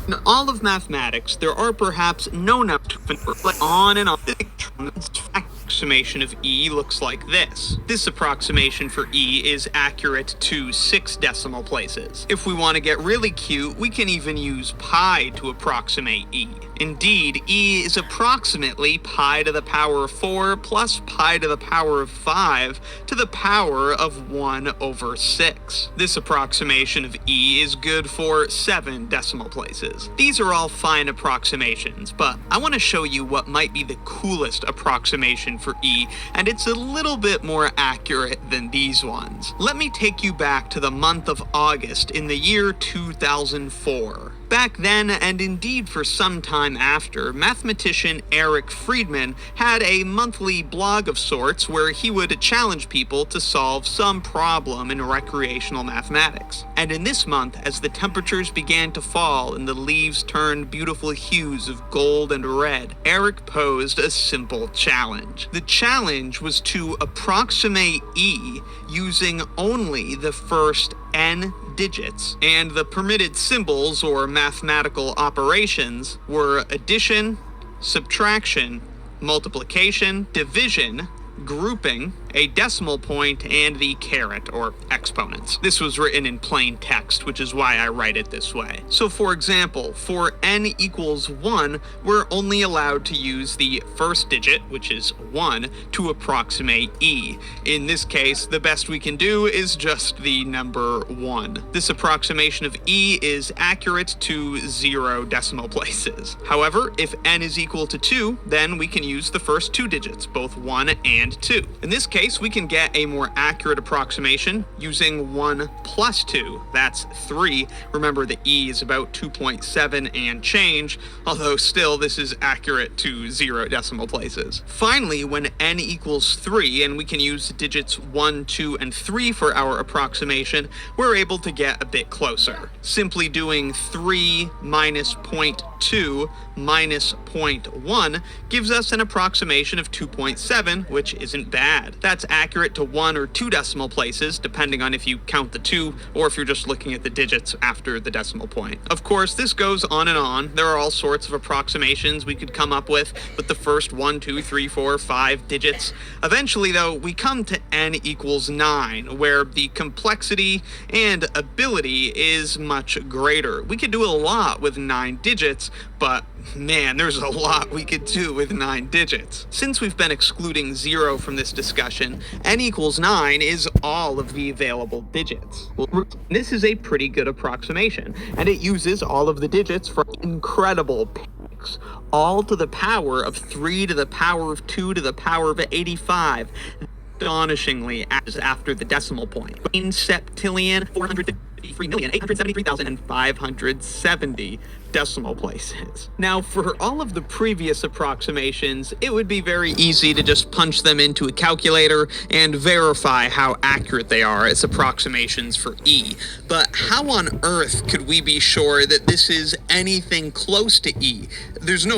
In all of mathematics, there are perhaps no numbers on and on. This approximation of E looks like this. This approximation for E is accurate to 6 decimal places. If we want to get really cute, we can even use pi to approximate E. Indeed, E is approximately pi to the power of 4 plus pi to the power of 5 to the power of 1 over 6. This approximation of E is good for 7 decimal places. These are all fine approximations, but I want to show you what might be the coolest approximation for E, and it's a little bit more accurate than these ones. Let me take you back to the month of August in the year 2004. Back then, and indeed for some time after, mathematician Eric Friedman had a monthly blog of sorts where he would challenge people to solve some problem in recreational mathematics. And in this month, as the temperatures began to fall and the leaves turned beautiful hues of gold and red, Eric posed a simple challenge. The challenge was to approximate E using only the first n digits, and the permitted symbols or mathematical operations were addition, subtraction, multiplication, division, grouping, a decimal point, and the caret or exponents. This was written in plain text, which is why I write it this way. So for example, for n equals 1, we're only allowed to use the first digit, which is 1, to approximate E. In this case, the best we can do is just the number 1. This approximation of E is accurate to 0 decimal places. However, if n is equal to 2, then we can use the first 2 digits, both 1 and 2. In this case, we can get a more accurate approximation using 1 plus 2. That's 3. Remember, the E is about 2.7 and change, although still this is accurate to 0 decimal places. Finally, when n equals 3, and we can use the digits 1, 2, and 3 for our approximation, we're able to get a bit closer. Simply doing 3 minus 0.2 minus 0.1 gives us an approximation of 2.7, which isn't bad. That's accurate to 1 or 2 decimal places, depending on if you count the 2 or if you're just looking at the digits after the decimal point. Of course, this goes on and on. There are all sorts of approximations we could come up with the first 1, 2, 3, 4, 5 digits. Eventually, though, we come to n equals 9, where the complexity and ability is much greater. We could do a lot with 9 digits, but man, there's a lot we could do with 9 digits. Since we've been excluding 0 from this discussion, n equals 9 is all of the available digits. This is a pretty good approximation, and it uses all of the digits from incredible picks, all to the power of 3 to the power of 2 to the power of 85. Astonishingly, as after the decimal point. In septillion, 453,873,570 decimal places. Now, for all of the previous approximations, it would be very easy to just punch them into a calculator and verify how accurate they are as approximations for E. But how on earth could we be sure that this is anything close to E? There's no